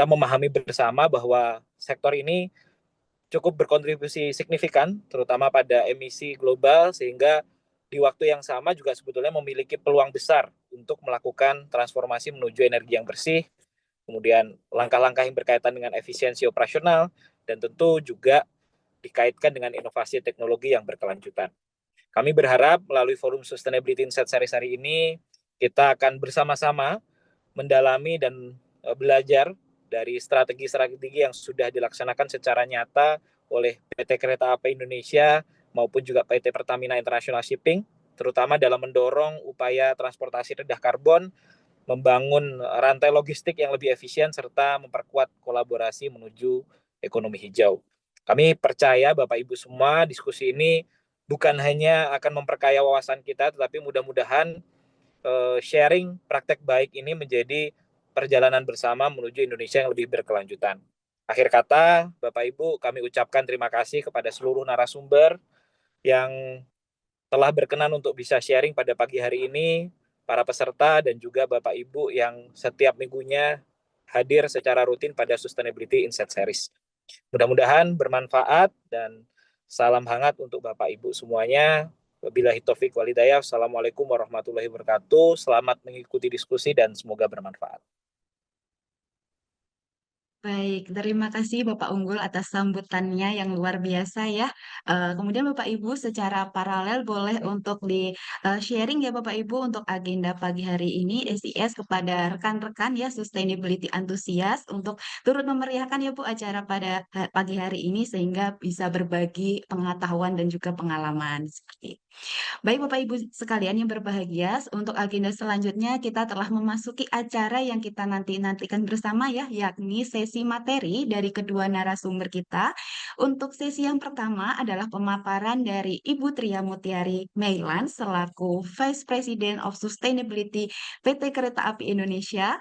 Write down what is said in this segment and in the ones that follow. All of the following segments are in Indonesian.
memahami bersama bahwa sektor ini cukup berkontribusi signifikan, terutama pada emisi global, sehingga di waktu yang sama juga sebetulnya memiliki peluang besar untuk melakukan transformasi menuju energi yang bersih, kemudian langkah-langkah yang berkaitan dengan efisiensi operasional, dan tentu juga dikaitkan dengan inovasi teknologi yang berkelanjutan. Kami berharap melalui forum Sustainability Insight Series hari ini, kita akan bersama-sama mendalami dan belajar dari strategi-strategi yang sudah dilaksanakan secara nyata oleh PT Kereta Api Indonesia maupun juga PT Pertamina International Shipping, terutama dalam mendorong upaya transportasi rendah karbon, membangun rantai logistik yang lebih efisien, serta memperkuat kolaborasi menuju ekonomi hijau. Kami percaya Bapak Ibu semua, diskusi ini bukan hanya akan memperkaya wawasan kita, tetapi mudah-mudahan sharing praktek baik ini menjadi perjalanan bersama menuju Indonesia yang lebih berkelanjutan. Akhir kata, Bapak Ibu, kami ucapkan terima kasih kepada seluruh narasumber yang telah berkenan untuk bisa sharing pada pagi hari ini, para peserta dan juga Bapak Ibu yang setiap minggunya hadir secara rutin pada Sustainability Insight Series. Mudah-mudahan bermanfaat dan salam hangat untuk Bapak Ibu semuanya. Wabillahi taufik walhidayah. Assalamualaikum warahmatullahi wabarakatuh. Selamat mengikuti diskusi dan semoga bermanfaat. Baik, terima kasih Bapak Unggul atas sambutannya yang luar biasa ya. Kemudian Bapak Ibu secara paralel boleh untuk di sharing ya Bapak Ibu untuk agenda pagi hari ini SIS kepada rekan-rekan ya sustainability antusias untuk turut memeriahkan ya Bu acara pada pagi hari ini sehingga bisa berbagi pengetahuan dan juga pengalaman seperti itu. Baik Bapak Ibu sekalian yang berbahagia, untuk agenda selanjutnya kita telah memasuki acara yang kita nantikan bersama ya, yakni sesi materi dari kedua narasumber kita. Untuk sesi yang pertama adalah pemaparan dari Ibu Tria Mutiari Meilan selaku Vice President of Sustainability PT Kereta Api Indonesia.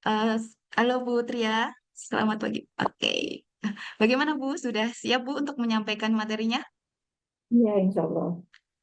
Eh, Halo Bu Tria, selamat pagi. Oke. Bagaimana Bu? Sudah siap Bu untuk menyampaikan materinya? Iya, insya Allah.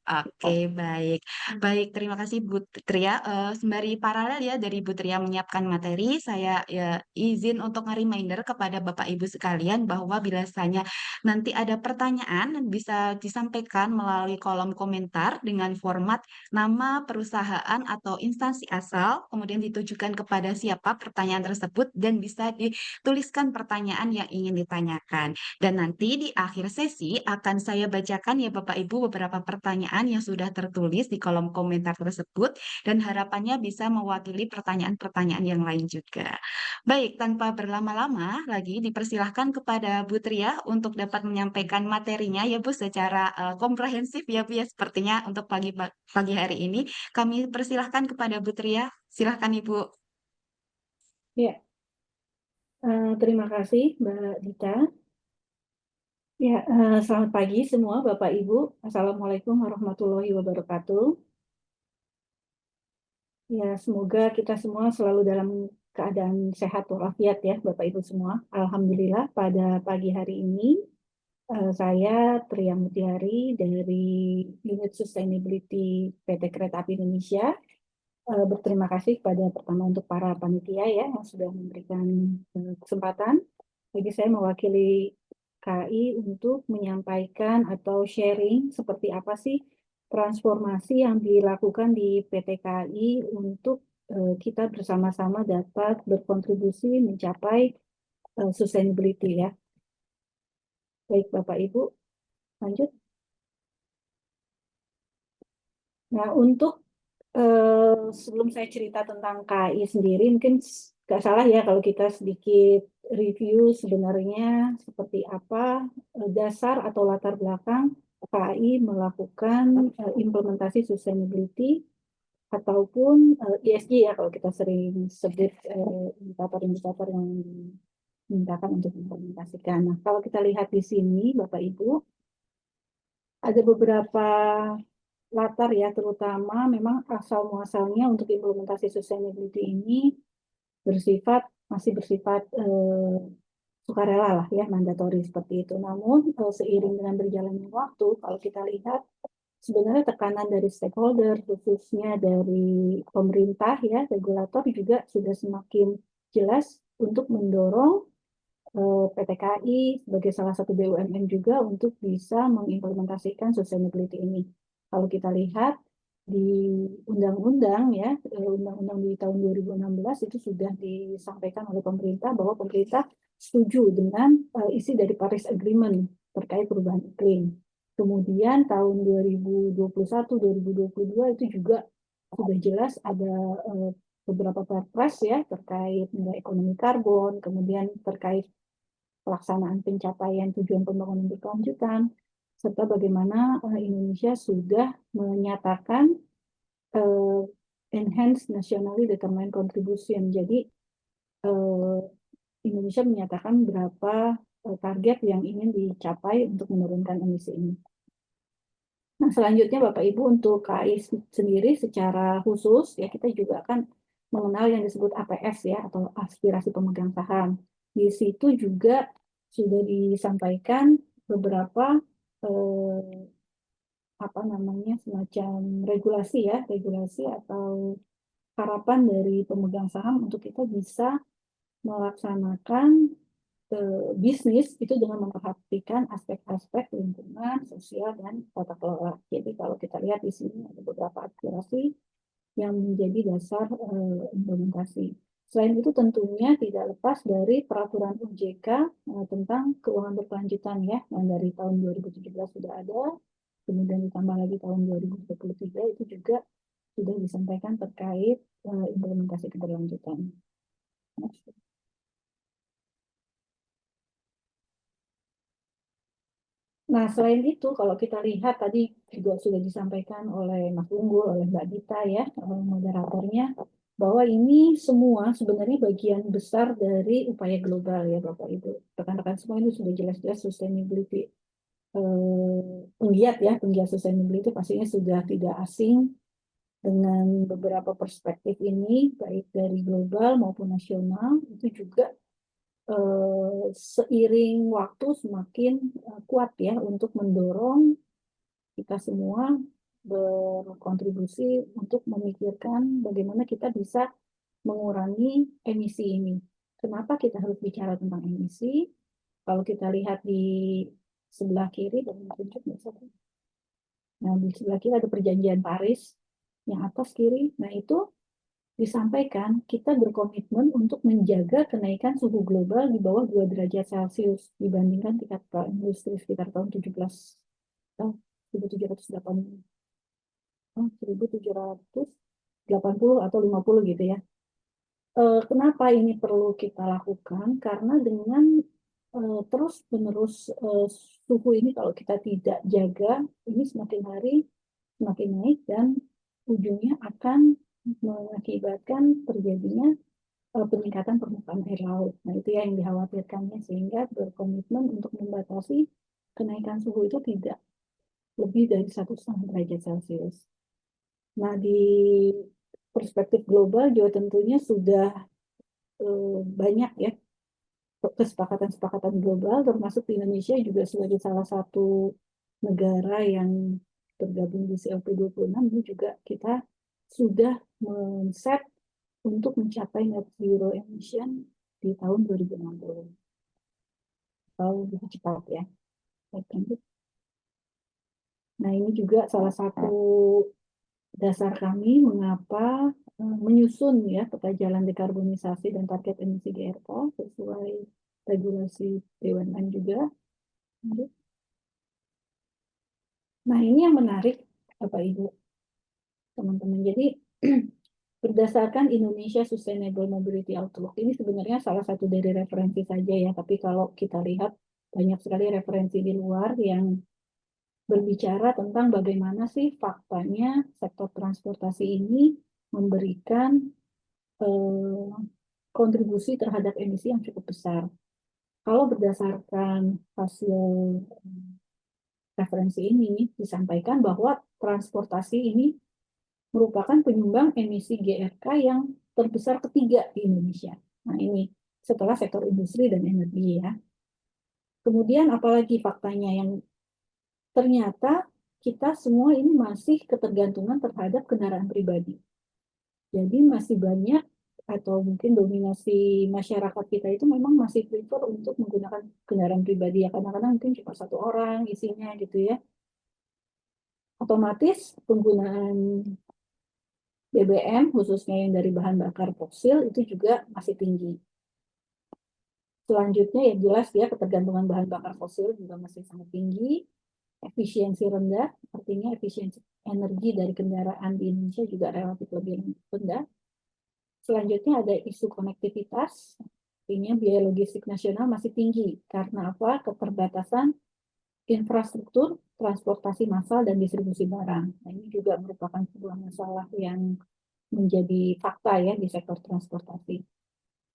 Oke, baik. Baik, terima kasih Bu Tria. Sembari paralel ya dari Bu Tria menyiapkan materi, saya ya izin untuk nge-reminder kepada Bapak Ibu sekalian bahwa biasanya nanti ada pertanyaan bisa disampaikan melalui kolom komentar dengan format nama, perusahaan, atau instansi asal, kemudian ditujukan kepada siapa pertanyaan tersebut dan bisa dituliskan pertanyaan yang ingin ditanyakan. Dan nanti di akhir sesi akan saya bacakan ya Bapak Ibu beberapa pertanyaan yang sudah tertulis di kolom komentar tersebut dan harapannya bisa mewakili pertanyaan-pertanyaan yang lain juga. Baik, tanpa berlama-lama lagi dipersilahkan kepada Bu Tria untuk dapat menyampaikan materinya ya Bu secara komprehensif ya Bu ya sepertinya untuk pagi hari ini. Kami persilahkan kepada Bu Tria. Silahkan Ibu. Ya, terima kasih Mbak Dita. Ya, selamat pagi semua Bapak Ibu. Assalamualaikum warahmatullahi wabarakatuh. Ya, semoga kita semua selalu dalam keadaan sehat walafiat ya Bapak Ibu semua. Alhamdulillah pada pagi hari ini saya Tria Mutiari dari Unit Sustainability PT Kereta Api Indonesia. Berterima kasih kepada pertama untuk para panitia ya yang sudah memberikan kesempatan. Jadi saya mewakili KAI untuk menyampaikan atau sharing seperti apa sih transformasi yang dilakukan di PT KAI untuk kita bersama-sama dapat berkontribusi mencapai sustainability ya. Baik Bapak Ibu, lanjut. Nah, untuk sebelum saya cerita tentang KAI sendiri, mungkin nggak salah ya kalau kita sedikit review sebenarnya seperti apa dasar atau latar belakang KAI melakukan implementasi sustainability ataupun ESG ya kalau kita sering sebut indikator-indikator yang dimintakan untuk implementasikan. Nah, kalau kita lihat di sini, Bapak Ibu, ada beberapa latar ya, terutama memang asal muasalnya untuk implementasi sustainability ini masih bersifat sukarela lah ya, mandatori seperti itu. Namun seiring dengan berjalannya waktu, kalau kita lihat sebenarnya tekanan dari stakeholder, khususnya dari pemerintah ya, regulator juga sudah semakin jelas untuk mendorong PT KAI sebagai salah satu BUMN juga untuk bisa mengimplementasikan sustainability ini. Kalau kita lihat di undang-undang ya, undang-undang di tahun 2016 itu sudah disampaikan oleh pemerintah bahwa pemerintah setuju dengan isi dari Paris Agreement terkait perubahan iklim. Kemudian tahun 2021-2022 itu juga sudah jelas ada beberapa perpres ya terkait nilai ekonomi karbon, kemudian terkait pelaksanaan pencapaian tujuan pembangunan berkelanjutan, serta bagaimana Indonesia sudah menyatakan enhanced nationally determined contribution. Jadi Indonesia menyatakan berapa target yang ingin dicapai untuk menurunkan emisi ini. Nah, selanjutnya Bapak Ibu untuk KAI sendiri secara khusus ya kita juga akan mengenal yang disebut APS ya atau aspirasi pemegang saham. Di situ juga sudah disampaikan beberapa apa namanya semacam regulasi ya, regulasi atau harapan dari pemegang saham untuk kita bisa melaksanakan bisnis itu dengan memperhatikan aspek-aspek lingkungan, sosial, dan tata kelola. Jadi kalau kita lihat di sini ada beberapa aspirasi yang menjadi dasar implementasi. Selain itu tentunya tidak lepas dari peraturan OJK tentang keuangan berkelanjutan ya, yang dari tahun 2017 sudah ada, kemudian ditambah lagi tahun 2023 itu juga sudah disampaikan terkait implementasi keberlanjutan. Nah, selain itu, kalau kita lihat tadi juga sudah disampaikan oleh Mas Unggul, oleh Mbak Dita ya, moderatornya, bahwa ini semua sebenarnya bagian besar dari upaya global ya Bapak Ibu. Rekan-rekan semua ini sudah jelas-jelas sustainability. Penggiat sustainability pastinya sudah tidak asing dengan beberapa perspektif ini, baik dari global maupun nasional, itu juga seiring waktu semakin kuat ya untuk mendorong kita semua berkontribusi untuk memikirkan bagaimana kita bisa mengurangi emisi ini. Kenapa kita harus bicara tentang emisi? Kalau kita lihat di sebelah kiri, nah di sebelah kiri ada perjanjian Paris, yang atas kiri, nah itu disampaikan kita berkomitmen untuk menjaga kenaikan suhu global di bawah 2 derajat Celcius dibandingkan tingkat industri sekitar tahun 1780 atau 50 gitu ya. Kenapa ini perlu kita lakukan? Karena dengan terus-menerus suhu ini kalau kita tidak jaga, ini semakin hari semakin naik dan ujungnya akan mengakibatkan terjadinya peningkatan permukaan air laut. Nah, itu yang dikhawatirkannya sehingga berkomitmen untuk membatasi kenaikan suhu itu tidak lebih dari 1,5 derajat Celcius. Nah, di perspektif global juga tentunya sudah banyak ya kesepakatan-kesepakatan global, termasuk di Indonesia juga sebagai salah satu negara yang tergabung di COP26 ini juga kita sudah men-set untuk mencapai net zero emission di tahun 2060 atau lebih cepat ya. Nah, ini juga salah satu dasar kami mengapa menyusun ya peta jalan dekarbonisasi dan target emisi GRK sesuai regulasi BUMN juga. Nah, ini yang menarik Bapak Ibu, teman-teman. Jadi berdasarkan Indonesia Sustainable Mobility Outlook, ini sebenarnya salah satu dari referensi saja ya, tapi kalau kita lihat banyak sekali referensi di luar yang berbicara tentang bagaimana sih faktanya sektor transportasi ini memberikan kontribusi terhadap emisi yang cukup besar. Kalau berdasarkan hasil referensi ini disampaikan bahwa transportasi ini merupakan penyumbang emisi GRK yang terbesar ketiga di Indonesia. Nah, ini setelah sektor industri dan energi ya. Kemudian apalagi faktanya yang ternyata kita semua ini masih ketergantungan terhadap kendaraan pribadi. Jadi masih banyak atau mungkin dominasi masyarakat kita itu memang masih prefer untuk menggunakan kendaraan pribadi ya. Kadang-kadang mungkin cuma satu orang isinya gitu ya. Otomatis penggunaan BBM khususnya yang dari bahan bakar fosil itu juga masih tinggi. Selanjutnya ya jelas ya ketergantungan bahan bakar fosil juga masih sangat tinggi. Efisiensi rendah, artinya efisiensi energi dari kendaraan di Indonesia juga relatif lebih rendah. Selanjutnya ada isu konektivitas, artinya biaya logistik nasional masih tinggi. Karena apa? Keterbatasan infrastruktur, transportasi massal, dan distribusi barang. Nah, ini juga merupakan sebuah masalah yang menjadi fakta ya di sektor transportasi.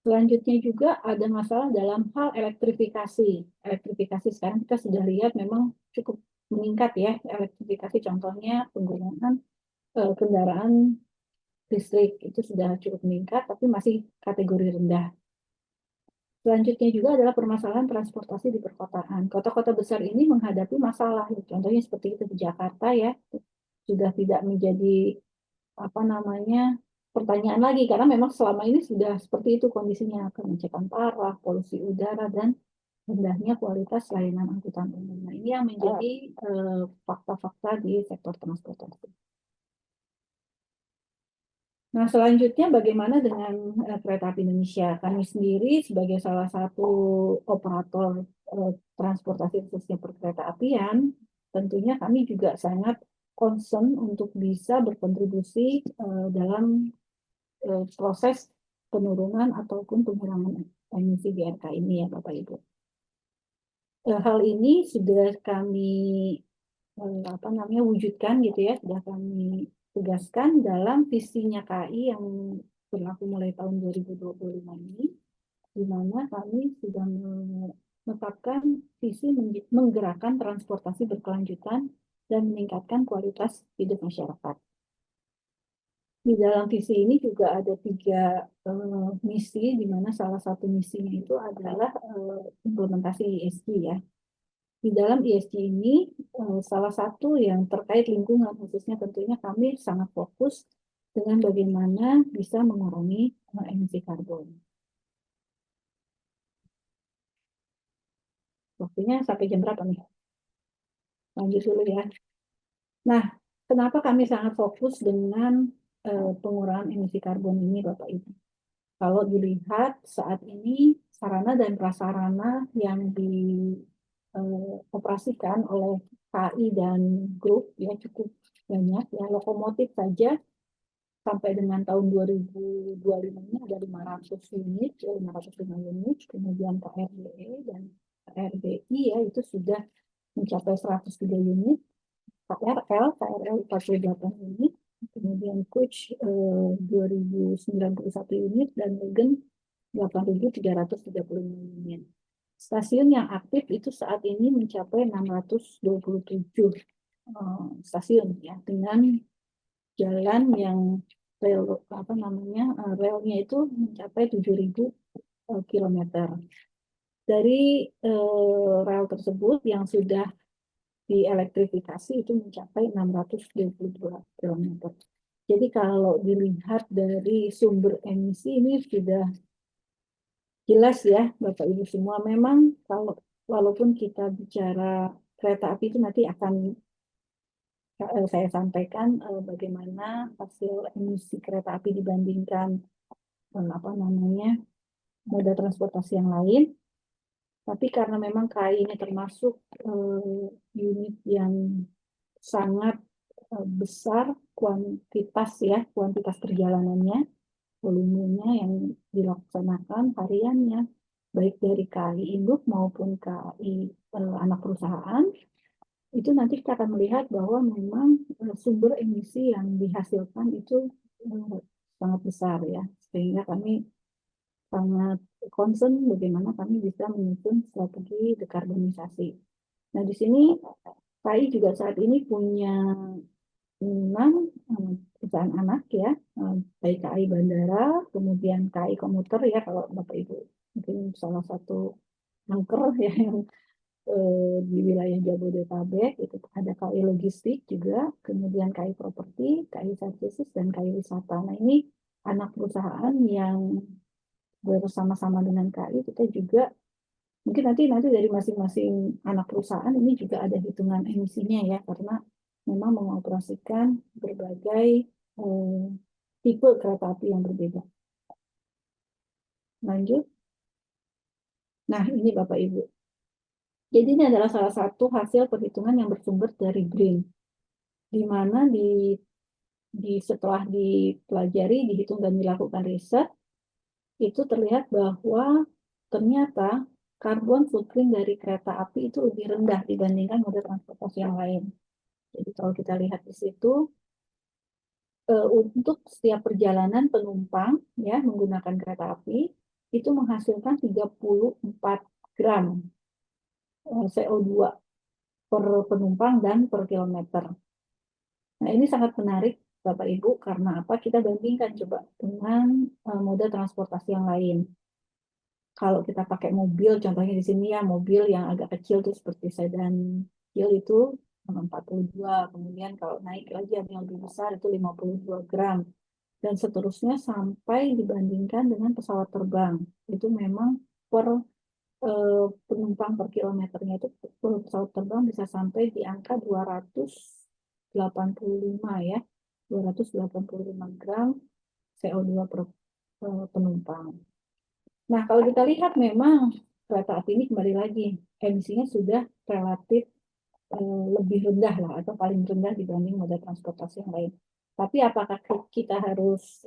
Selanjutnya juga ada masalah dalam hal elektrifikasi. Elektrifikasi sekarang kita sudah lihat memang cukup meningkat ya. Elektrifikasi contohnya penggunaan kendaraan listrik itu sudah cukup meningkat, tapi masih kategori rendah. Selanjutnya juga adalah permasalahan transportasi di perkotaan. Kota-kota besar ini menghadapi masalah, contohnya seperti itu di Jakarta ya, sudah tidak menjadi apa namanya pertanyaan lagi karena memang selama ini sudah seperti itu kondisinya, kemacetan parah, polusi udara dan rendahnya kualitas layanan angkutan umum. Nah, ini yang menjadi fakta-fakta di sektor transportasi. Nah, selanjutnya bagaimana dengan Kereta Api Indonesia? Kami sendiri sebagai salah satu operator transportasi khususnya perkereta apian, tentunya kami juga sangat concern untuk bisa berkontribusi dalam proses penurunan ataupun pengurangan emisi GRK ini ya Bapak Ibu. Hal ini sudah kami wujudkan gitu ya, sudah kami tegaskan dalam visinya KAI yang berlaku mulai tahun 2025 ini, di mana kami sudah menetapkan visi menggerakkan transportasi berkelanjutan dan meningkatkan kualitas hidup masyarakat. Di dalam visi ini juga ada 3 misi, di mana salah satu misinya itu adalah implementasi ESG ya. Di dalam ESG ini, salah satu yang terkait lingkungan, khususnya tentunya kami sangat fokus dengan bagaimana bisa mengurangi emisi karbon. Waktunya sampai jam berapa nih? Lanjut dulu ya. Nah, kenapa kami sangat fokus dengan pengurangan emisi karbon ini, Bapak Ibu? Kalau dilihat saat ini sarana dan prasarana yang dioperasikan oleh KAI dan grup ya cukup banyak ya, lokomotif saja sampai dengan tahun 2025 ini ada 500 unit, 505 unit, kemudian KRDE dan KRBI ya itu sudah mencapai 103 unit, KRL 48 unit, kemudian Coach 2091 unit, dan Regen 8.335 unit. Stasiun yang aktif itu saat ini mencapai 627 stasiun ya, dengan jalan yang relnya itu mencapai 7.000 kilometer. Dari rel tersebut yang sudah dielektrifikasi itu mencapai 622 km. Jadi kalau dilihat dari sumber emisi ini sudah jelas ya Bapak Ibu semua, memang kalau walaupun kita bicara kereta api itu nanti akan saya sampaikan bagaimana hasil emisi kereta api dibandingkan moda transportasi yang lain. Tapi karena memang KAI ini termasuk unit yang sangat besar kuantitas perjalanannya, volumenya yang dilaksanakan hariannya, baik dari KAI induk maupun KAI anak perusahaan, itu nanti kita akan melihat bahwa memang sumber emisi yang dihasilkan itu sangat besar ya, sehingga kami sangat concern bagaimana kami bisa menyusun strategi dekarbonisasi. Nah, di sini KAI juga saat ini punya 6 perusahaan anak ya, baik KAI Bandara, kemudian KAI Komuter ya, kalau Bapak Ibu mungkin salah satu angker ya yang di wilayah Jabodetabek, itu ada KAI Logistik juga, kemudian KAI Properti, KAI Services, dan KAI Wisata. Nah, ini anak perusahaan yang bersama-sama dengan KAI, kita juga mungkin nanti dari masing-masing anak perusahaan ini juga ada hitungan emisinya ya, karena memang mengoperasikan berbagai tipe kereta api yang berbeda. Lanjut. Nah, ini Bapak Ibu. Jadi ini adalah salah satu hasil perhitungan yang bersumber dari BRIN, di mana setelah dipelajari, dihitung dan dilakukan riset, itu terlihat bahwa ternyata karbon footprint dari kereta api itu lebih rendah dibandingkan moda transportasi yang lain. Jadi kalau kita lihat di situ, untuk setiap perjalanan penumpang ya menggunakan kereta api itu menghasilkan 34 gram CO2 per penumpang dan per kilometer. Nah, ini sangat menarik Bapak Ibu karena apa? Kita bandingkan coba dengan moda transportasi yang lain. Kalau kita pakai mobil, contohnya di sini ya, mobil yang agak kecil tuh seperti sedan kecil itu 42, kemudian kalau naik lagi ada yang lebih besar itu 52 gram. Dan seterusnya sampai dibandingkan dengan pesawat terbang. Itu memang per penumpang per kilometernya itu pesawat terbang bisa sampai di angka 285 ya. 285 gram CO2 per penumpang. Nah, kalau kita lihat memang kereta api ini kembali lagi emisinya sudah relatif lebih rendah lah atau paling rendah dibanding moda transportasi yang lain. Tapi apakah kita harus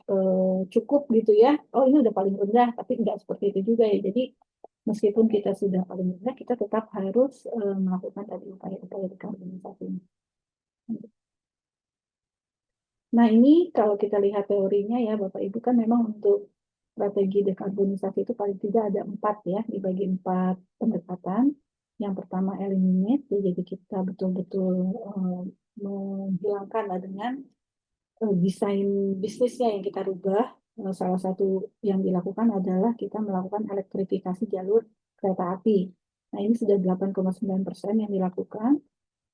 cukup gitu ya? Oh ini udah paling rendah, tapi enggak seperti itu juga ya. Jadi meskipun kita sudah paling rendah, kita tetap harus melakukan tadi upaya-upaya dekarbonisasi. Nah ini kalau kita lihat teorinya ya Bapak Ibu kan memang untuk strategi dekarbonisasi itu paling tidak ada 4 ya, dibagi 4 pendekatan. Yang pertama eliminate, jadi kita betul-betul menghilangkan dengan desain bisnisnya yang kita rubah. Salah satu yang dilakukan adalah kita melakukan elektrifikasi jalur kereta api. Nah ini sudah 8,9% yang dilakukan.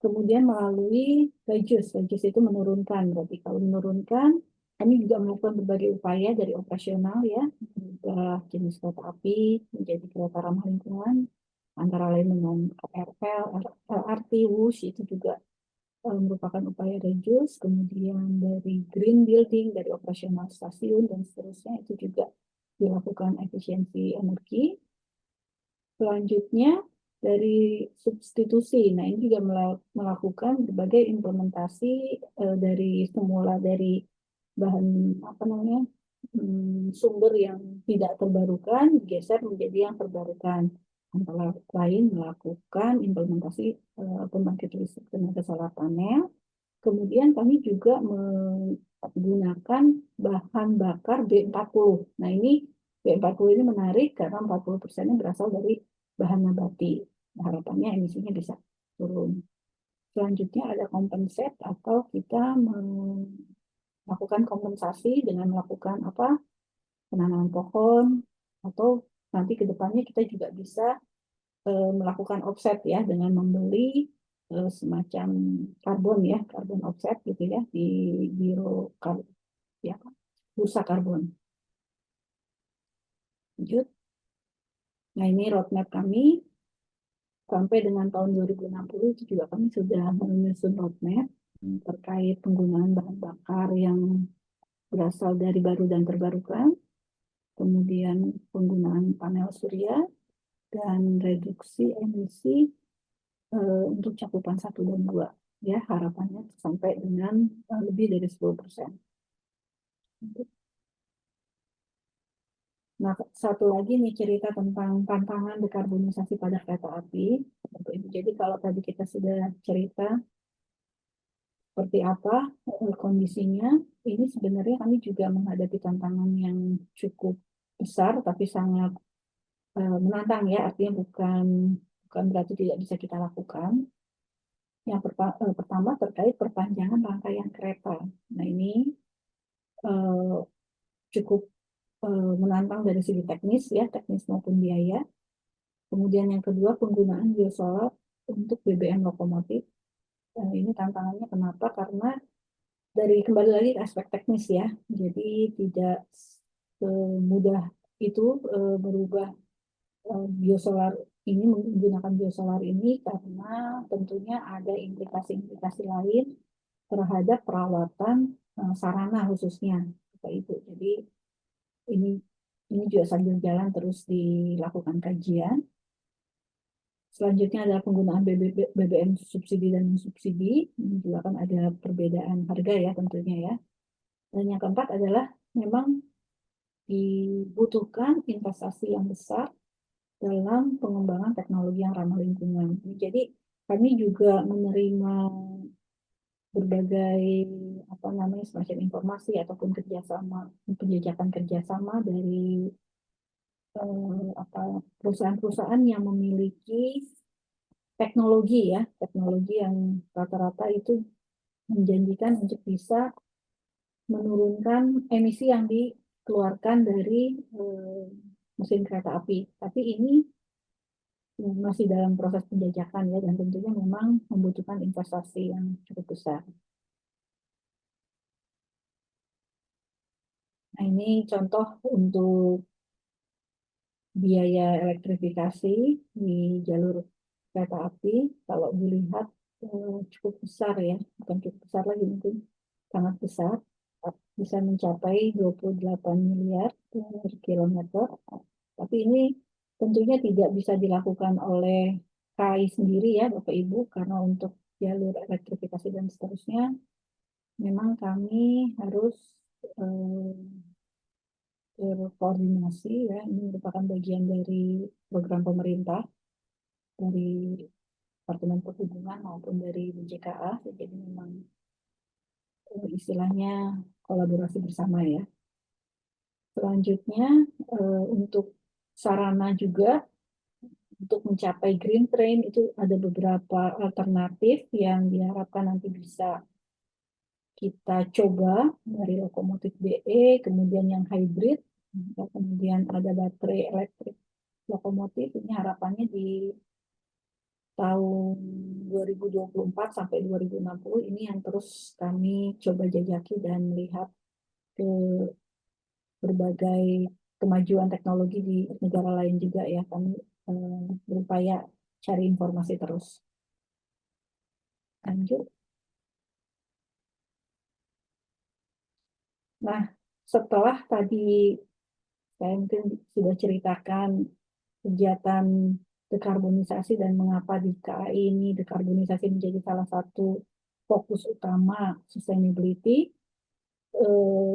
Kemudian melalui reduce itu menurunkan. Berarti kalau menurunkan, kami juga melakukan berbagai upaya dari operasional ya, mengubah jenis kereta api menjadi kereta ramah lingkungan, antara lain dengan KRL, LRT, WUS itu juga merupakan upaya reduce, kemudian dari green building, dari operasional stasiun dan seterusnya itu juga dilakukan efisiensi energi. Selanjutnya dari substitusi. Nah, ini juga melakukan berbagai implementasi dari semula dari bahan apa namanya sumber yang tidak terbarukan geser menjadi yang terbarukan. Antara lain melakukan implementasi pembangkit listrik tenaga solar panel. Kemudian kami juga menggunakan bahan bakar B40. Nah, ini B40 ini menarik karena 40%-nya berasal dari bahan nabati. Harapannya emisinya bisa turun. Selanjutnya ada compensate atau kita melakukan kompensasi dengan melakukan apa? Penanaman pohon atau nanti ke depannya kita juga bisa melakukan offset ya dengan membeli semacam karbon ya, karbon offset gitu ya di biro ya, bursa karbon. Lanjut. Nah, ini roadmap kami sampai dengan tahun 2060 itu juga kami sudah menyusun roadmap terkait penggunaan bahan bakar yang berasal dari baru dan terbarukan, kemudian penggunaan panel surya, dan reduksi emisi untuk cakupan 1 dan 2. Ya, harapannya sampai dengan lebih dari 10%. Nah, satu lagi nih cerita tentang tantangan dekarbonisasi pada kereta api. Jadi kalau tadi kita sudah cerita seperti apa kondisinya, ini sebenarnya kami juga menghadapi tantangan yang cukup besar, tapi sangat menantang ya, artinya bukan berarti tidak bisa kita lakukan. Yang pertama terkait perpanjangan rangkaian kereta. Nah ini cukup menantang dari segi teknis ya, teknis maupun biaya. Kemudian yang kedua penggunaan biosolar untuk BBM lokomotif. Ini tantangannya kenapa? Karena kembali lagi ke aspek teknis ya. Jadi tidak semudah itu berubah biosolar ini, menggunakan biosolar ini, karena tentunya ada implikasi-implikasi lain terhadap perawatan sarana khususnya Bapak Ibu. Jadi ini juga sambil jalan terus dilakukan kajian. Selanjutnya adalah penggunaan BBM subsidi dan non-subsidi. Ini juga akan ada perbedaan harga ya tentunya ya. Dan yang keempat adalah memang dibutuhkan investasi yang besar dalam pengembangan teknologi yang ramah lingkungan. Jadi kami juga menerima berbagai semacam informasi ataupun penjajakan kerjasama dari perusahaan-perusahaan yang memiliki teknologi yang rata-rata itu menjanjikan untuk bisa menurunkan emisi yang dikeluarkan dari mesin kereta api. Tapi ini masih dalam proses penjajakan ya, dan tentunya memang membutuhkan investasi yang cukup besar. Nah, ini contoh untuk biaya elektrifikasi di jalur kereta api. Kalau dilihat cukup besar ya, bukan cukup besar lagi, mungkin sangat besar, bisa mencapai 28 miliar per kilometer. Tapi ini tentunya tidak bisa dilakukan oleh KAI sendiri ya Bapak Ibu, karena untuk jalur elektrifikasi dan seterusnya memang kami harus eh, berkoordinasi ya. Ini merupakan bagian dari program pemerintah dari Departemen Perhubungan maupun dari BJKA. Jadi memang istilahnya kolaborasi bersama ya. Selanjutnya untuk sarana juga untuk mencapai green train itu ada beberapa alternatif yang diharapkan nanti bisa kita coba, dari lokomotif BE, kemudian yang hybrid, kemudian ada baterai elektrik lokomotif. Ini harapannya di tahun 2024 sampai 2060 ini yang terus kami coba jajaki dan lihat ke berbagai kemajuan teknologi di negara lain juga ya. Kami berupaya cari informasi terus. Lanjut. Nah, setelah tadi saya mungkin sudah ceritakan kegiatan dekarbonisasi dan mengapa di KAI ini dekarbonisasi menjadi salah satu fokus utama sustainability.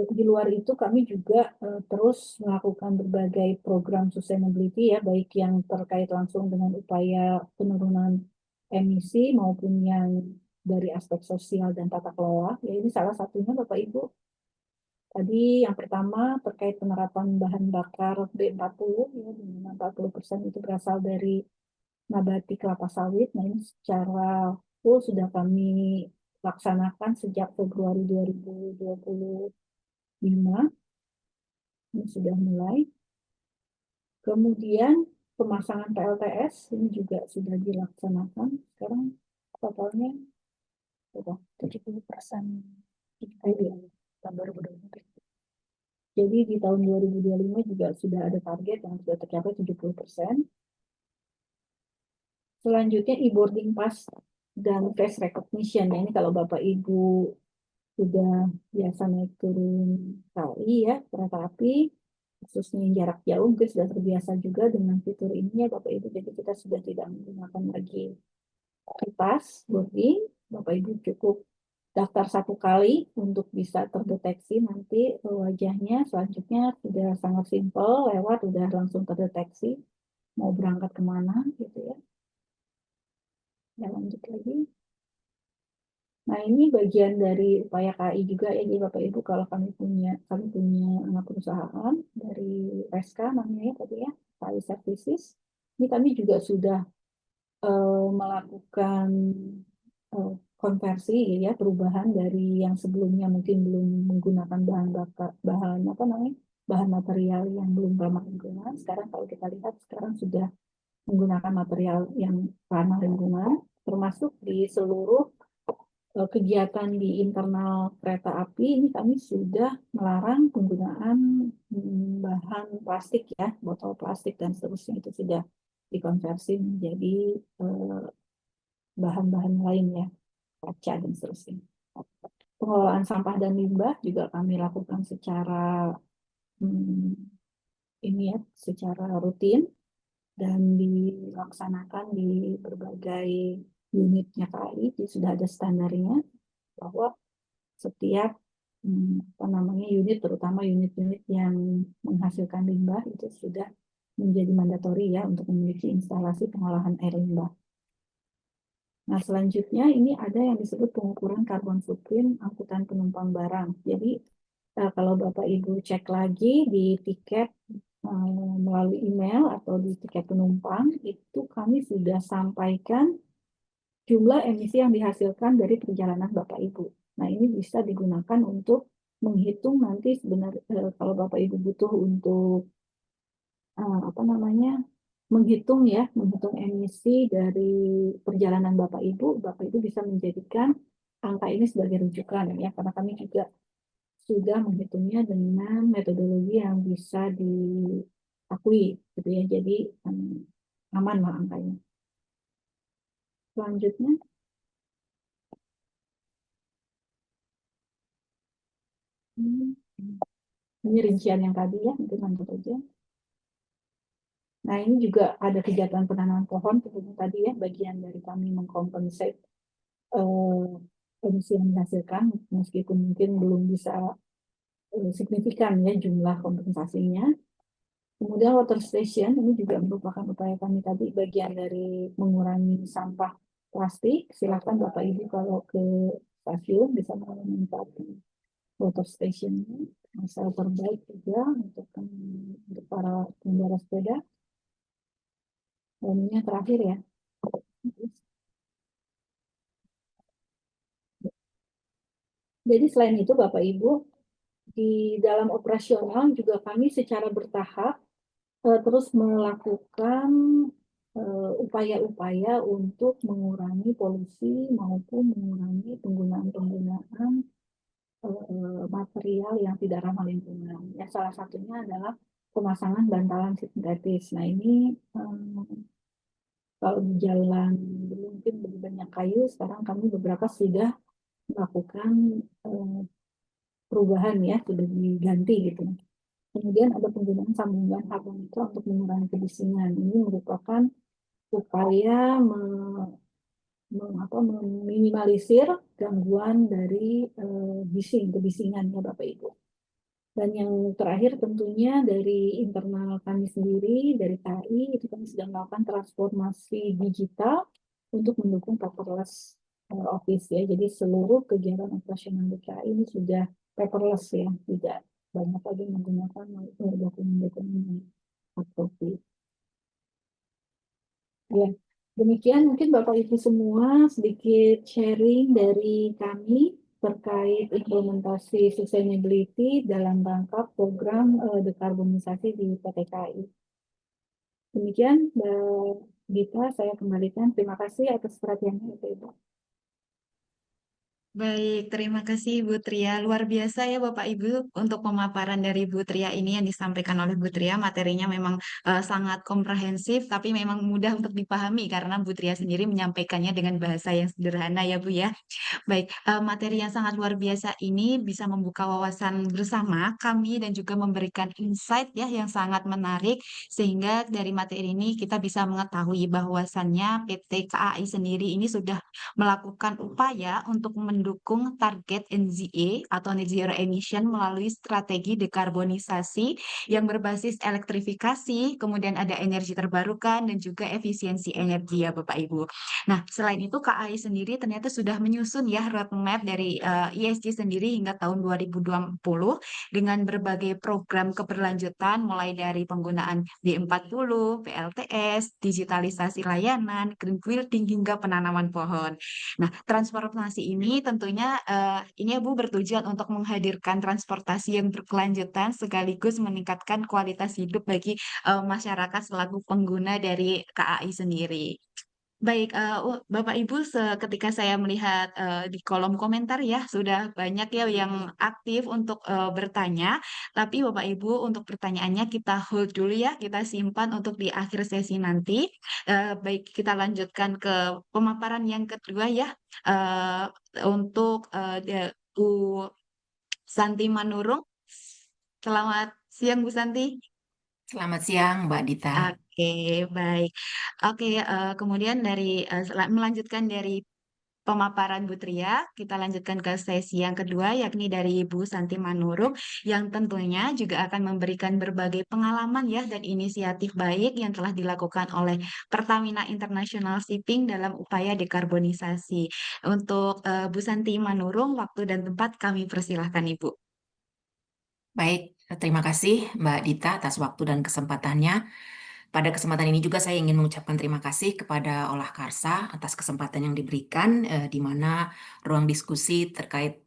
Di luar itu kami juga terus melakukan berbagai program sustainability ya, baik yang terkait langsung dengan upaya penurunan emisi maupun yang dari aspek sosial dan tata kelola. Ya, ini salah satunya Bapak Ibu. Tadi yang pertama terkait penerapan bahan bakar B40, ya, di mana 40% itu berasal dari nabati kelapa sawit. Nah, ini secara full sudah kami laksanakan sejak Februari 2025. Ini sudah mulai. Kemudian pemasangan PLTS ini juga sudah dilaksanakan. Sekarang totalnya 70%. Tahun 2023. Jadi di tahun 2025 juga sudah ada target yang sudah tercapai 70%. Selanjutnya e-boarding pass dan face recognition. Nah, ini kalau Bapak Ibu sudah biasa naik turun KAI ya, kereta api, khususnya yang jarak jauh, mungkin sudah terbiasa juga dengan fitur ini ya Bapak Ibu. Jadi kita sudah tidak menggunakan lagi pass boarding. Bapak Ibu cukup daftar satu kali untuk bisa terdeteksi nanti wajahnya. Selanjutnya sudah sangat simpel, lewat udah langsung terdeteksi mau berangkat kemana gitu ya. Ya, lanjut lagi. Nah, ini bagian dari upaya KAI juga ya, jadi Bapak Ibu, kalau kami punya anak perusahaan dari SK namanya tadi ya, KAI Services. Ini kami juga sudah melakukan konversi ya, perubahan dari yang sebelumnya mungkin belum menggunakan bahan material yang belum ramah lingkungan. Sekarang kalau kita lihat sekarang sudah menggunakan material yang ramah lingkungan, termasuk di seluruh kegiatan di internal kereta api ini kami sudah melarang penggunaan bahan plastik ya, botol plastik dan seterusnya itu sudah dikonversi menjadi bahan-bahan lain ya, kaca dan seterusnya. Pengelolaan sampah dan limbah juga kami lakukan secara ini ya, secara rutin dan dilaksanakan di berbagai unitnya KAI. Jadi sudah ada standarnya bahwa setiap unit, terutama unit-unit yang menghasilkan limbah itu sudah menjadi mandatori ya untuk memiliki instalasi pengolahan air limbah. Nah, selanjutnya ini ada yang disebut pengukuran carbon footprint angkutan penumpang barang. Jadi kalau Bapak Ibu cek lagi di tiket melalui email atau di tiket penumpang, itu kami sudah sampaikan jumlah emisi yang dihasilkan dari perjalanan Bapak Ibu. Nah, ini bisa digunakan untuk menghitung nanti sebenarnya kalau Bapak Ibu butuh untuk menghitung emisi dari perjalanan Bapak Ibu bisa menjadikan angka ini sebagai rujukan ya, karena kami juga sudah menghitungnya dengan metodologi yang bisa diakui gitu ya, jadi aman lah angkanya. Selanjutnya ini rincian yang tadi ya, mungkin lanjut aja. Nah, ini juga ada kegiatan penanaman pohon seperti tadi ya, bagian dari kami mengkompensate emisi yang dihasilkan, meskipun mungkin belum bisa signifikan ya jumlah kompensasinya. Kemudian water station ini juga merupakan upaya kami tadi, bagian dari mengurangi sampah plastik. Silakan Bapak Ibu kalau ke stasiun bisa memanfaatkan water station ini. Masalah terbaik juga untuk para pengendara sepeda. Dan ini yang terakhir ya. Jadi selain itu Bapak Ibu, di dalam operasional juga kami secara bertahap terus melakukan upaya-upaya untuk mengurangi polusi maupun mengurangi penggunaan material yang tidak ramah lingkungan. Ya, salah satunya adalah pemasangan bantalan sintetis. Nah, ini kalau di jalan mungkin lebih banyak kayu, sekarang kami beberapa sudah melakukan perubahan ya, sudah diganti gitu. Kemudian ada penggunaan sambungan harmonika untuk mengurangi kebisingan. Ini merupakan upaya meminimalisir gangguan dari kebisingan ya Bapak Ibu. Dan yang terakhir tentunya dari internal kami sendiri, dari KAI, itu kami sedang melakukan transformasi digital untuk mendukung paperless office ya. Jadi seluruh kegiatan operasional di KAI ini sudah paperless ya, tidak banyak lagi menggunakan dokumen-dokumen hard copy. Ya, demikian mungkin Bapak Ibu semua sedikit sharing dari kami terkait implementasi sustainability dalam rangka program dekarbonisasi di PT KAI. Demikian, Mbak Gita, saya kembalikan. Terima kasih atas perhatiannya, Ibu. Baik, terima kasih Bu Tria. Luar biasa ya Bapak Ibu untuk pemaparan dari Bu Tria ini yang disampaikan oleh Bu Tria. Materinya memang sangat komprehensif, tapi memang mudah untuk dipahami karena Bu Tria sendiri menyampaikannya dengan bahasa yang sederhana ya Bu ya. Baik, materi yang sangat luar biasa ini bisa membuka wawasan bersama kami dan juga memberikan insight ya yang sangat menarik sehingga dari materi ini kita bisa mengetahui bahwasannya PT KAI sendiri ini sudah melakukan upaya untuk mendukung target NZE atau Net Zero Emission melalui strategi dekarbonisasi yang berbasis elektrifikasi, kemudian ada energi terbarukan dan juga efisiensi energi ya Bapak Ibu. Nah, selain itu KAI sendiri ternyata sudah menyusun ya roadmap dari ESG sendiri hingga tahun 2020 dengan berbagai program keberlanjutan mulai dari penggunaan B40, PLTS, digitalisasi layanan, green building hingga penanaman pohon. Nah, transformasi ini tentunya ini Bu bertujuan untuk menghadirkan transportasi yang berkelanjutan sekaligus meningkatkan kualitas hidup bagi masyarakat selaku pengguna dari KAI sendiri. Baik, Bapak Ibu, ketika saya melihat di kolom komentar ya, sudah banyak ya yang aktif untuk bertanya. Tapi Bapak Ibu, untuk pertanyaannya kita hold dulu ya, kita simpan untuk di akhir sesi nanti. Baik, kita lanjutkan ke pemaparan yang kedua ya, eh, untuk Bu Santi Manurung. Selamat siang, Bu Santi. Selamat siang, Mbak Dita. Oke, baik. Oke, kemudian melanjutkan dari pemaparan Bu Tria, kita lanjutkan ke sesi yang kedua, yakni dari Bu Santi Manurung, yang tentunya juga akan memberikan berbagai pengalaman ya dan inisiatif baik yang telah dilakukan oleh Pertamina International Shipping dalam upaya dekarbonisasi. Untuk Bu Santi Manurung, waktu dan tempat kami persilahkan Ibu. Baik, terima kasih Mbak Dita atas waktu dan kesempatannya. Pada kesempatan ini juga saya ingin mengucapkan terima kasih kepada Olah Karsa atas kesempatan yang diberikan, di mana ruang diskusi terkait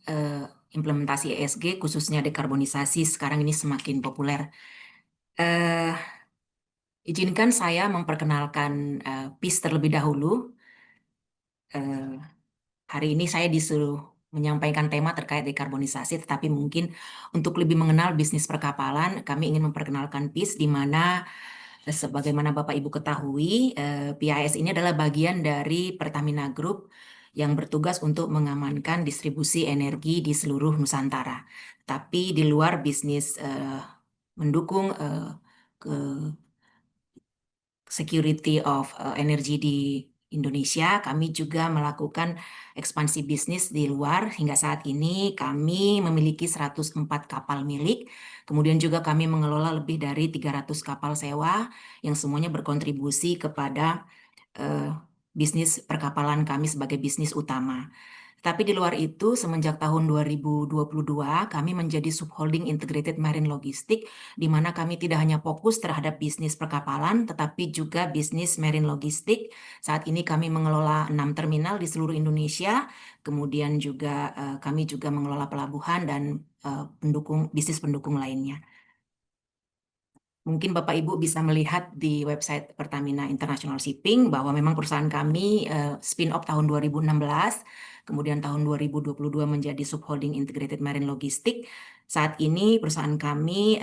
eh, implementasi ESG, khususnya dekarbonisasi, sekarang ini semakin populer. Eh, Izinkan saya memperkenalkan PIS terlebih dahulu. Eh, Hari ini saya disuruh menyampaikan tema terkait dekarbonisasi, tetapi mungkin untuk lebih mengenal bisnis perkapalan, kami ingin memperkenalkan PIS, di mana sebagaimana Bapak Ibu ketahui, PIS ini adalah bagian dari Pertamina Group yang bertugas untuk mengamankan distribusi energi di seluruh Nusantara. Tapi di luar bisnis mendukung ke security of energy di Indonesia, kami juga melakukan ekspansi bisnis di luar. Hingga saat ini kami memiliki 104 kapal milik, kemudian juga kami mengelola lebih dari 300 kapal sewa yang semuanya berkontribusi kepada eh, bisnis perkapalan kami sebagai bisnis utama. Tapi di luar itu, semenjak tahun 2022, kami menjadi subholding Integrated Marine Logistik, di mana kami tidak hanya fokus terhadap bisnis perkapalan, tetapi juga bisnis marine logistik. Saat ini kami mengelola 6 terminal di seluruh Indonesia, kemudian juga kami juga mengelola pelabuhan dan bisnis pendukung lainnya. Mungkin Bapak Ibu bisa melihat di website Pertamina International Shipping bahwa memang perusahaan kami spin-off tahun 2016, kemudian tahun 2022 menjadi subholding Integrated Marine Logistik. Saat ini perusahaan kami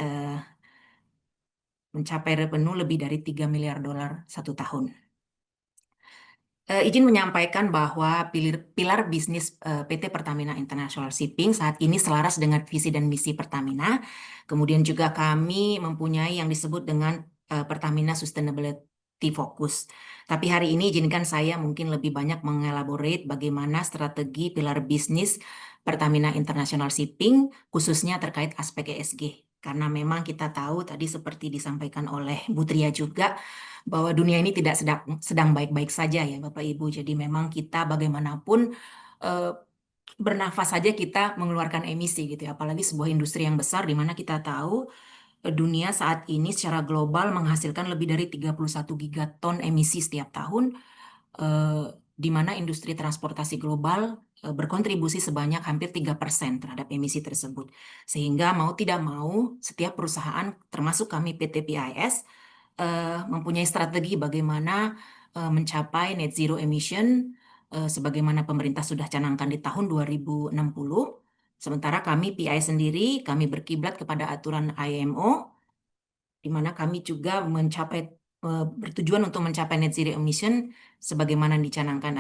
mencapai revenue lebih dari 3 miliar dolar satu tahun. Izin menyampaikan bahwa pilar bisnis PT Pertamina International Shipping saat ini selaras dengan visi dan misi Pertamina. Kemudian juga kami mempunyai yang disebut dengan Pertamina Sustainability Focus. Tapi hari ini izinkan saya mungkin lebih banyak mengelaborate bagaimana strategi pilar bisnis Pertamina International Shipping, khususnya terkait aspek ESG. Karena memang kita tahu tadi seperti disampaikan oleh Bu Tria juga, bahwa dunia ini tidak sedang baik-baik saja ya Bapak Ibu. Jadi memang kita bagaimanapun eh, bernafas saja kita mengeluarkan emisi gitu ya. Apalagi sebuah industri yang besar di mana kita tahu dunia saat ini secara global menghasilkan lebih dari 31 gigaton emisi setiap tahun, di mana industri transportasi global berkontribusi sebanyak hampir 3% terhadap emisi tersebut. Sehingga mau tidak mau setiap perusahaan termasuk kami PT PIS mempunyai strategi bagaimana mencapai net zero emission sebagaimana pemerintah sudah canangkan di tahun 2060. Sementara kami PI sendiri, kami berkiblat kepada aturan IMO, di mana kami juga bertujuan untuk mencapai net zero emission sebagaimana dicanangkan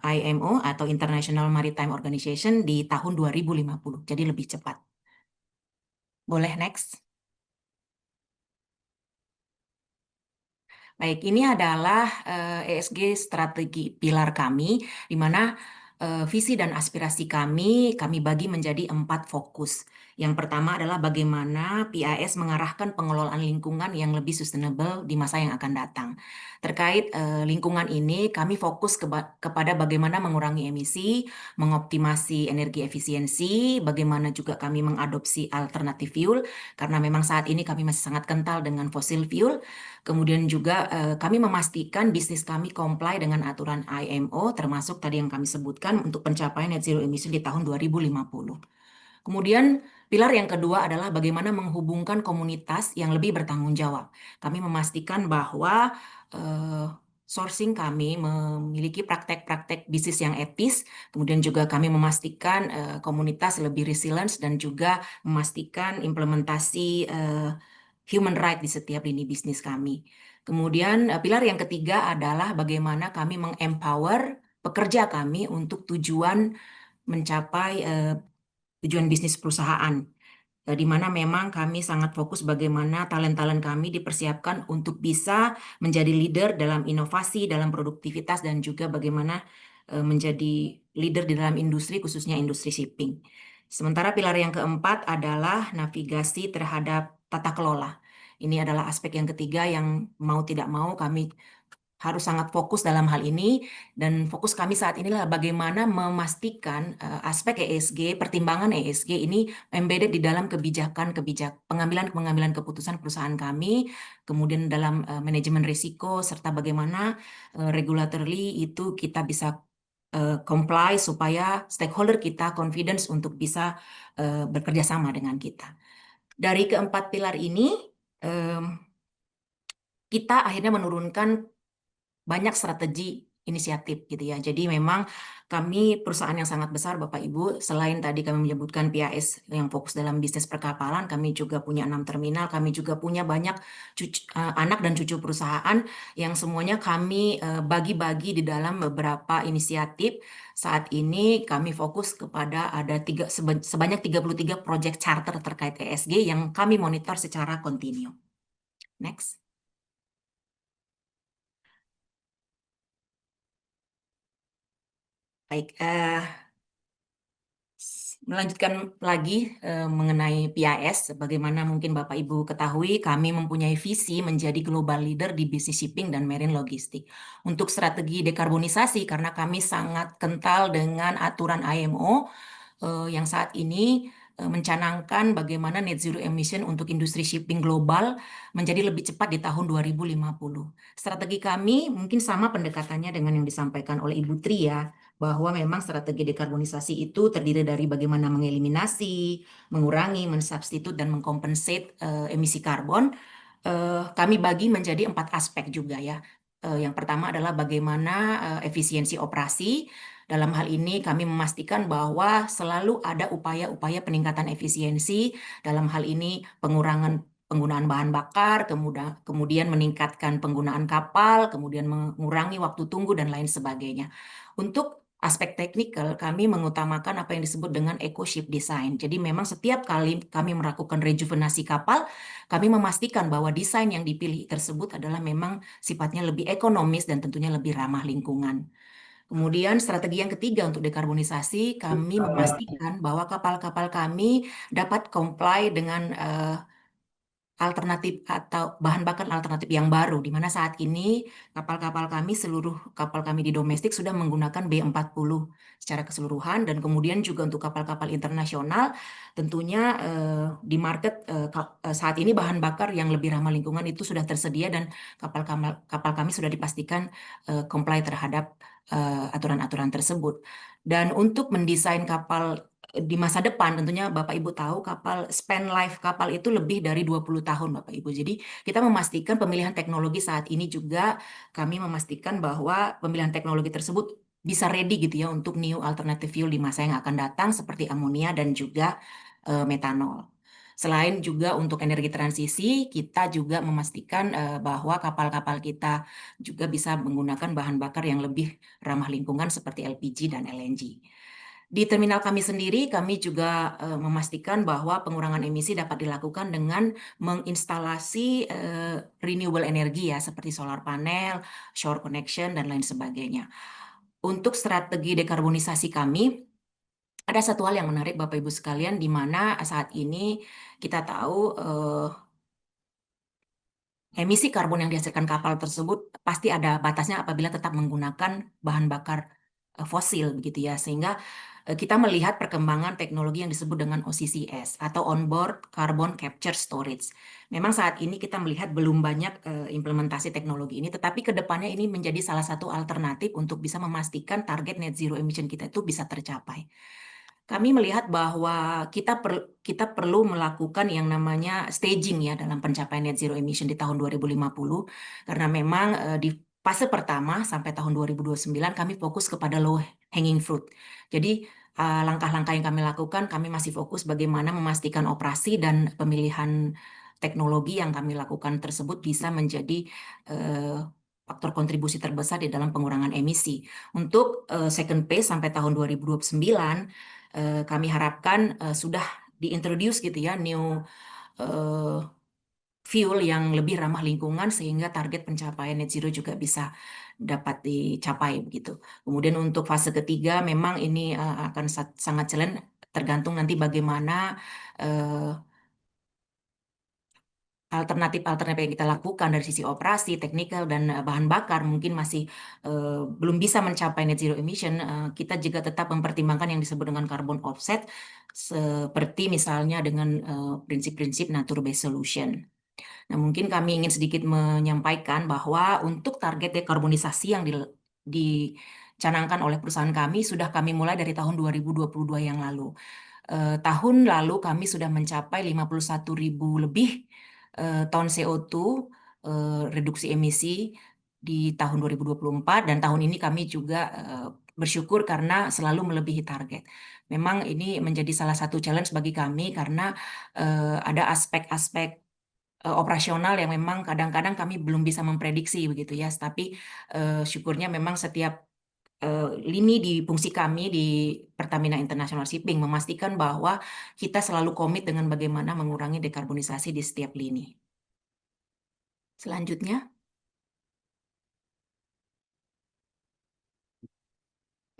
IMO atau International Maritime Organization di tahun 2050. Jadi lebih cepat. Boleh next? Baik, ini adalah ESG strategi pilar kami, di mana visi dan aspirasi kami bagi menjadi 4 fokus. Yang pertama adalah bagaimana PIS mengarahkan pengelolaan lingkungan yang lebih sustainable di masa yang akan datang. Terkait lingkungan ini, kami fokus kepada bagaimana mengurangi emisi, mengoptimasi energi efisiensi, bagaimana juga kami mengadopsi alternatif fuel, karena memang saat ini kami masih sangat kental dengan fossil fuel. Kemudian juga kami memastikan bisnis kami comply dengan aturan IMO, termasuk tadi yang kami sebutkan untuk pencapaian net zero emission di tahun 2050. Kemudian pilar yang kedua adalah bagaimana menghubungkan komunitas yang lebih bertanggung jawab. Kami memastikan bahwa sourcing kami memiliki praktek-praktek bisnis yang etis, kemudian juga kami memastikan komunitas lebih resilient dan juga memastikan implementasi human right di setiap lini bisnis kami. Kemudian pilar yang ketiga adalah bagaimana kami mengempower pekerja kami untuk tujuan mencapai tujuan bisnis perusahaan, di mana memang kami sangat fokus bagaimana talent-talent kami dipersiapkan untuk bisa menjadi leader dalam inovasi, dalam produktivitas, dan juga bagaimana menjadi leader di dalam industri, khususnya industri shipping. Sementara pilar yang keempat adalah navigasi terhadap tata kelola. Ini adalah aspek yang ketiga yang mau tidak mau kami harus sangat fokus dalam hal ini, dan fokus kami saat ini adalah bagaimana memastikan aspek ESG, pertimbangan ESG ini embedded di dalam pengambilan keputusan perusahaan kami, kemudian dalam manajemen risiko, serta bagaimana regulatorily itu kita bisa comply supaya stakeholder kita confidence untuk bisa bekerja sama dengan kita. Dari keempat pilar ini, kita akhirnya menurunkan banyak strategi inisiatif gitu ya. Jadi memang kami perusahaan yang sangat besar Bapak Ibu, selain tadi kami menyebutkan PAS yang fokus dalam bisnis perkapalan, kami juga punya 6 terminal, kami juga punya banyak anak dan cucu perusahaan yang semuanya kami bagi-bagi di dalam beberapa inisiatif. Saat ini kami fokus kepada ada sebanyak 33 proyek charter terkait ESG yang kami monitor secara kontinu. Next. Baik, melanjutkan lagi mengenai PAS, bagaimana mungkin Bapak Ibu ketahui, kami mempunyai visi menjadi global leader di bisnis shipping dan marine logistik. Untuk strategi dekarbonisasi, karena kami sangat kental dengan aturan IMO yang saat ini mencanangkan bagaimana net zero emission untuk industri shipping global menjadi lebih cepat di tahun 2050. Strategi kami mungkin sama pendekatannya dengan yang disampaikan oleh Ibu Tria, bahwa memang strategi dekarbonisasi itu terdiri dari bagaimana mengeliminasi, mengurangi, mensubstitut, dan mengkompensate emisi karbon. Kami bagi menjadi 4 aspek juga ya. Yang pertama adalah bagaimana efisiensi operasi. Dalam hal ini kami memastikan bahwa selalu ada upaya-upaya peningkatan efisiensi, dalam hal ini pengurangan penggunaan bahan bakar, kemudian meningkatkan penggunaan kapal, kemudian mengurangi waktu tunggu, dan lain sebagainya. Untuk aspek teknikal, kami mengutamakan apa yang disebut dengan eco ship design. Jadi memang setiap kali kami melakukan rejuvenasi kapal, kami memastikan bahwa desain yang dipilih tersebut adalah memang sifatnya lebih ekonomis dan tentunya lebih ramah lingkungan. Kemudian strategi yang ketiga untuk dekarbonisasi, kami memastikan bahwa kapal-kapal kami dapat comply dengan alternatif atau bahan bakar alternatif yang baru, di mana saat ini seluruh kapal kami di domestik sudah menggunakan B40 secara keseluruhan, dan kemudian juga untuk kapal-kapal internasional tentunya di market saat ini bahan bakar yang lebih ramah lingkungan itu sudah tersedia, dan kapal kami sudah dipastikan comply terhadap aturan-aturan tersebut. Dan untuk mendesain kapal di masa depan, tentunya Bapak Ibu tahu span life kapal itu lebih dari 20 tahun Bapak Ibu. Jadi kita memastikan pemilihan teknologi saat ini juga kami memastikan bahwa pemilihan teknologi tersebut bisa ready gitu ya untuk new alternative fuel di masa yang akan datang seperti amonia dan juga metanol. Selain juga untuk energi transisi, kita juga memastikan bahwa kapal-kapal kita juga bisa menggunakan bahan bakar yang lebih ramah lingkungan seperti LPG dan LNG. Di terminal kami sendiri, kami juga memastikan bahwa pengurangan emisi dapat dilakukan dengan menginstalasi renewable energy ya, seperti solar panel, shore connection, dan lain sebagainya. Untuk strategi dekarbonisasi kami, ada satu hal yang menarik Bapak Ibu sekalian, di mana saat ini kita tahu emisi karbon yang dihasilkan kapal tersebut pasti ada batasnya apabila tetap menggunakan bahan bakar fosil begitu ya, sehingga kita melihat perkembangan teknologi yang disebut dengan OCCS atau Onboard Carbon Capture Storage. Memang saat ini kita melihat belum banyak implementasi teknologi ini, tetapi ke depannya ini menjadi salah satu alternatif untuk bisa memastikan target net zero emission kita itu bisa tercapai. Kami melihat bahwa kita perlu melakukan yang namanya staging ya dalam pencapaian net zero emission di tahun 2050, karena memang di fase pertama sampai tahun 2029 kami fokus kepada low hanging fruit. Jadi langkah-langkah yang kami lakukan, kami masih fokus bagaimana memastikan operasi dan pemilihan teknologi yang kami lakukan tersebut bisa menjadi faktor kontribusi terbesar di dalam pengurangan emisi. Untuk second phase sampai tahun 2029, kami harapkan sudah diintroduce gitu ya, new fuel yang lebih ramah lingkungan sehingga target pencapaian net zero juga bisa dapat dicapai begitu. Kemudian untuk fase ketiga memang ini akan sangat challenge, tergantung nanti bagaimana alternatif-alternatif yang kita lakukan dari sisi operasi, teknikal, dan bahan bakar mungkin masih belum bisa mencapai net zero emission. Kita juga tetap mempertimbangkan yang disebut dengan carbon offset, seperti misalnya dengan prinsip-prinsip nature-based solution. Nah, mungkin kami ingin sedikit menyampaikan bahwa untuk target dekarbonisasi yang dicanangkan oleh perusahaan kami sudah kami mulai dari tahun 2022 yang lalu. Tahun lalu kami sudah mencapai 51.000 lebih ton CO2 reduksi emisi di tahun 2024, dan tahun ini kami juga bersyukur karena selalu melebihi target. Memang ini menjadi salah satu challenge bagi kami karena ada aspek-aspek operasional yang memang kadang-kadang kami belum bisa memprediksi begitu ya. Tapi syukurnya memang setiap lini di fungsi kami di Pertamina International Shipping memastikan bahwa kita selalu komit dengan bagaimana mengurangi dekarbonisasi di setiap lini. Selanjutnya.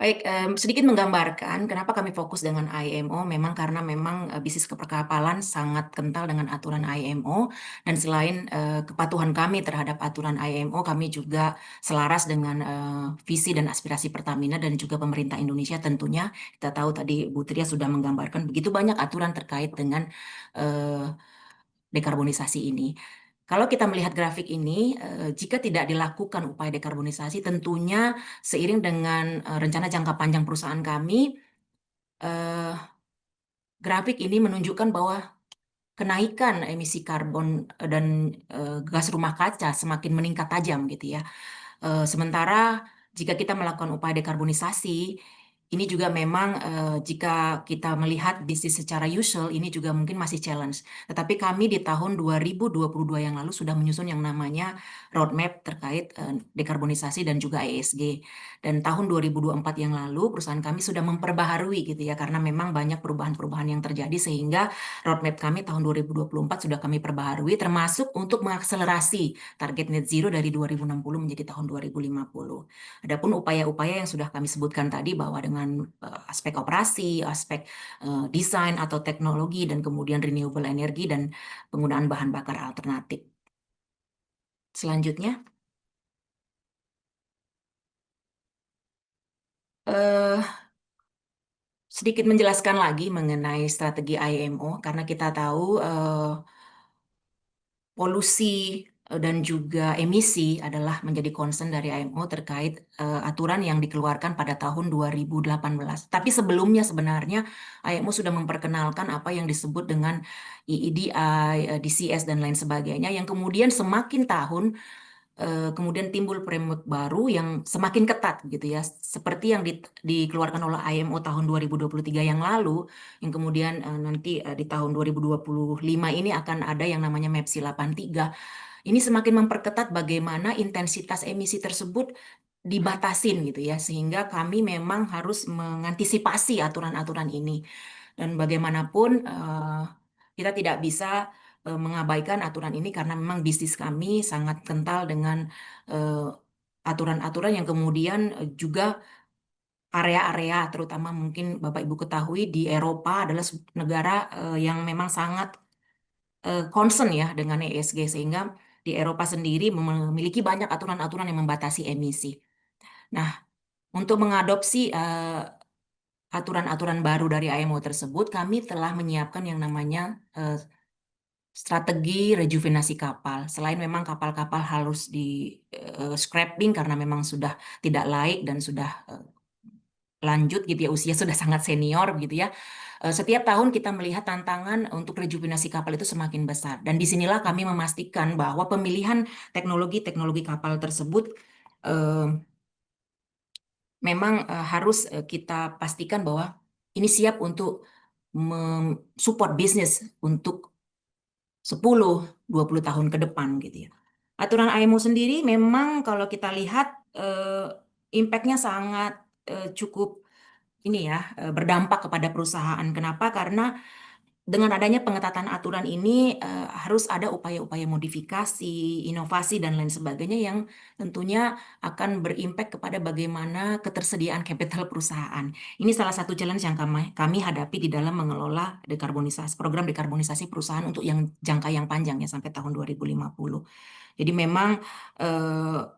Baik, sedikit menggambarkan kenapa kami fokus dengan IMO, memang karena memang bisnis keperkapalan sangat kental dengan aturan IMO, dan selain kepatuhan kami terhadap aturan IMO, kami juga selaras dengan visi dan aspirasi Pertamina dan juga pemerintah Indonesia tentunya. Kita tahu tadi Bu Tria sudah menggambarkan begitu banyak aturan terkait dengan dekarbonisasi ini. Kalau kita melihat grafik ini, jika tidak dilakukan upaya dekarbonisasi, tentunya seiring dengan rencana jangka panjang perusahaan kami, grafik ini menunjukkan bahwa kenaikan emisi karbon dan gas rumah kaca semakin meningkat tajam gitu ya. Sementara jika kita melakukan upaya dekarbonisasi, ini juga memang jika kita melihat bisnis secara usual, ini juga mungkin masih challenge. Tetapi kami di tahun 2022 yang lalu sudah menyusun yang namanya roadmap terkait dekarbonisasi dan juga ESG. Dan tahun 2024 yang lalu perusahaan kami sudah memperbaharui gitu ya, karena memang banyak perubahan-perubahan yang terjadi sehingga roadmap kami tahun 2024 sudah kami perbaharui, termasuk untuk mengakselerasi target net zero dari 2060 menjadi tahun 2050. Adapun upaya-upaya yang sudah kami sebutkan tadi bahwa dengan aspek operasi, aspek desain atau teknologi, dan kemudian renewable energy dan penggunaan bahan bakar alternatif. Selanjutnya. Sedikit menjelaskan lagi mengenai strategi IMO, karena kita tahu polusi dan juga emisi adalah menjadi concern dari IMO terkait aturan yang dikeluarkan pada tahun 2018. Tapi sebelumnya sebenarnya IMO sudah memperkenalkan apa yang disebut dengan EEDI, DCS, dan lain sebagainya, yang kemudian semakin tahun kemudian timbul framework baru yang semakin ketat gitu ya, seperti yang dikeluarkan oleh IMO tahun 2023 yang lalu, yang kemudian nanti di tahun 2025 ini akan ada yang namanya MEPC 83. Ini semakin memperketat bagaimana intensitas emisi tersebut dibatasin gitu ya, sehingga kami memang harus mengantisipasi aturan-aturan ini. Dan bagaimanapun kita tidak bisa mengabaikan aturan ini karena memang bisnis kami sangat kental dengan aturan-aturan yang kemudian juga area-area, terutama mungkin Bapak Ibu ketahui di Eropa adalah negara yang memang sangat concern ya dengan ESG, sehingga di Eropa sendiri memiliki banyak aturan-aturan yang membatasi emisi. Nah, untuk mengadopsi aturan-aturan baru dari IMO tersebut, kami telah menyiapkan yang namanya strategi rejuvenasi kapal. Selain memang kapal-kapal harus di scrapping karena memang sudah tidak laik dan sudah lanjut gitu ya, usia sudah sangat senior gitu ya. Setiap tahun kita melihat tantangan untuk rejuvenasi kapal itu semakin besar. Dan disinilah kami memastikan bahwa pemilihan teknologi-teknologi kapal tersebut eh, memang harus kita pastikan bahwa ini siap untuk support bisnis untuk 10-20 tahun ke depan gitu ya. Aturan IMO sendiri memang kalau kita lihat impact-nya sangat cukup ini ya, berdampak kepada perusahaan. Kenapa? Karena dengan adanya pengetatan aturan ini harus ada upaya-upaya modifikasi, inovasi dan lain sebagainya yang tentunya akan berimpact kepada bagaimana ketersediaan kapital perusahaan. Ini salah satu challenge yang kami hadapi di dalam mengelola program dekarbonisasi perusahaan untuk yang jangka yang panjang ya sampai tahun 2050. Jadi memang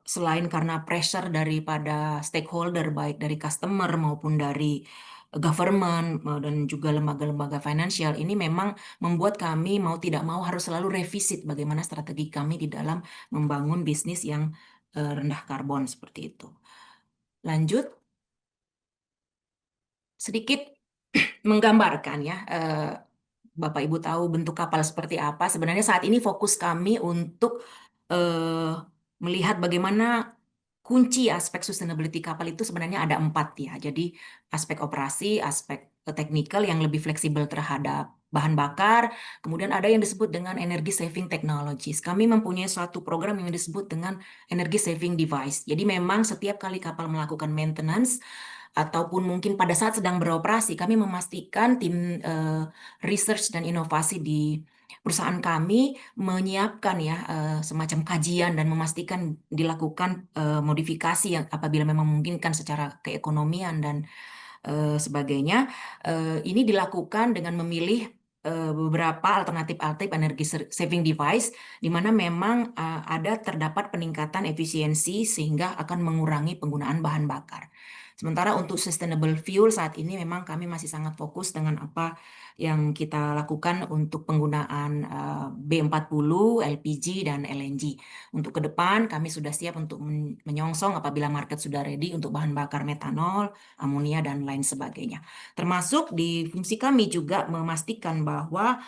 selain karena pressure daripada stakeholder baik dari customer maupun dari government dan juga lembaga-lembaga finansial ini memang membuat kami mau tidak mau harus selalu revisit bagaimana strategi kami di dalam membangun bisnis yang rendah karbon seperti itu. Lanjut, sedikit menggambarkan ya, Bapak Ibu tahu bentuk kapal seperti apa. Sebenarnya saat ini fokus kami untuk melihat bagaimana kunci aspek sustainability kapal itu sebenarnya ada 4 ya. Jadi aspek operasi, aspek teknikal yang lebih fleksibel terhadap bahan bakar, kemudian ada yang disebut dengan energy saving technologies. Kami mempunyai suatu program yang disebut dengan energy saving device. Jadi memang setiap kali kapal melakukan maintenance ataupun mungkin pada saat sedang beroperasi, kami memastikan tim research dan inovasi di perusahaan kami menyiapkan ya semacam kajian dan memastikan dilakukan modifikasi yang apabila memang memungkinkan secara keekonomian dan sebagainya. Ini dilakukan dengan memilih beberapa alternatif energi saving device di mana memang terdapat peningkatan efisiensi sehingga akan mengurangi penggunaan bahan bakar. Sementara untuk sustainable fuel saat ini memang kami masih sangat fokus dengan apa yang kita lakukan untuk penggunaan B40, LPG, dan LNG. Untuk ke depan kami sudah siap untuk menyongsong apabila market sudah ready untuk bahan bakar metanol, amonia, dan lain sebagainya. Termasuk di fungsi kami juga memastikan bahwa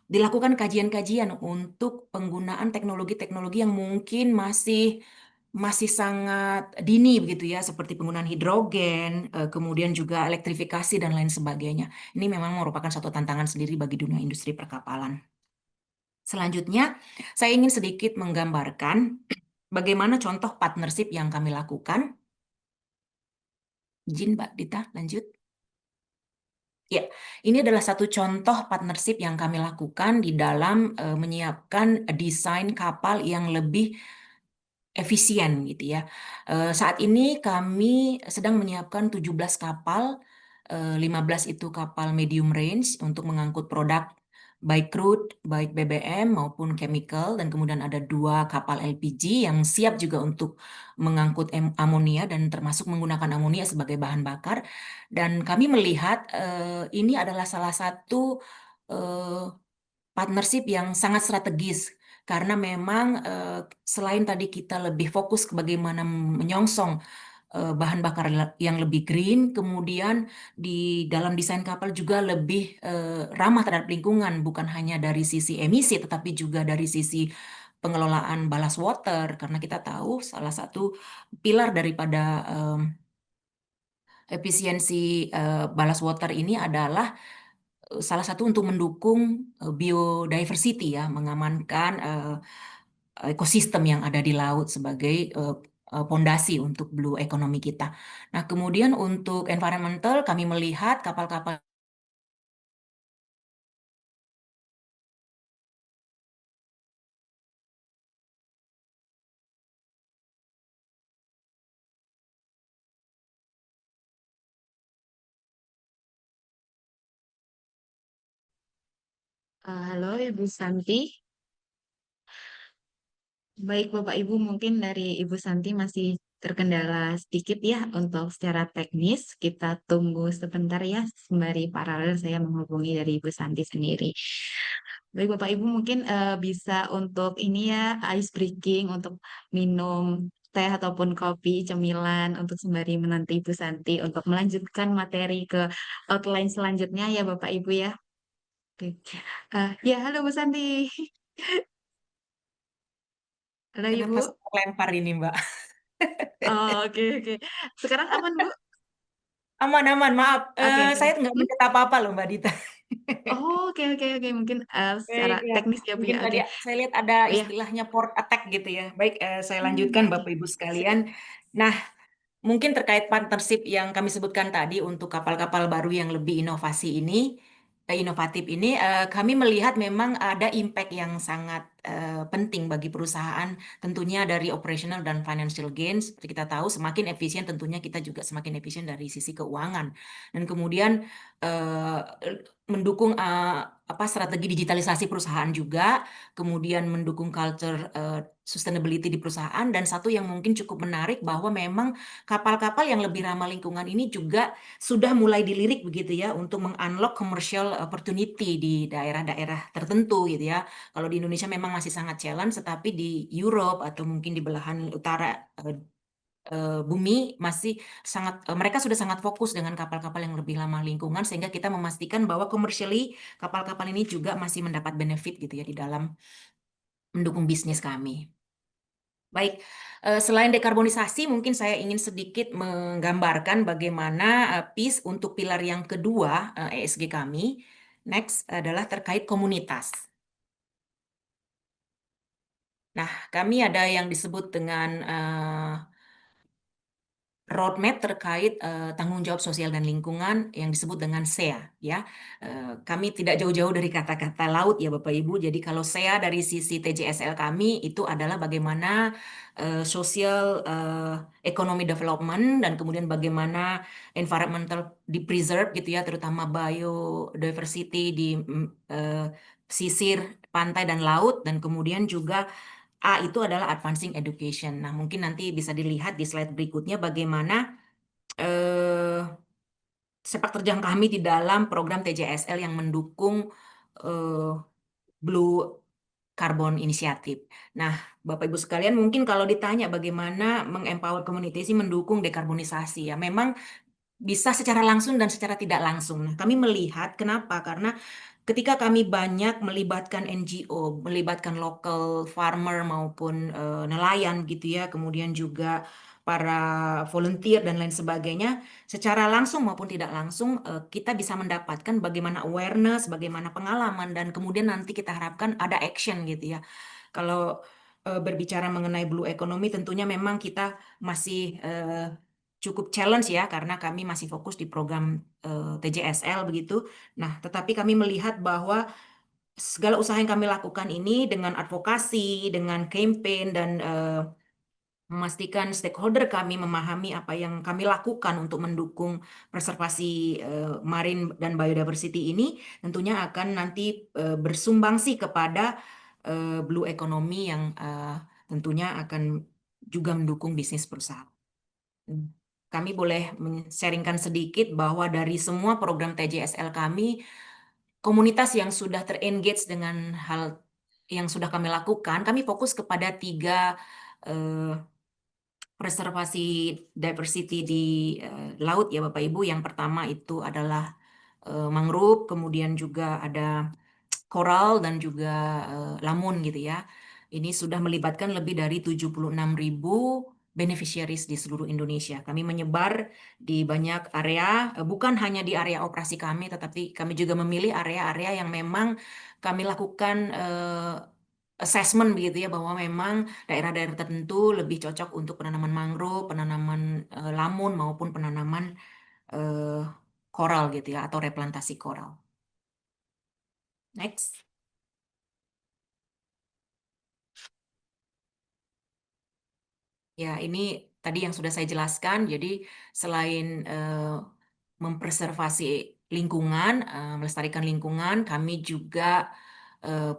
dilakukan kajian-kajian untuk penggunaan teknologi-teknologi yang mungkin masih sangat dini begitu ya, seperti penggunaan hidrogen, kemudian juga elektrifikasi dan lain sebagainya. Ini memang merupakan satu tantangan sendiri bagi dunia industri perkapalan. Selanjutnya, saya ingin sedikit menggambarkan bagaimana contoh partnership yang kami lakukan. Izin Mbak Dita, lanjut. Ya, ini adalah satu contoh partnership yang kami lakukan di dalam menyiapkan desain kapal yang lebih efisien gitu ya. Saat ini kami sedang menyiapkan 17 kapal, 15 itu kapal medium range untuk mengangkut produk baik crude, baik BBM maupun chemical, dan kemudian ada 2 kapal LPG yang siap juga untuk mengangkut amonia dan termasuk menggunakan amonia sebagai bahan bakar. Dan kami melihat ini adalah salah satu partnership yang sangat strategis karena memang selain tadi kita lebih fokus ke bagaimana menyongsong bahan bakar yang lebih green, kemudian di dalam desain kapal juga lebih ramah terhadap lingkungan, bukan hanya dari sisi emisi tetapi juga dari sisi pengelolaan ballast water, karena kita tahu salah satu pilar daripada efisiensi ballast water ini adalah salah satu untuk mendukung biodiversity ya, mengamankan ekosistem yang ada di laut sebagai pondasi untuk blue economy kita. Nah, kemudian untuk environmental kami melihat kapal-kapal Halo Ibu Santi. Baik Bapak Ibu, mungkin dari Ibu Santi masih terkendala sedikit ya untuk secara teknis. Kita tunggu sebentar ya, sembari paralel saya menghubungi dari Ibu Santi sendiri. Baik Bapak Ibu, mungkin bisa untuk ini ya, ice breaking untuk minum teh ataupun kopi, cemilan untuk sembari menanti Ibu Santi untuk melanjutkan materi ke outline selanjutnya ya Bapak Ibu ya. Oke. Ya, halo Bu Santi. Halo kenapa Ibu. saya lempar ini, Mbak? Oh, oke oke. Sekarang aman, Bu? Aman-aman, maaf. Oke oke. Saya nggak Hmm? mencet apa-apa loh, Mbak Dita. Oh, oke oke oke. Mungkin secara Baik, ya. teknis ya, Bu Mungkin ya. tadi Oke. saya lihat ada Oh ya. istilahnya port attack gitu ya. Baik, saya lanjutkan Oke. Bapak Ibu Sip. sekalian. Nah, mungkin terkait partnership yang kami sebutkan tadi untuk kapal-kapal baru yang lebih inovatif ini, kami melihat memang ada impact yang sangat penting bagi perusahaan, tentunya dari operational dan financial gain. Seperti kita tahu, semakin efisien tentunya kita juga semakin efisien dari sisi keuangan. Dan kemudian eh, mendukung strategi digitalisasi perusahaan juga, kemudian mendukung culture sustainability di perusahaan, dan satu yang mungkin cukup menarik bahwa memang kapal-kapal yang lebih ramah lingkungan ini juga sudah mulai dilirik begitu ya untuk meng-unlock commercial opportunity di daerah-daerah tertentu gitu ya. Kalau di Indonesia memang masih sangat challenge, tetapi di Europe atau mungkin di belahan utara bumi masih sangat mereka sudah sangat fokus dengan kapal-kapal yang lebih ramah lingkungan, sehingga kita memastikan bahwa commercially kapal-kapal ini juga masih mendapat benefit gitu ya di dalam mendukung bisnis kami. Baik, selain dekarbonisasi, mungkin saya ingin sedikit menggambarkan bagaimana PIS untuk pilar yang kedua ESG kami. Next adalah terkait komunitas. Nah, kami ada yang disebut dengan roadmap terkait tanggung jawab sosial dan lingkungan yang disebut dengan SEA ya. Kami tidak jauh-jauh dari kata-kata laut ya Bapak Ibu. Jadi kalau SEA dari sisi TJSL kami itu adalah bagaimana social economy development dan kemudian bagaimana environmental di preserve gitu ya, terutama biodiversity di sisir pantai dan laut, dan kemudian juga A itu adalah advancing education. Nah, mungkin nanti bisa dilihat di slide berikutnya bagaimana eh, sepak terjang kami di dalam program TJSL yang mendukung eh, Blue Carbon Initiative. Nah, Bapak Ibu sekalian, mungkin kalau ditanya bagaimana mengempower community sih mendukung dekarbonisasi ya, memang bisa secara langsung dan secara tidak langsung. Nah, kami melihat kenapa? Karena ketika kami banyak melibatkan NGO, melibatkan local farmer maupun nelayan gitu ya, kemudian juga para volunteer dan lain sebagainya, secara langsung maupun tidak langsung kita bisa mendapatkan bagaimana awareness, bagaimana pengalaman, dan kemudian nanti kita harapkan ada action gitu ya. Kalau berbicara mengenai blue economy, tentunya memang kita masih cukup challenge ya, karena kami masih fokus di program TJSL begitu. Nah, tetapi kami melihat bahwa segala usaha yang kami lakukan ini dengan advokasi, dengan campaign, dan memastikan stakeholder kami memahami apa yang kami lakukan untuk mendukung preservasi marine dan biodiversity ini, tentunya akan nanti bersumbangsi kepada blue economy yang tentunya akan juga mendukung bisnis perusahaan. Kami boleh sharingkan sedikit bahwa dari semua program TJSL kami, komunitas yang sudah terengage dengan hal yang sudah kami lakukan, kami fokus kepada 3 preservasi diversity di laut ya Bapak Ibu. Yang pertama itu adalah mangrove, kemudian juga ada koral dan juga lamun gitu ya. Ini sudah melibatkan lebih dari 76.000 beneficiaries di seluruh Indonesia. Kami menyebar di banyak area, bukan hanya di area operasi kami, tetapi kami juga memilih area-area yang memang kami lakukan assessment begitu ya, bahwa memang daerah-daerah tertentu lebih cocok untuk penanaman mangrove, penanaman lamun maupun penanaman koral gitu ya, atau replantasi koral. Next. Ya, ini tadi yang sudah saya jelaskan. Jadi selain mempreservasi lingkungan, melestarikan lingkungan, kami juga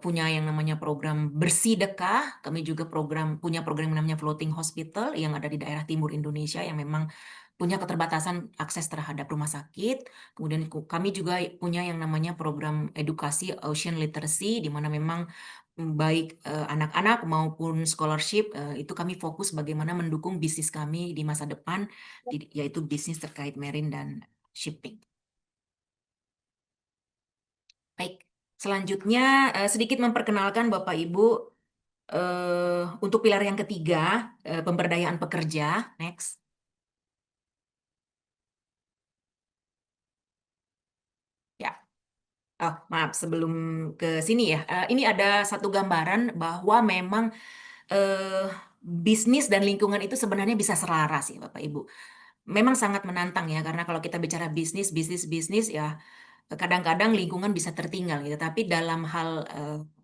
punya yang namanya program Bersih Dekah. Kami juga punya program yang namanya Floating Hospital yang ada di daerah timur Indonesia yang memang punya keterbatasan akses terhadap rumah sakit. Kemudian kami juga punya yang namanya program edukasi Ocean Literacy, di mana memang baik anak-anak maupun scholarship, itu kami fokus bagaimana mendukung bisnis kami di masa depan, yaitu bisnis terkait marine dan shipping. Baik, selanjutnya sedikit memperkenalkan Bapak Ibu Untuk pilar yang ketiga, pemberdayaan pekerja. Next. Ya. Oh, maaf, sebelum ke sini ya. Ini ada satu gambaran bahwa memang eh, bisnis dan lingkungan itu sebenarnya bisa selaras ya, Bapak Ibu. Memang sangat menantang ya, karena kalau kita bicara bisnis, bisnis ya, kadang-kadang lingkungan bisa tertinggal gitu. Tapi dalam hal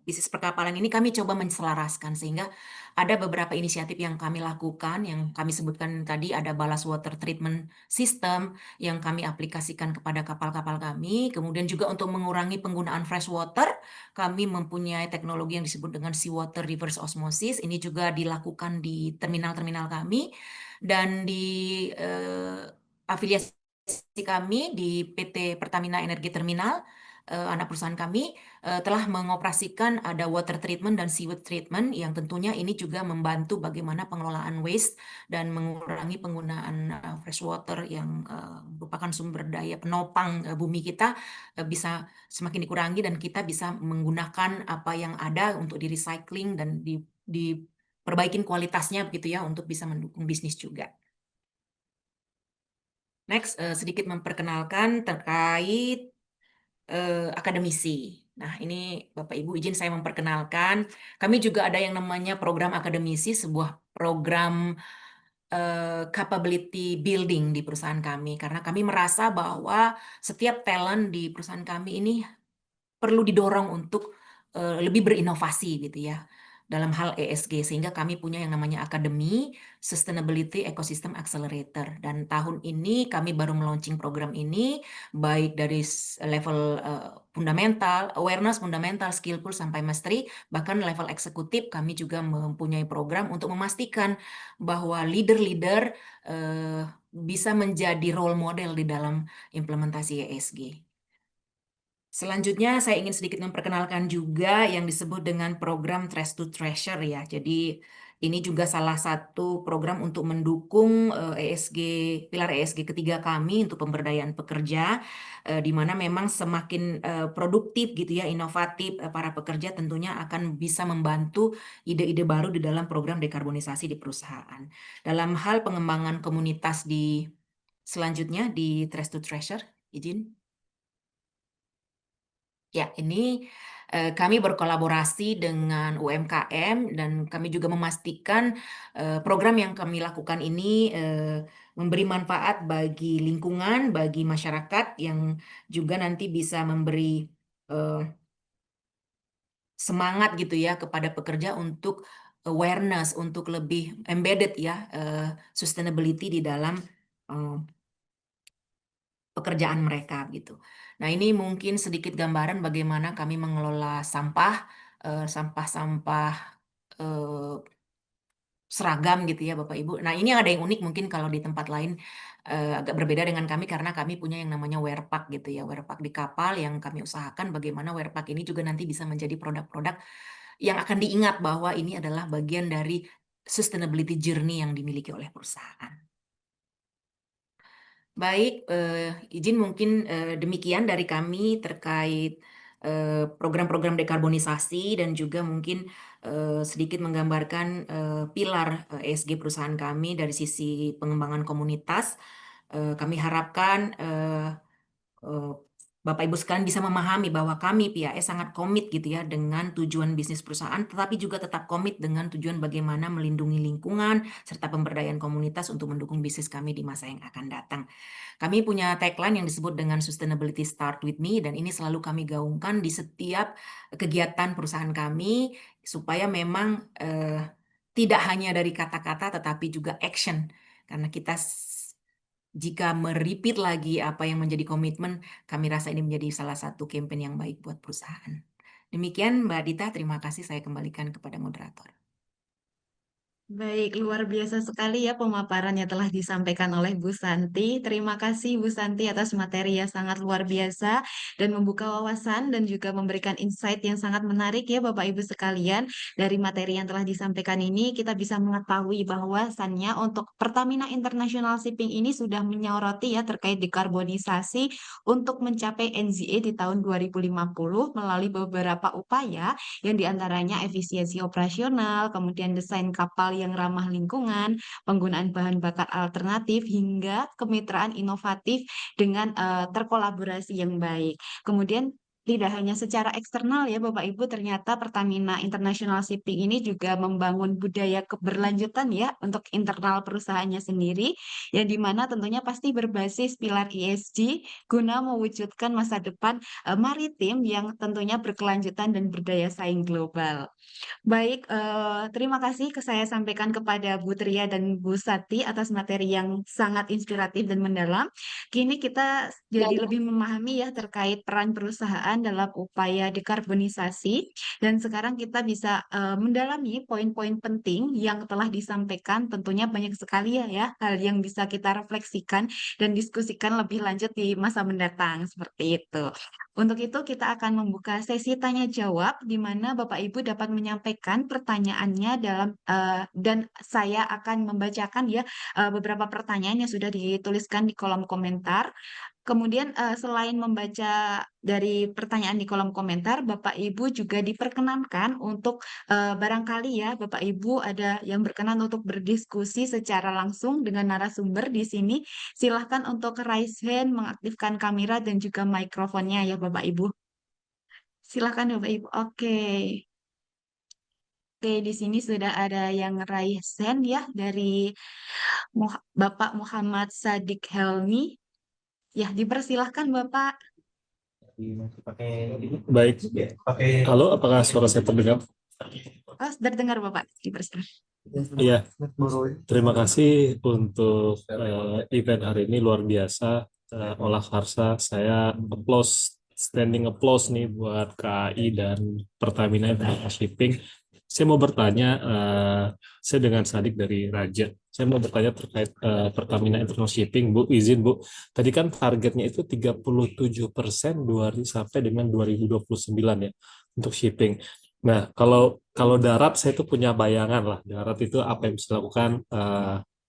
bisnis perkapalan ini kami coba menselaraskan, sehingga ada beberapa inisiatif yang kami lakukan, yang kami sebutkan tadi, ada ballast water treatment system yang kami aplikasikan kepada kapal-kapal kami. Kemudian juga untuk mengurangi penggunaan fresh water, kami mempunyai teknologi yang disebut dengan seawater reverse osmosis. Ini juga dilakukan di terminal-terminal kami, dan di afiliasi kami di PT Pertamina Energi Terminal, anak perusahaan kami, telah mengoperasikan ada water treatment dan sewage treatment, yang tentunya ini juga membantu bagaimana pengelolaan waste dan mengurangi penggunaan fresh water yang merupakan sumber daya penopang bumi kita, bisa semakin dikurangi, dan kita bisa menggunakan apa yang ada untuk di recycling dan diperbaikin kualitasnya begitu ya, untuk bisa mendukung bisnis juga. Next, sedikit memperkenalkan terkait akademisi. Nah, ini Bapak Ibu izin saya memperkenalkan. Kami juga ada yang namanya program akademisi, sebuah program capability building di perusahaan kami. Karena kami merasa bahwa setiap talent di perusahaan kami ini perlu didorong untuk lebih berinovasi gitu ya dalam hal ESG, sehingga kami punya yang namanya Akademi Sustainability Ecosystem Accelerator, dan tahun ini kami baru meluncing program ini, baik dari level fundamental, awareness, fundamental, skillful, sampai mastery, bahkan level eksekutif. Kami juga mempunyai program untuk memastikan bahwa leader-leader bisa menjadi role model di dalam implementasi ESG. Selanjutnya, saya ingin sedikit memperkenalkan juga yang disebut dengan program Trace to Treasure ya. Jadi ini juga salah satu program untuk mendukung ESG, pilar ESG ketiga kami untuk pemberdayaan pekerja, di mana memang semakin produktif gitu ya, inovatif para pekerja, tentunya akan bisa membantu ide-ide baru di dalam program dekarbonisasi di perusahaan. Dalam hal pengembangan komunitas di selanjutnya di Trace to Treasure, izin. Ya, ini kami berkolaborasi dengan UMKM, dan kami juga memastikan program yang kami lakukan ini memberi manfaat bagi lingkungan, bagi masyarakat, yang juga nanti bisa memberi semangat gitu ya kepada pekerja untuk awareness, untuk lebih embedded ya sustainability di dalam pekerjaan mereka gitu. Nah, ini mungkin sedikit gambaran bagaimana kami mengelola sampah, sampah-sampah seragam gitu ya Bapak Ibu. Nah, ini ada yang unik mungkin kalau di tempat lain agak berbeda dengan kami, karena kami punya yang namanya wearpack gitu ya, wearpack di kapal, yang kami usahakan bagaimana wearpack ini juga nanti bisa menjadi produk-produk yang akan diingat bahwa ini adalah bagian dari sustainability journey yang dimiliki oleh perusahaan. Baik, izin mungkin demikian dari kami terkait program-program dekarbonisasi, dan juga mungkin sedikit menggambarkan pilar ESG perusahaan kami dari sisi pengembangan komunitas. Kami harapkan Bapak Ibu sekalian bisa memahami bahwa kami PAS sangat komit gitu ya dengan tujuan bisnis perusahaan, tetapi juga tetap komit dengan tujuan bagaimana melindungi lingkungan serta pemberdayaan komunitas untuk mendukung bisnis kami di masa yang akan datang. Kami punya tagline yang disebut dengan Sustainability Start With Me, dan ini selalu kami gaungkan di setiap kegiatan perusahaan kami, supaya memang tidak hanya dari kata-kata tetapi juga action. Karena kita jika merepeat lagi apa yang menjadi komitmen, kami rasa ini menjadi salah satu campaign yang baik buat perusahaan. Demikian Mbak Dita, terima kasih, saya kembalikan kepada moderator. Baik, luar biasa sekali ya pemaparan yang telah disampaikan oleh Bu Santi. Terima kasih Bu Santi atas materi yang sangat luar biasa dan membuka wawasan dan juga memberikan insight yang sangat menarik ya Bapak Ibu sekalian. Dari materi yang telah disampaikan ini kita bisa mengetahui bahwasannya untuk Pertamina International Shipping ini sudah menyoroti ya terkait dekarbonisasi untuk mencapai NZA di tahun 2050 melalui beberapa upaya yang diantaranya efisiensi operasional, kemudian desain kapal yang ramah lingkungan, penggunaan bahan bakar alternatif, hingga kemitraan inovatif dengan terkolaborasi yang baik. Kemudian tidak hanya secara eksternal ya Bapak Ibu, ternyata Pertamina International Shipping ini juga membangun budaya keberlanjutan ya untuk internal perusahaannya sendiri, yang dimana tentunya pasti berbasis pilar ESG guna mewujudkan masa depan maritim yang tentunya berkelanjutan dan berdaya saing global. Baik, terima kasih saya sampaikan kepada Bu Tria dan Bu Sati atas materi yang sangat inspiratif dan mendalam. Kini kita jadi lebih memahami ya terkait peran perusahaan dalam upaya dekarbonisasi, dan sekarang kita bisa mendalami poin-poin penting yang telah disampaikan. Tentunya banyak sekali ya hal yang bisa kita refleksikan dan diskusikan lebih lanjut di masa mendatang seperti itu. Untuk itu kita akan membuka sesi tanya jawab di mana Bapak Ibu dapat menyampaikan pertanyaannya dan saya akan membacakan ya beberapa pertanyaan yang sudah dituliskan di kolom komentar. Kemudian selain membaca dari pertanyaan di kolom komentar, Bapak Ibu juga diperkenankan untuk barangkali ya Bapak Ibu ada yang berkenan untuk berdiskusi secara langsung dengan narasumber di sini. Silahkan untuk raise hand, mengaktifkan kamera dan juga mikrofonnya ya Bapak Ibu. Silahkan Bapak Ibu. Oke. Oke, di sini sudah ada yang raise hand ya dari Bapak Muhammad Sadik Helmi. Ya, dipersilahkan Bapak. Baik. Halo, apakah suara saya terdengar? Oh, sudah dengar Bapak. Dipersilahkan. Iya, terima kasih untuk event hari ini luar biasa. Olah Karsa, saya standing applause nih buat KAI dan Pertamina International Shipping. Saya mau bertanya, saya dengan Sadik dari Raja. Saya mau bertanya terkait Pertamina International Shipping, Bu, izin Bu. Tadi kan targetnya itu 37% sampai dengan 2029 ya untuk shipping. Nah, kalau darat saya tuh punya bayangan lah. Darat itu apa yang bisa dilakukan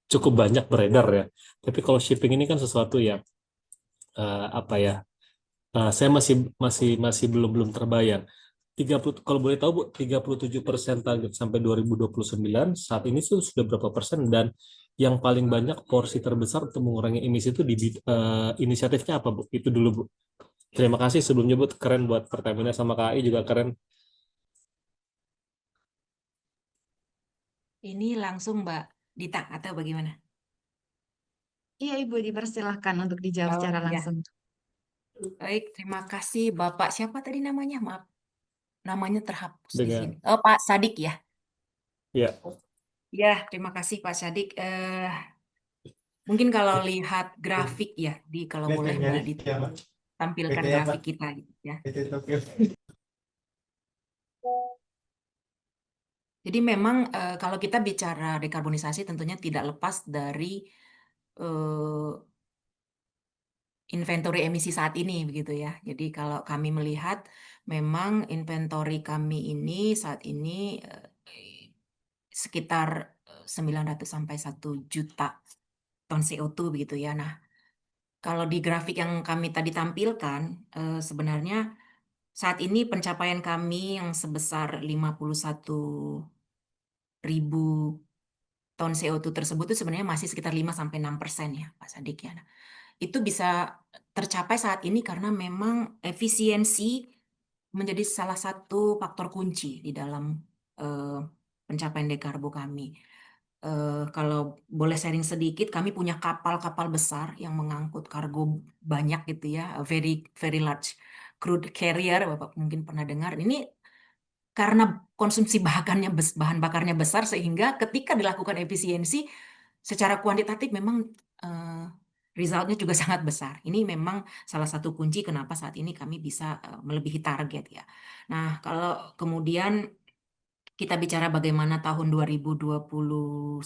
cukup banyak beredar ya. Tapi kalau shipping ini kan sesuatu yang apa ya? Saya masih belum terbayang. 30, kalau boleh tahu Bu, 37% target sampai 2029 saat ini tuh sudah berapa persen, dan yang paling banyak porsi terbesar untuk mengurangi emisi itu di inisiatifnya apa Bu? Itu dulu Bu. Terima kasih sebelumnya Bu, keren buat Pertamina sama KAI juga keren. Ini langsung Mbak Dita atau bagaimana? Iya Ibu, dipersilahkan untuk dijawab Oh, secara ya. langsung. Baik, terima kasih Bapak. Siapa tadi namanya? Maaf, namanya terhapus di Dengan sini. Oh, Pak Sadik ya. ya. Ya, terima kasih Pak Sadik. Mungkin kalau lihat grafik ya, kalau boleh Mbak ditampilkan grafik kita gitu ya. Jadi memang kalau kita bicara dekarbonisasi tentunya tidak lepas dari inventory emisi saat ini begitu ya. Jadi kalau kami melihat memang inventory kami ini saat ini sekitar 900 sampai 1 juta ton CO2 begitu ya. Nah, kalau di grafik yang kami tadi tampilkan sebenarnya saat ini pencapaian kami yang sebesar 51.000 ton CO2 tersebut itu sebenarnya masih sekitar 5-6% ya Pak Sadik ya. Nah, itu bisa tercapai saat ini karena memang efisiensi menjadi salah satu faktor kunci di dalam pencapaian dekarbo kami. Kalau boleh sharing sedikit, kami punya kapal-kapal besar yang mengangkut kargo banyak gitu ya, very very large crude carrier, Bapak mungkin pernah dengar. Ini karena konsumsi bahan bakarnya besar sehingga ketika dilakukan efisiensi secara kuantitatif memang resultnya juga sangat besar. Ini memang salah satu kunci kenapa saat ini kami bisa melebihi target ya. Nah, kalau kemudian kita bicara bagaimana tahun 2029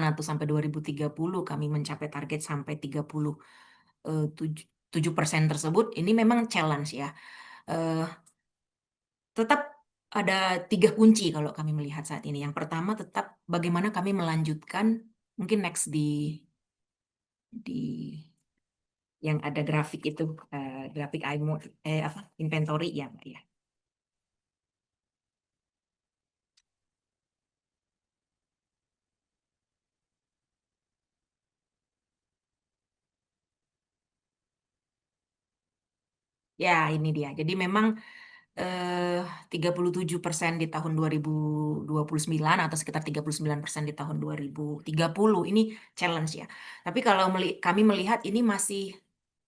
atau sampai 2030 kami mencapai target sampai 37% tersebut, ini memang challenge ya. Tetap ada 3 kunci kalau kami melihat saat ini. Yang pertama tetap bagaimana kami melanjutkan, mungkin next di yang ada grafik itu, grafik inventory ya Mbak ya. Ya, ini dia. Jadi memang 37% di tahun 2029 atau sekitar 39% di tahun 2030. Ini challenge ya. Tapi kalau kami melihat ini masih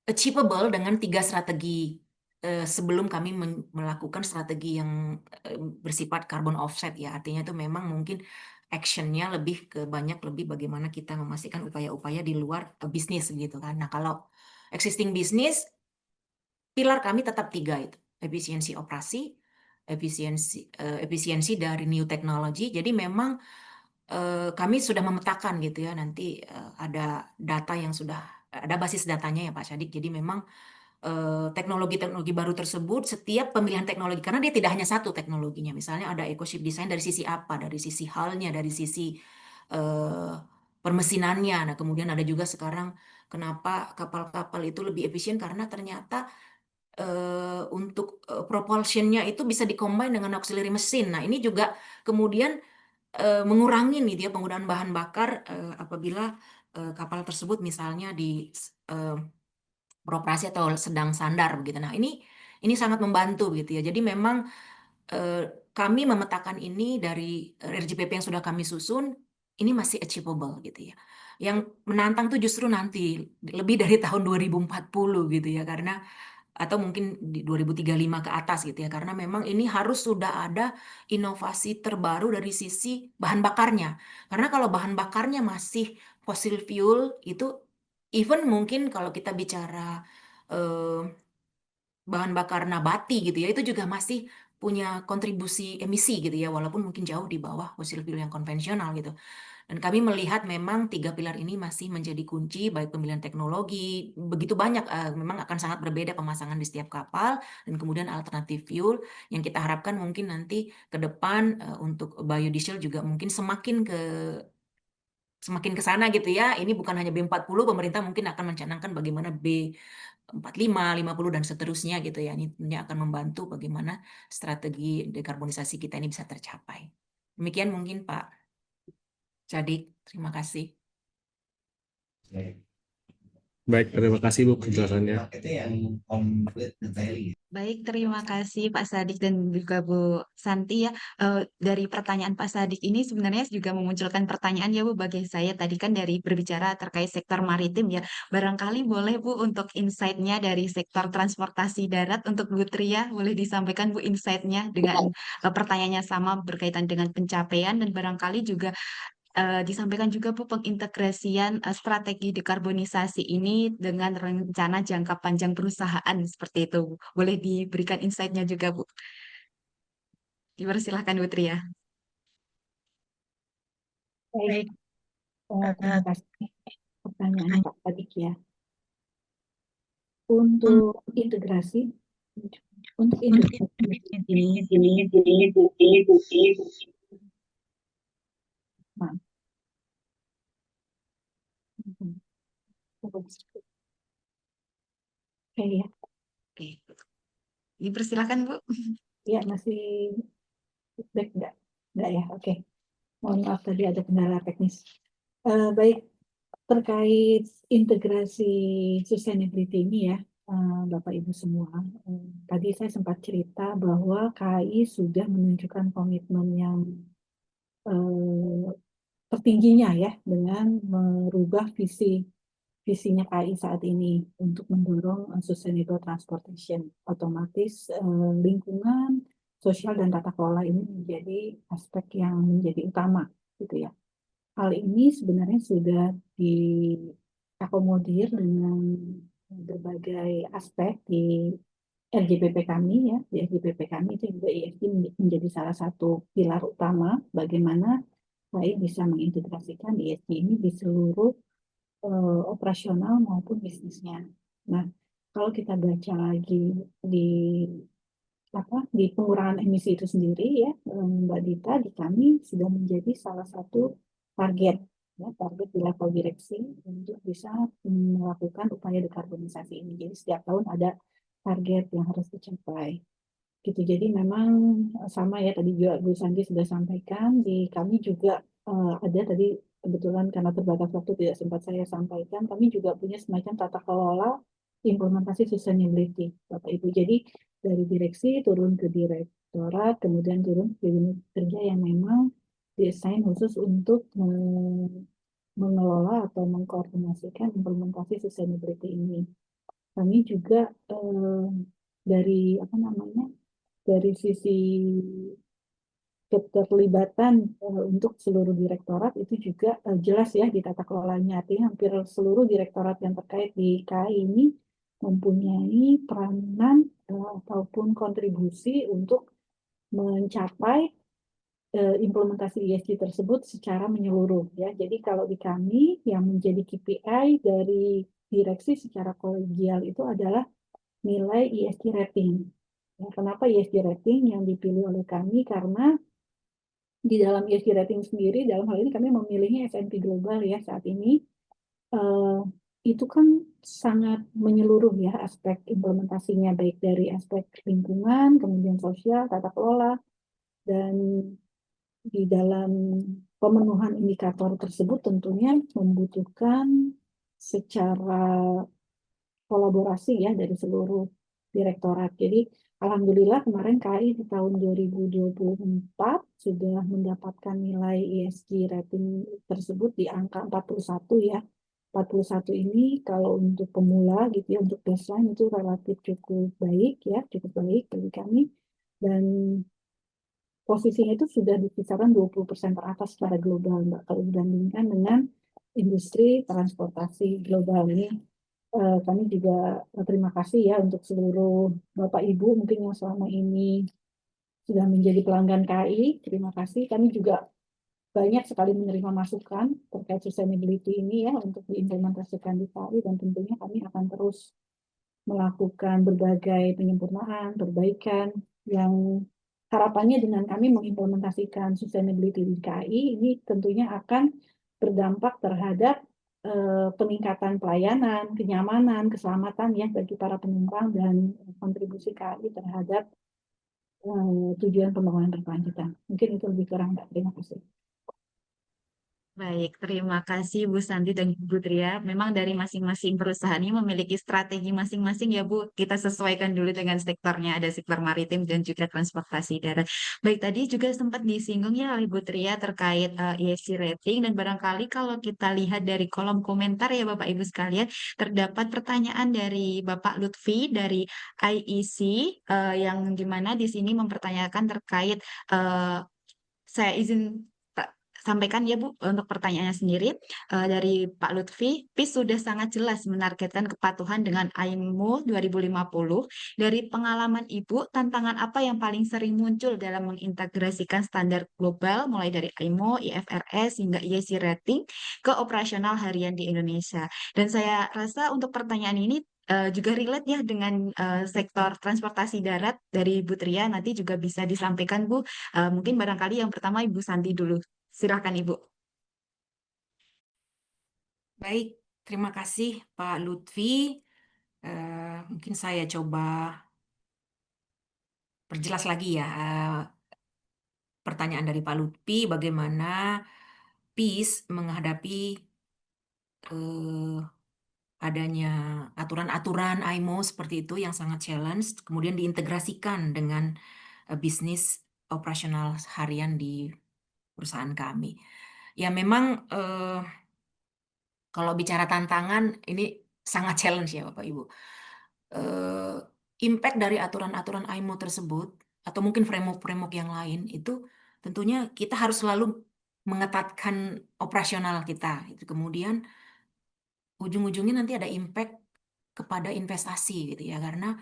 achievable dengan 3 strategi sebelum kami melakukan strategi yang bersifat carbon offset ya. Artinya itu memang mungkin actionnya lebih lebih bagaimana kita memastikan upaya-upaya di luar bisnis gitu kan. Nah, kalau existing business, pilar kami tetap 3 itu. Efisiensi operasi, efisiensi dari new technology. Jadi memang kami sudah memetakan gitu ya, nanti ada data yang sudah ada basis datanya ya Pak Syadik. Jadi memang teknologi-teknologi baru tersebut, setiap pemilihan teknologi, karena dia tidak hanya satu teknologinya. Misalnya ada eco-ship design dari sisi apa, dari sisi halnya, dari sisi permesinannya. Nah, kemudian ada juga sekarang kenapa kapal-kapal itu lebih efisien, karena ternyata untuk propulsionnya itu bisa dikombin dengan auxiliary mesin. Nah, ini juga kemudian mengurangi nih dia penggunaan bahan bakar apabila kapal tersebut misalnya di beroperasi atau sedang sandar begitu. Nah, ini sangat membantu gitu ya. Jadi memang kami memetakan ini dari RJPP yang sudah kami susun, ini masih achievable gitu ya. Yang menantang tuh justru nanti lebih dari tahun 2040 gitu ya, karena atau mungkin di 2035 ke atas gitu ya, karena memang ini harus sudah ada inovasi terbaru dari sisi bahan bakarnya. Karena kalau bahan bakarnya masih fossil fuel itu, even mungkin kalau kita bicara eh, bahan bakar nabati gitu ya, itu juga masih punya kontribusi emisi gitu ya, walaupun mungkin jauh di bawah fossil fuel yang konvensional gitu. Dan kami melihat memang 3 pilar ini masih menjadi kunci, baik pemilihan teknologi, begitu banyak, memang akan sangat berbeda pemasangan di setiap kapal, dan kemudian alternatif fuel, yang kita harapkan mungkin nanti ke depan untuk biodiesel juga mungkin semakin ke sana gitu ya. Ini bukan hanya B40, pemerintah mungkin akan mencanangkan bagaimana B45, 50, dan seterusnya gitu ya. Ini tentunya akan membantu bagaimana strategi dekarbonisasi kita ini bisa tercapai. Demikian mungkin Pak Cadik, terima kasih. Baik, terima kasih Bu penjelasannya. Baik, terima kasih Pak Sadik dan juga Bu Santi ya. Dari pertanyaan Pak Sadik ini sebenarnya juga memunculkan pertanyaan ya Bu bagi saya. Tadi kan dari berbicara terkait sektor maritim ya. Barangkali boleh Bu untuk insight-nya dari sektor transportasi darat untuk Bu Tria. Boleh disampaikan Bu insight-nya dengan pertanyaannya sama berkaitan dengan pencapaian dan barangkali juga disampaikan juga Bu pengintegrasian strategi dekarbonisasi ini dengan rencana jangka panjang perusahaan seperti itu. Bu. Boleh diberikan insight-nya juga Bu. Dipersilahkan Bu Tria. Baik, terima kasih pertanyaannya Pak Adik ya. Untuk integrasi maaf. Oke ya, Oke. Dipersilahkan Bu. ya masih feedback enggak ya, oke. Mohon maaf tadi ada kendala teknis. Baik, terkait integrasi sustainability ini ya, Bapak Ibu semua. Tadi saya sempat cerita bahwa KAI sudah menunjukkan komitmen yang tertingginya ya dengan merubah visinya KAI saat ini untuk mendorong sustainable transportation. Otomatis lingkungan, sosial, dan tata kelola ini menjadi aspek yang menjadi utama gitu ya. Hal ini sebenarnya sudah diakomodir dengan berbagai aspek di RJPP kami ya, di RJPP kami itu juga ESG menjadi salah satu pilar utama bagaimana KAI bisa mengintegrasikan ESG ini di seluruh operasional maupun bisnisnya. Nah, kalau kita baca lagi di di pengurangan emisi itu sendiri ya, Mbak Dita, di kami sudah menjadi salah satu target ya, target di level direksi untuk bisa melakukan upaya dekarbonisasi ini. Jadi setiap tahun ada target yang harus dicapai. Gitu. Jadi memang sama ya, tadi juga Bu Sandi sudah sampaikan, di kami juga ada tadi kebetulan karena terbatas waktu tidak sempat saya sampaikan, kami juga punya semacam tata kelola implementasi sustainability, Bapak Ibu. Jadi dari direksi turun ke direktorat, kemudian turun ke unit kerja yang memang desain khusus untuk mengelola atau mengkoordinasikan implementasi sustainability ini. Kami juga dari apa namanya, dari sisi keterlibatan untuk seluruh direktorat itu juga jelas ya di tata kelolanya. Artinya hampir seluruh direktorat yang terkait di KAI ini mempunyai peranan ataupun kontribusi untuk mencapai implementasi ESG tersebut secara menyeluruh ya. Jadi kalau di kami yang menjadi KPI dari direksi secara kolegial itu adalah nilai ESG rating. Ya, kenapa ESG rating yang dipilih oleh kami? Karena di dalam ESG rating sendiri, dalam hal ini kami memilihnya S&P Global ya saat ini, itu kan sangat menyeluruh ya aspek implementasinya, baik dari aspek lingkungan, kemudian sosial, tata kelola, dan di dalam pemenuhan indikator tersebut tentunya membutuhkan secara kolaborasi ya dari seluruh direktorat. Jadi alhamdulillah kemarin KAI di tahun 2024 sudah mendapatkan nilai ESG rating tersebut di angka 41 ya. 41 ini kalau untuk pemula gitu ya, untuk baseline itu relatif cukup baik ya, cukup baik bagi kami. Dan posisinya itu sudah di kisaran 20% teratas secara global, Mbak, kalau dibandingkan dengan industri transportasi global ini. Kami juga terima kasih ya untuk seluruh Bapak Ibu mungkin yang selama ini sudah menjadi pelanggan KAI. Terima kasih. Kami juga banyak sekali menerima masukan terkait sustainability ini ya untuk diimplementasikan di KAI, dan tentunya kami akan terus melakukan berbagai penyempurnaan, perbaikan yang harapannya dengan kami mengimplementasikan sustainability di KAI ini tentunya akan berdampak terhadap peningkatan pelayanan, kenyamanan, keselamatan ya bagi para penumpang, dan kontribusi KAI terhadap tujuan pembangunan berkelanjutan. Mungkin itu lebih kurang, Mbak. Terima kasih. Baik, terima kasih Bu Santi dan Bu Tria. Memang dari masing-masing perusahaan ini memiliki strategi masing-masing ya Bu. Kita sesuaikan dulu dengan sektornya. Ada sektor maritim dan juga transportasi darat. Baik, tadi juga sempat disinggung ya oleh Bu Tria terkait ESG rating. Dan barangkali kalau kita lihat dari kolom komentar ya Bapak Ibu sekalian, terdapat pertanyaan dari Bapak Lutfi dari IEC yang dimana di sini mempertanyakan terkait saya izin sampaikan ya Bu untuk pertanyaannya sendiri dari Pak Lutfi. PIS sudah sangat jelas menargetkan kepatuhan dengan IMO 2050. Dari pengalaman Ibu, tantangan apa yang paling sering muncul dalam mengintegrasikan standar global mulai dari IMO, IFRS hingga ESG rating ke operasional harian di Indonesia? Dan saya rasa untuk pertanyaan ini juga relate ya dengan sektor transportasi darat dari Bu Tria, nanti juga bisa disampaikan Bu. Mungkin barangkali yang pertama Ibu Santi dulu. Silakan Ibu. Baik, terima kasih Pak Lutfi. Mungkin saya coba perjelas lagi ya pertanyaan dari Pak Lutfi, bagaimana PIS menghadapi adanya aturan-aturan IMO seperti itu yang sangat challenge, kemudian diintegrasikan dengan bisnis operasional harian di perusahaan kami. Ya memang kalau bicara tantangan ini sangat challenge ya Bapak Ibu. Impact dari aturan-aturan IMO tersebut atau mungkin framework-framework yang lain itu tentunya kita harus selalu mengetatkan operasional kita. Itu kemudian ujung-ujungnya nanti ada impact kepada investasi gitu ya, karena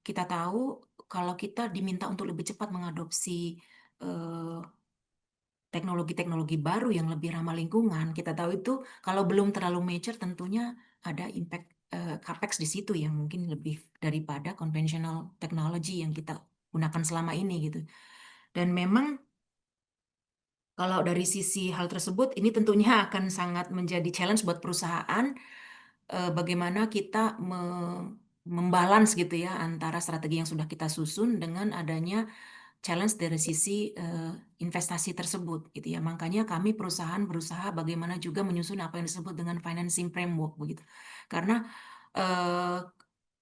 kita tahu kalau kita diminta untuk lebih cepat mengadopsi teknologi-teknologi baru yang lebih ramah lingkungan, kita tahu itu kalau belum terlalu mature tentunya ada impact capex di situ yang mungkin lebih daripada conventional technology yang kita gunakan selama ini gitu. Dan memang kalau dari sisi hal tersebut ini tentunya akan sangat menjadi challenge buat perusahaan bagaimana kita membalance gitu ya antara strategi yang sudah kita susun dengan adanya challenge dari sisi investasi tersebut gitu ya. Makanya kami perusahaan berusaha bagaimana juga menyusun apa yang disebut dengan financing framework begitu. Karena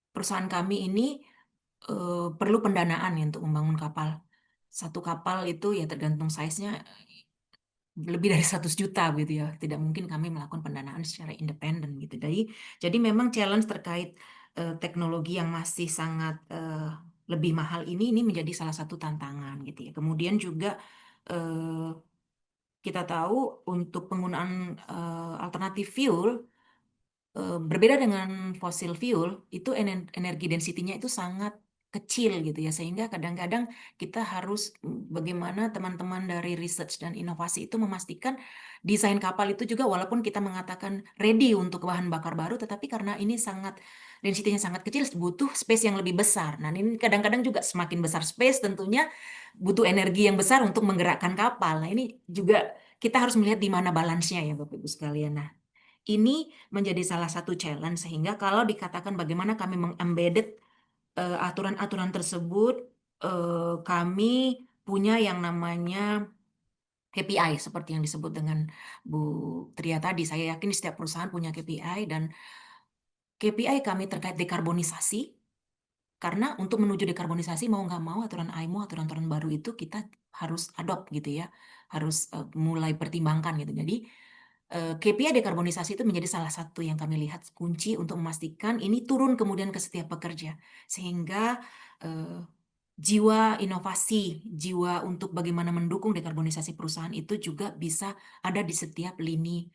perusahaan kami ini perlu pendanaan ya untuk membangun kapal. Satu kapal itu ya tergantung size-nya lebih dari 100 juta gitu ya. Tidak mungkin kami melakukan pendanaan secara independen gitu. Jadi memang challenge terkait teknologi yang masih sangat lebih mahal ini menjadi salah satu tantangan gitu ya. Kemudian juga kita tahu untuk penggunaan alternatif fuel berbeda dengan fossil fuel itu energi density-nya itu sangat kecil gitu ya, sehingga kadang-kadang kita harus bagaimana teman-teman dari research dan inovasi itu memastikan desain kapal itu juga walaupun kita mengatakan ready untuk bahan bakar baru, tetapi karena ini sangat density-nya sangat kecil butuh space yang lebih besar. Nah ini kadang-kadang juga semakin besar space tentunya butuh energi yang besar untuk menggerakkan kapal. Nah ini juga kita harus melihat di mana balance-nya ya Bapak Ibu sekalian. Nah ini menjadi salah satu challenge sehingga kalau dikatakan bagaimana kami mengembedded aturan-aturan tersebut, kami punya yang namanya KPI seperti yang disebut dengan Bu Tria tadi. Saya yakin setiap perusahaan punya KPI dan KPI kami terkait dekarbonisasi. Karena untuk menuju dekarbonisasi mau nggak mau aturan IMO, aturan-aturan baru itu kita harus adopt gitu ya, harus mulai pertimbangkan gitu. Jadi KPI dekarbonisasi itu menjadi salah satu yang kami lihat kunci untuk memastikan ini turun kemudian ke setiap pekerja. Sehingga jiwa inovasi, jiwa untuk bagaimana mendukung dekarbonisasi perusahaan itu juga bisa ada di setiap lini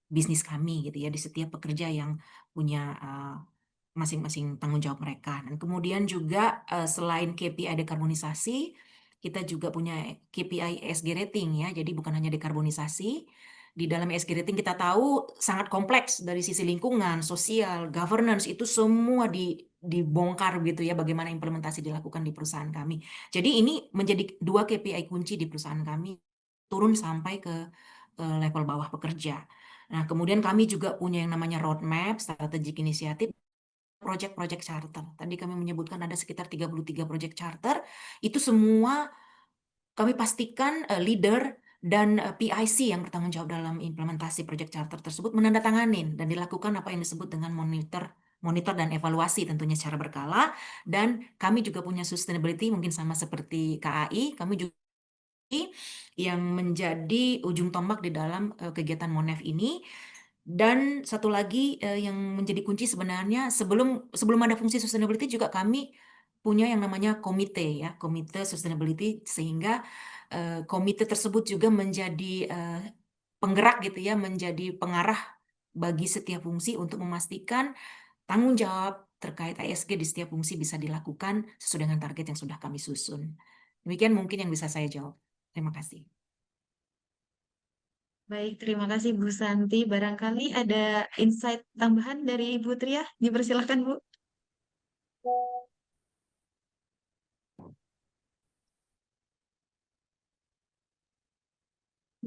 bisnis kami gitu ya, di setiap pekerja yang punya masing-masing tanggung jawab mereka. Dan kemudian juga selain KPI dekarbonisasi, kita juga punya KPI ESG rating ya. Jadi bukan hanya dekarbonisasi. Di dalam ESG rating kita tahu sangat kompleks dari sisi lingkungan, sosial, governance itu semua dibongkar gitu ya bagaimana implementasi dilakukan di perusahaan kami. Jadi ini menjadi 2 KPI kunci di perusahaan kami turun sampai ke level bawah pekerja. Nah, kemudian kami juga punya yang namanya roadmap, strategic initiative, project-project charter. Tadi kami menyebutkan ada sekitar 33 project charter. Itu semua kami pastikan leader dan PIC yang bertanggung jawab dalam implementasi project charter tersebut menandatanganin dan dilakukan apa yang disebut dengan monitor dan evaluasi tentunya secara berkala. Dan kami juga punya sustainability mungkin sama seperti KAI, kami juga yang menjadi ujung tombak di dalam kegiatan Monef ini. Dan satu lagi yang menjadi kunci sebenarnya sebelum ada fungsi sustainability juga kami punya yang namanya komite ya, komite sustainability, sehingga komite tersebut juga menjadi penggerak gitu ya, menjadi pengarah bagi setiap fungsi untuk memastikan tanggung jawab terkait ESG di setiap fungsi bisa dilakukan sesuai dengan target yang sudah kami susun. Demikian mungkin yang bisa saya jawab. Terima kasih. Baik, terima kasih Bu Santi. Barangkali ada insight tambahan dari Ibu Tria? Dipersilakan Bu.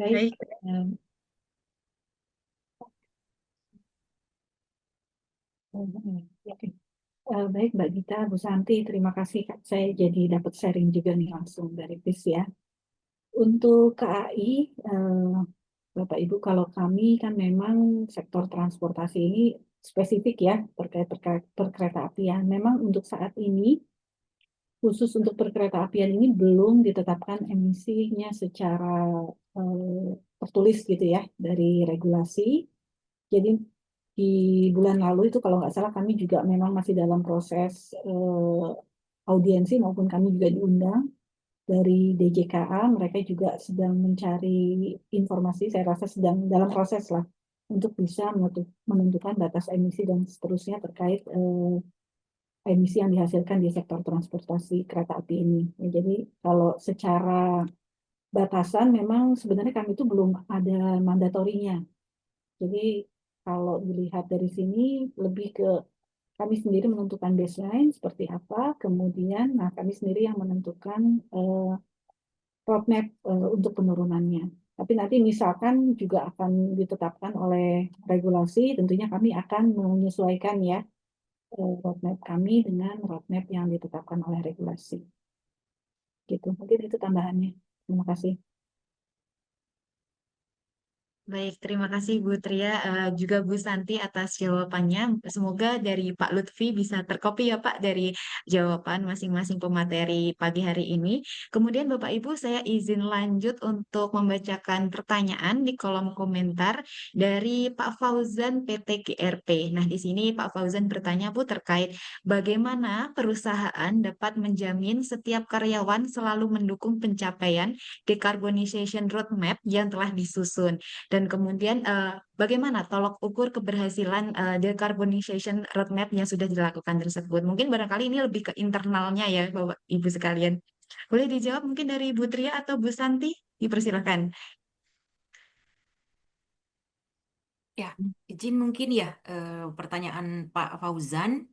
Baik, baik Mbak Gita, Bu Santi, terima kasih Kak. Saya jadi dapat sharing juga nih langsung dari BIS ya. Untuk KAI, Bapak Ibu, kalau kami kan memang sektor transportasi ini spesifik ya terkait perkeretaapian. Memang untuk saat ini, khusus untuk perkeretaapian ini belum ditetapkan emisinya secara tertulis gitu ya dari regulasi. Jadi di bulan lalu itu kalau nggak salah kami juga memang masih dalam proses audiensi maupun kami juga diundang dari DJKA. Mereka juga sedang mencari informasi, saya rasa sedang dalam proses lah untuk bisa menentukan batas emisi dan seterusnya terkait emisi yang dihasilkan di sektor transportasi kereta api ini. Ya, jadi kalau secara batasan memang sebenarnya kami itu belum ada mandatorinya. Jadi kalau dilihat dari sini lebih ke kami sendiri menentukan baseline seperti apa, kemudian kami sendiri yang menentukan roadmap untuk penurunannya. Tapi nanti misalkan juga akan ditetapkan oleh regulasi, tentunya kami akan menyesuaikan ya roadmap kami dengan roadmap yang ditetapkan oleh regulasi. Gitu, mungkin itu tambahannya. Terima kasih. Baik, terima kasih Bu Tria, juga Bu Santi atas jawabannya. Semoga dari Pak Lutfi bisa terkopi ya Pak dari jawaban masing-masing pemateri pagi hari ini. Kemudian Bapak Ibu, saya izin lanjut untuk membacakan pertanyaan di kolom komentar dari Pak Fauzan PT GRP. Nah, di sini Pak Fauzan bertanya Bu terkait bagaimana perusahaan dapat menjamin setiap karyawan selalu mendukung pencapaian decarbonization roadmap yang telah disusun. Dan kemudian bagaimana tolok ukur keberhasilan decarbonization roadmap yang sudah dilakukan tersebut. Mungkin barangkali ini lebih ke internalnya ya Bapak Ibu sekalian. Boleh dijawab mungkin dari Bu Tria atau Bu Santi? Dipersilakan. Ya, izin mungkin ya pertanyaan Pak Fauzan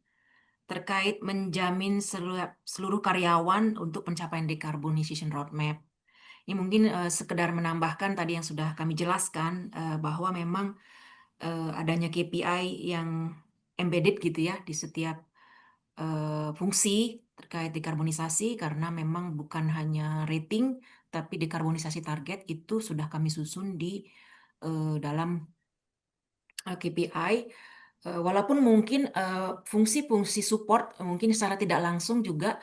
terkait menjamin seluruh karyawan untuk pencapaian decarbonization roadmap. Ini mungkin sekedar menambahkan tadi yang sudah kami jelaskan bahwa memang adanya KPI yang embedded gitu ya di setiap fungsi terkait dekarbonisasi karena memang bukan hanya rating tapi dekarbonisasi target itu sudah kami susun di dalam KPI. Walaupun mungkin fungsi-fungsi support mungkin secara tidak langsung juga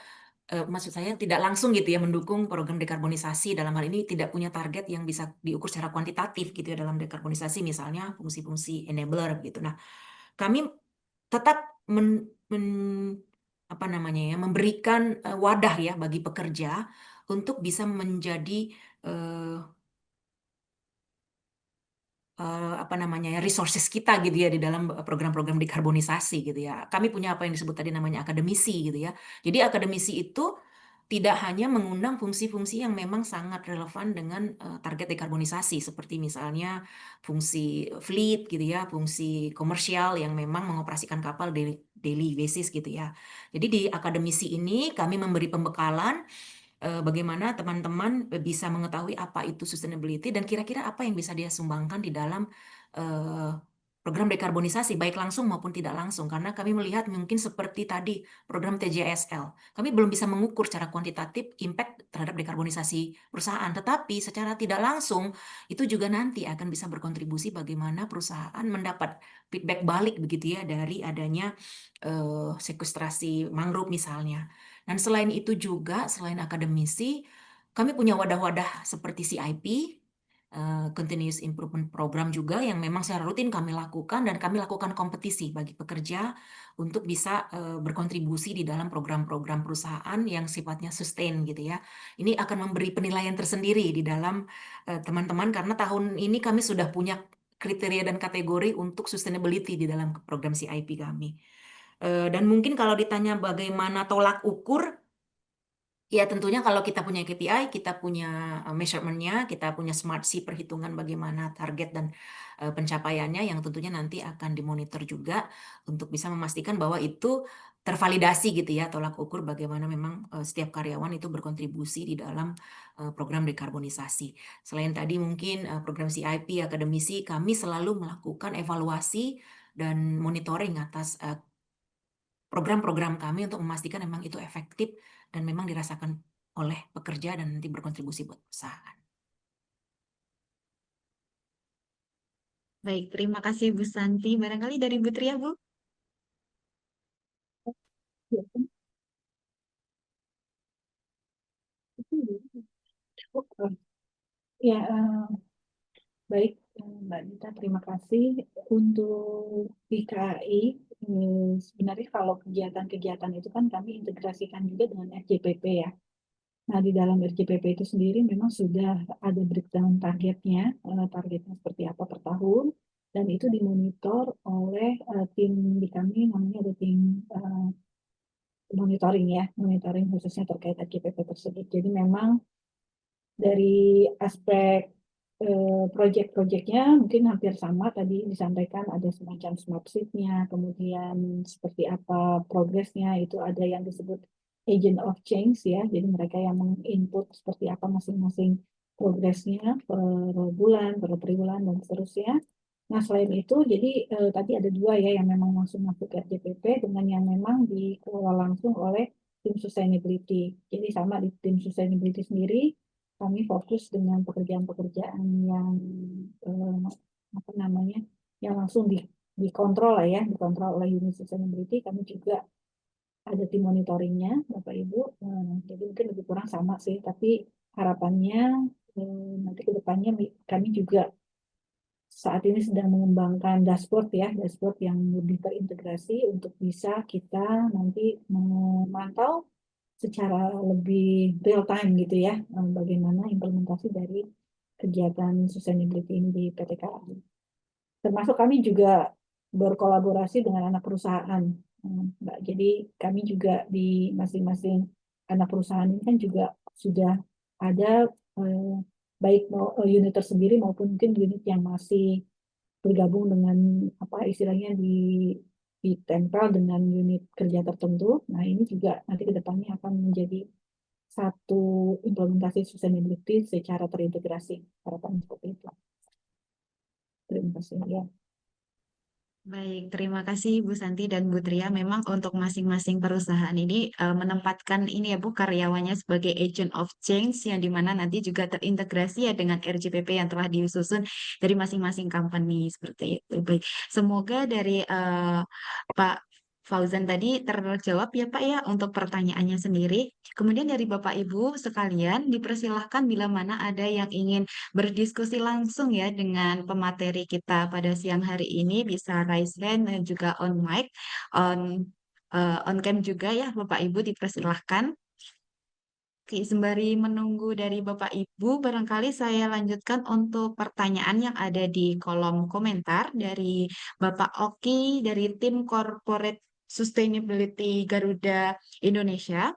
maksud saya tidak langsung gitu ya mendukung program dekarbonisasi, dalam hal ini tidak punya target yang bisa diukur secara kuantitatif gitu ya dalam dekarbonisasi, misalnya fungsi-fungsi enabler gitu. Nah, kami tetap memberikan wadah ya bagi pekerja untuk bisa menjadi resources kita gitu ya di dalam program-program dekarbonisasi gitu ya. Kami punya apa yang disebut tadi namanya akademisi gitu ya. Jadi akademisi itu tidak hanya mengundang fungsi-fungsi yang memang sangat relevan dengan target dekarbonisasi seperti misalnya fungsi fleet gitu ya, fungsi komersial yang memang mengoperasikan kapal daily basis gitu ya. Jadi di akademisi ini kami memberi pembekalan bagaimana teman-teman bisa mengetahui apa itu sustainability dan kira-kira apa yang bisa dia sumbangkan di dalam program dekarbonisasi baik langsung maupun tidak langsung, karena kami melihat mungkin seperti tadi program TJSL kami belum bisa mengukur secara kuantitatif impact terhadap dekarbonisasi perusahaan, tetapi secara tidak langsung itu juga nanti akan bisa berkontribusi bagaimana perusahaan mendapat feedback balik begitu ya dari adanya sekustrasi mangrove misalnya. Dan selain itu juga, selain akademisi, kami punya wadah-wadah seperti CIP, Continuous Improvement Program juga yang memang secara rutin kami lakukan dan kami lakukan kompetisi bagi pekerja untuk bisa berkontribusi di dalam program-program perusahaan yang sifatnya sustain gitu ya. Ini akan memberi penilaian tersendiri di dalam teman-teman karena tahun ini kami sudah punya kriteria dan kategori untuk sustainability di dalam program CIP kami. Dan mungkin kalau ditanya bagaimana tolak ukur, ya tentunya kalau kita punya KPI, kita punya measurement-nya, kita punya smart C perhitungan bagaimana target dan pencapaiannya yang tentunya nanti akan dimonitor juga untuk bisa memastikan bahwa itu tervalidasi gitu ya, tolak ukur bagaimana memang setiap karyawan itu berkontribusi di dalam program dekarbonisasi. Selain tadi mungkin program CIP, akademisi, kami selalu melakukan evaluasi dan monitoring atas program-program kami untuk memastikan memang itu efektif dan memang dirasakan oleh pekerja dan nanti berkontribusi buat perusahaan. Baik, terima kasih Bu Santi. Barangkali dari Bu Tria, Bu. Ya, baik Mbak Dita, terima kasih. Untuk IKI, sebenarnya kalau kegiatan-kegiatan itu kan kami integrasikan juga dengan RJPP ya. Nah, di dalam RJPP itu sendiri memang sudah ada breakdown targetnya, targetnya seperti apa per tahun, dan itu dimonitor oleh tim di kami, namanya ada tim monitoring khususnya terkait RJPP tersebut. Jadi memang dari aspek proyek-proyeknya mungkin hampir sama tadi disampaikan, ada semacam smart sheet-nya, kemudian seperti apa progresnya, itu ada yang disebut agent of change ya, jadi mereka yang menginput seperti apa masing-masing progresnya per bulan, per triwulan, dan seterusnya. Nah, selain itu, jadi tadi ada dua ya yang memang langsung masuk ke RJPP dengan yang memang dikelola langsung oleh tim sustainability. Jadi sama di tim sustainability sendiri, kami fokus dengan pekerjaan-pekerjaan yang apa namanya, yang langsung dikontrol lah ya, dikontrol oleh unit sustainability. Kami juga ada tim monitoringnya, Bapak Ibu. Jadi mungkin lebih kurang sama sih, tapi harapannya nanti ke depannya kami juga saat ini sedang mengembangkan dashboard ya, dashboard yang lebih terintegrasi untuk bisa kita nanti memantau secara lebih real time gitu ya, bagaimana implementasi dari kegiatan sustainability ini di PT KAI. Termasuk kami juga berkolaborasi dengan anak perusahaan, Mbak. Jadi kami juga di masing-masing anak perusahaan ini kan juga sudah ada baik unit tersendiri maupun mungkin unit yang masih bergabung dengan apa istilahnya ditempel dengan unit kerja tertentu. Nah, ini juga nanti ke depannya akan menjadi satu implementasi sustainability secara terintegrasi. Harapan seperti itu. Terima kasih ya. Baik, terima kasih Bu Santi dan Bu Tria. Memang untuk masing-masing perusahaan ini menempatkan ini ya Bu karyawannya sebagai agent of change yang dimana nanti juga terintegrasi ya dengan RJPP yang telah disusun dari masing-masing company seperti itu. Baik, semoga dari Pak Fauzan tadi terjawab ya Pak ya untuk pertanyaannya sendiri. Kemudian dari Bapak Ibu sekalian dipersilahkan bila mana ada yang ingin berdiskusi langsung ya dengan pemateri kita pada siang hari ini bisa raise hand dan juga on mic, on cam juga ya Bapak Ibu dipersilahkan. Oke, sembari menunggu dari Bapak Ibu, barangkali saya lanjutkan untuk pertanyaan yang ada di kolom komentar dari Bapak Oki dari tim Corporate Sustainability Garuda Indonesia.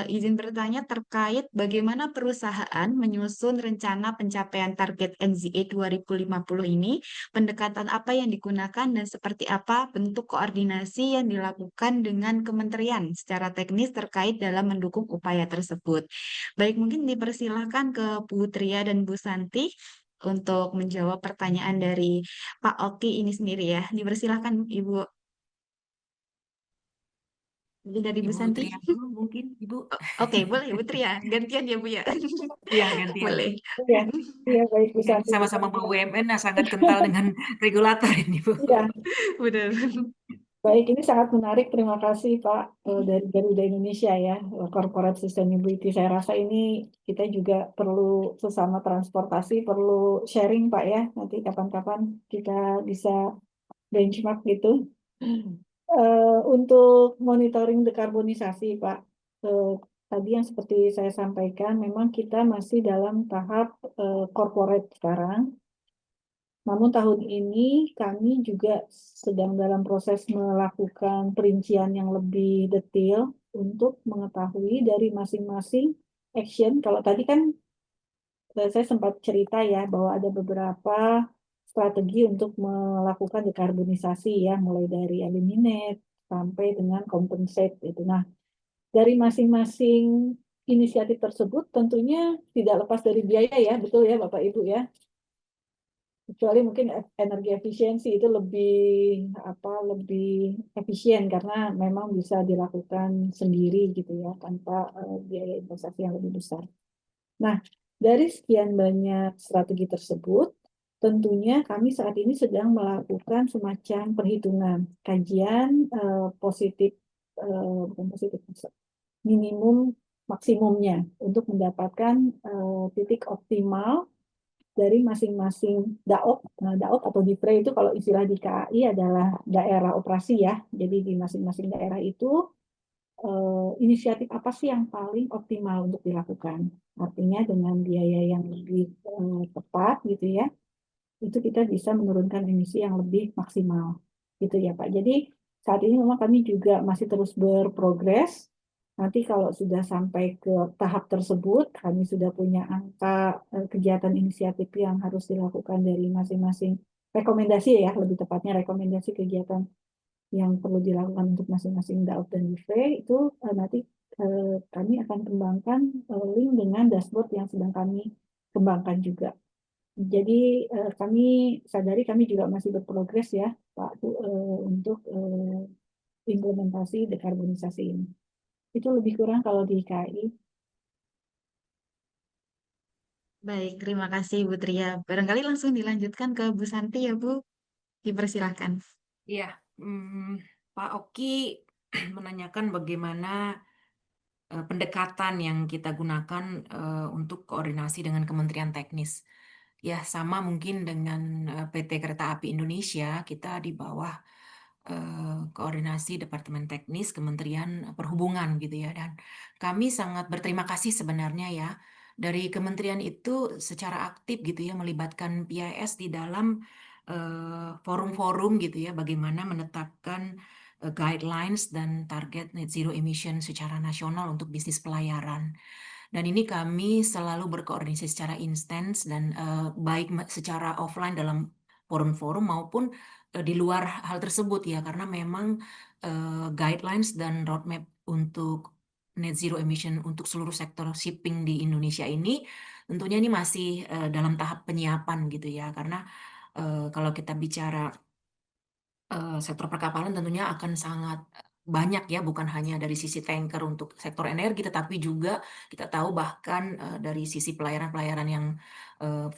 Izin bertanya terkait bagaimana perusahaan menyusun rencana pencapaian target NZE 2050 ini, pendekatan apa yang digunakan dan seperti apa bentuk koordinasi yang dilakukan dengan kementerian secara teknis terkait dalam mendukung upaya tersebut. Baik, mungkin dipersilahkan ke Bu Tria dan Bu Santi untuk menjawab pertanyaan dari Pak Oki ini sendiri ya. Dipersilahkan Ibu. Dari Bu Ibu Santi. Tria dulu mungkin, Ibu. Oke, boleh Bu Tria. Gantian ya Bu ya. Iya, gantian. Boleh. Iya, iya baik bisa. Kan sama-sama BUMN sangat kental dengan regulator ini, Bu. Iya, Benar. baik, ini sangat menarik. Terima kasih Pak dari Garuda Indonesia ya, Corporate Sustainability. Saya rasa ini kita juga perlu sesama transportasi, perlu sharing Pak ya. Nanti kapan-kapan kita bisa benchmark gitu. Untuk monitoring dekarbonisasi Pak, tadi yang seperti saya sampaikan, memang kita masih dalam tahap corporate sekarang. Namun tahun ini kami juga sedang dalam proses melakukan perincian yang lebih detail untuk mengetahui dari masing-masing action. Kalau tadi kan saya sempat cerita ya bahwa ada beberapa strategi untuk melakukan dekarbonisasi ya, mulai dari eliminate sampai dengan compensate itu. Nah, dari masing-masing inisiatif tersebut tentunya tidak lepas dari biaya ya, betul ya Bapak Ibu ya. Kecuali mungkin energi efisiensi itu lebih efisien karena memang bisa dilakukan sendiri gitu ya tanpa biaya investasi yang lebih besar. Nah, dari sekian banyak strategi tersebut, tentunya kami saat ini sedang melakukan semacam perhitungan kajian minimum maksimumnya untuk mendapatkan titik optimal dari masing-masing DAOP. Nah, DAOP atau DIPRE itu kalau istilah di KAI adalah daerah operasi ya. Jadi di masing-masing daerah itu inisiatif apa sih yang paling optimal untuk dilakukan. Artinya dengan biaya yang lebih tepat gitu ya, itu kita bisa menurunkan emisi yang lebih maksimal gitu ya Pak. Jadi saat ini memang kami juga masih terus berprogres. Nanti kalau sudah sampai ke tahap tersebut, kami sudah punya angka kegiatan inisiatif yang harus dilakukan dari masing-masing rekomendasi ya, lebih tepatnya rekomendasi kegiatan yang perlu dilakukan untuk masing-masing DAOP dan UV itu nanti kami akan kembangkan link dengan dashboard yang sedang kami kembangkan juga. Jadi kami sadari kami juga masih berprogres ya Pak untuk implementasi dekarbonisasi ini. Itu lebih kurang kalau di KAI. Baik, terima kasih Bu Tria. Barangkali langsung dilanjutkan ke Bu Santi ya Bu. Dipersilakan. Iya, Pak Oki menanyakan bagaimana pendekatan yang kita gunakan untuk koordinasi dengan Kementerian Teknis. Ya, sama mungkin dengan PT Kereta Api Indonesia, kita di bawah koordinasi Departemen Teknis Kementerian Perhubungan gitu ya. Dan kami sangat berterima kasih sebenarnya ya dari kementerian itu secara aktif gitu ya melibatkan PIS di dalam forum-forum gitu ya, bagaimana menetapkan guidelines dan target net zero emission secara nasional untuk bisnis pelayaran. Dan ini kami selalu berkoordinasi secara intens dan baik secara offline dalam forum-forum maupun di luar hal tersebut ya, karena memang guidelines dan roadmap untuk net zero emission untuk seluruh sektor shipping di Indonesia ini tentunya ini masih dalam tahap penyiapan gitu ya, karena kalau kita bicara sektor perkapalan tentunya akan sangat banyak ya, bukan hanya dari sisi tanker untuk sektor energi, tetapi juga kita tahu bahkan dari sisi pelayaran-pelayaran yang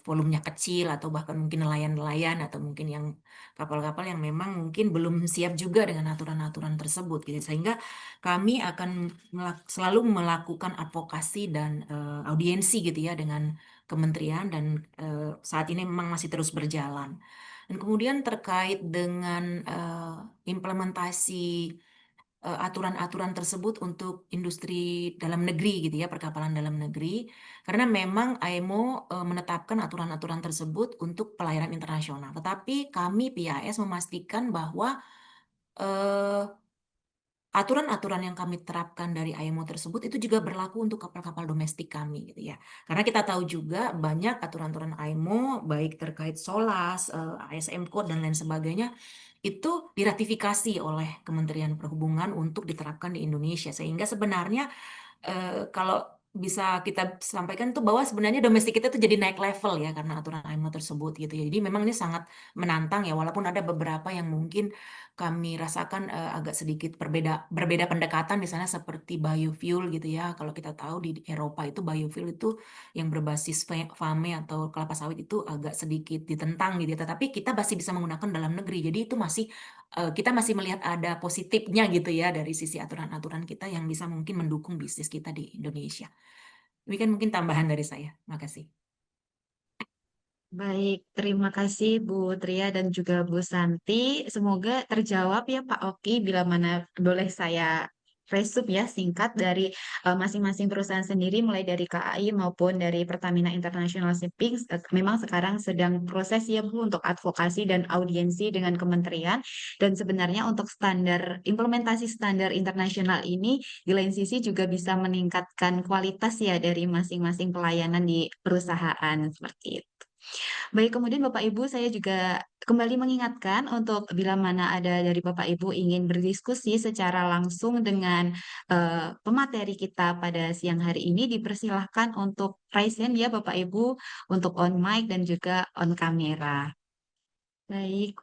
volumenya kecil atau bahkan mungkin nelayan-nelayan atau mungkin yang kapal-kapal yang memang mungkin belum siap juga dengan aturan-aturan tersebut gitu. Sehingga kami akan selalu melakukan advokasi dan audiensi gitu ya dengan kementerian dan saat ini memang masih terus berjalan. Dan kemudian terkait dengan implementasi aturan-aturan tersebut untuk industri dalam negeri gitu ya, perkapalan dalam negeri, karena memang IMO menetapkan aturan-aturan tersebut untuk pelayaran internasional. Tetapi kami PIS memastikan bahwa aturan-aturan yang kami terapkan dari IMO tersebut itu juga berlaku untuk kapal-kapal domestik kami gitu ya. Karena kita tahu juga banyak aturan-aturan IMO baik terkait SOLAS, ASM Code dan lain sebagainya itu diratifikasi oleh Kementerian Perhubungan untuk diterapkan di Indonesia. Sehingga sebenarnya kalau bisa kita sampaikan tuh bahwa sebenarnya domestik kita tuh jadi naik level ya karena aturan IMO tersebut gitu ya. Jadi memang ini sangat menantang ya, walaupun ada beberapa yang mungkin kami rasakan agak sedikit berbeda pendekatan, misalnya seperti biofuel gitu ya. Kalau kita tahu di Eropa itu biofuel itu yang berbasis FAME atau kelapa sawit itu agak sedikit ditentang gitu ya. Tetapi kita masih bisa menggunakan dalam negeri. Jadi itu masih kita masih melihat ada positifnya gitu ya dari sisi aturan-aturan kita yang bisa mungkin mendukung bisnis kita di Indonesia. Demikian mungkin tambahan dari saya. Makasih. Baik, terima kasih Bu Tria dan juga Bu Santi. Semoga terjawab ya Pak Oki, bila mana boleh saya resume ya singkat dari masing-masing perusahaan sendiri, mulai dari KAI maupun dari Pertamina International Shipping. Memang sekarang sedang proses ya Bu untuk advokasi dan audiensi dengan kementerian. Dan sebenarnya untuk implementasi standar internasional ini di lain sisi juga bisa meningkatkan kualitas ya dari masing-masing pelayanan di perusahaan seperti itu. Baik, kemudian Bapak Ibu, saya juga kembali mengingatkan untuk bila mana ada dari Bapak Ibu ingin berdiskusi secara langsung dengan pemateri kita pada siang hari ini, dipersilahkan untuk raise hand ya Bapak Ibu, untuk on mic dan juga on kamera. Baik.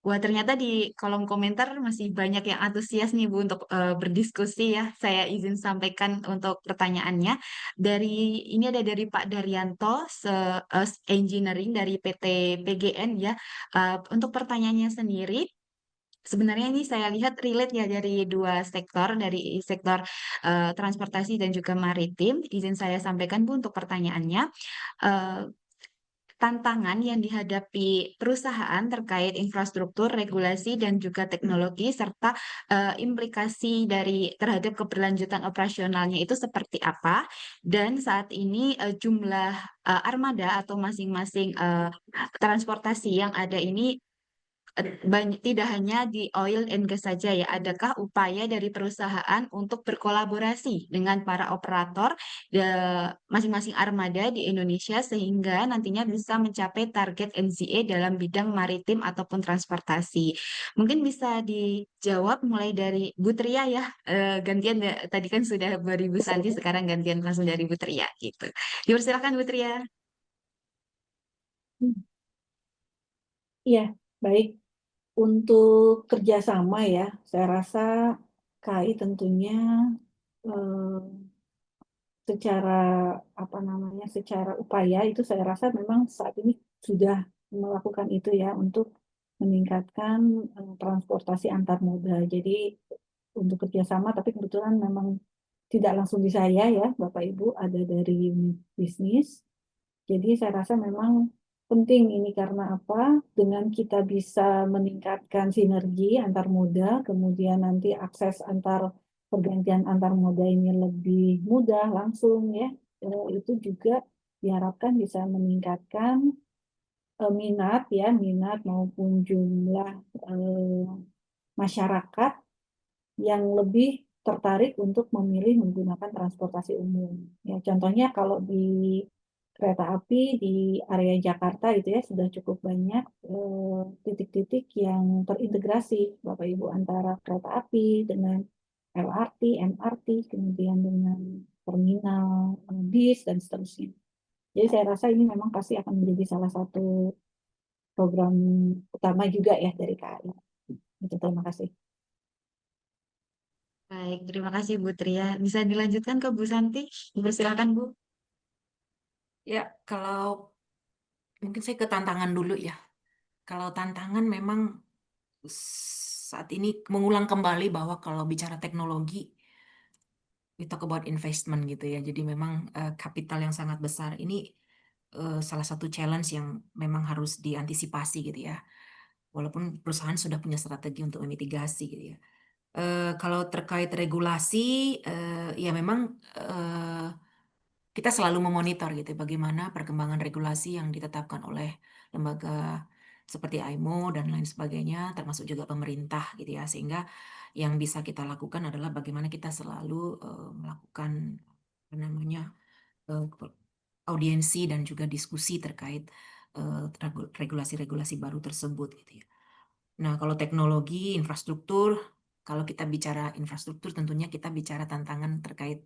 Wah, ternyata di kolom komentar masih banyak yang antusias nih Bu untuk berdiskusi ya. Saya izin sampaikan untuk pertanyaannya. Ini ada dari Pak Daryanto, engineering dari PT PGN ya. Untuk pertanyaannya sendiri, sebenarnya ini saya lihat relate ya dari dua sektor, dari sektor transportasi dan juga maritim. Izin saya sampaikan Bu untuk pertanyaannya. Tantangan yang dihadapi perusahaan terkait infrastruktur, regulasi, dan juga teknologi, serta implikasi terhadap keberlanjutan operasionalnya itu seperti apa, dan saat ini jumlah armada atau masing-masing transportasi yang ada ini tidak hanya di oil and gas saja ya, adakah upaya dari perusahaan untuk berkolaborasi dengan para operator masing-masing armada di Indonesia sehingga nantinya bisa mencapai target NZE dalam bidang maritim ataupun transportasi? Mungkin bisa dijawab mulai dari Bu Tria ya. Gantian tadi kan sudah dari Bu Santi, sekarang gantian langsung dari Bu Tria gitu. Dipersilakan Bu Tria. Iya, baik. Untuk kerjasama ya, saya rasa KAI tentunya eh, secara apa namanya, secara upaya itu saya rasa memang saat ini sudah melakukan itu ya untuk meningkatkan transportasi antar moda. Jadi untuk kerjasama, tapi kebetulan memang tidak langsung di saya ya, Bapak Ibu, ada dari unit bisnis. Jadi saya rasa memang penting ini karena apa? Dengan kita bisa meningkatkan sinergi antar moda, kemudian nanti akses pergantian antar moda ini lebih mudah langsung ya. Itu juga diharapkan bisa meningkatkan minat maupun jumlah masyarakat yang lebih tertarik untuk memilih menggunakan transportasi umum. Ya, contohnya kalau di kereta api di area Jakarta itu ya sudah cukup banyak titik-titik yang terintegrasi Bapak Ibu antara kereta api dengan LRT, MRT, kemudian dengan terminal bis dan seterusnya. Jadi saya rasa ini memang pasti akan menjadi salah satu program utama juga ya dari KAI. Itu terima kasih. Baik, terima kasih Bu Tria. Bisa dilanjutkan ke Bu Santi? Dipersilakan Bu. Ya, kalau mungkin saya ke tantangan dulu ya. Kalau tantangan memang saat ini mengulang kembali bahwa kalau bicara teknologi, we talk about investment gitu ya. Jadi memang kapital yang sangat besar ini salah satu challenge yang memang harus diantisipasi gitu ya. Walaupun perusahaan sudah punya strategi untuk memitigasi gitu ya. Kalau terkait regulasi, ya memang kita selalu memonitor gitu bagaimana perkembangan regulasi yang ditetapkan oleh lembaga seperti AIMO dan lain sebagainya, termasuk juga pemerintah gitu ya, sehingga yang bisa kita lakukan adalah bagaimana kita selalu melakukan apa namanya audiensi dan juga diskusi terkait regulasi-regulasi baru tersebut gitu ya. Nah, kalau teknologi, infrastruktur, kalau kita bicara infrastruktur tentunya kita bicara tantangan terkait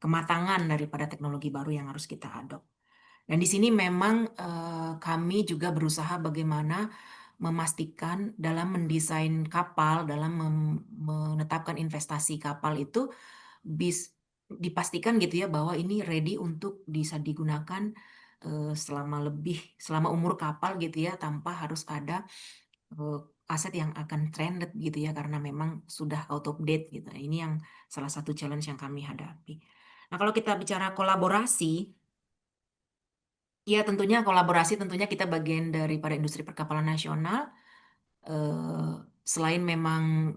kematangan daripada teknologi baru yang harus kita adopt. Dan di sini memang kami juga berusaha bagaimana memastikan dalam mendesain kapal, dalam menetapkan investasi kapal itu dipastikan gitu ya bahwa ini ready untuk bisa digunakan selama umur kapal gitu ya, tanpa harus ada aset yang akan trended gitu ya, karena memang sudah out of date gitu. Ini yang salah satu challenge yang kami hadapi. Nah, kalau kita bicara kolaborasi, ya tentunya kita bagian daripada industri perkapalan nasional. Selain memang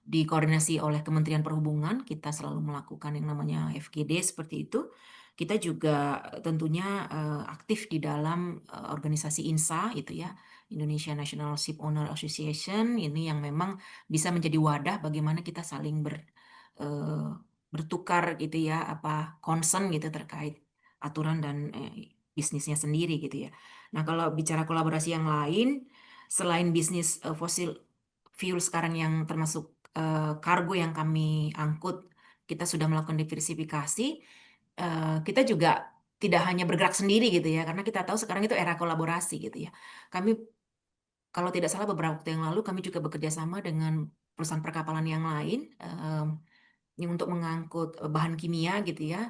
dikoordinasi oleh Kementerian Perhubungan, kita selalu melakukan yang namanya FGD seperti itu. Kita juga tentunya aktif di dalam organisasi INSA itu ya, Indonesia National Ship Owner Association, ini yang memang bisa menjadi wadah bagaimana kita saling bertukar gitu ya, concern gitu terkait aturan dan bisnisnya sendiri gitu ya. Nah, kalau bicara kolaborasi yang lain, selain bisnis fosil fuel sekarang yang termasuk kargo yang kami angkut, kita sudah melakukan diversifikasi. Kita juga tidak hanya bergerak sendiri gitu ya, karena kita tahu sekarang itu era kolaborasi gitu ya. Kami, kalau tidak salah beberapa waktu yang lalu, kami juga bekerja sama dengan perusahaan perkapalan yang lain yang untuk mengangkut bahan kimia gitu ya.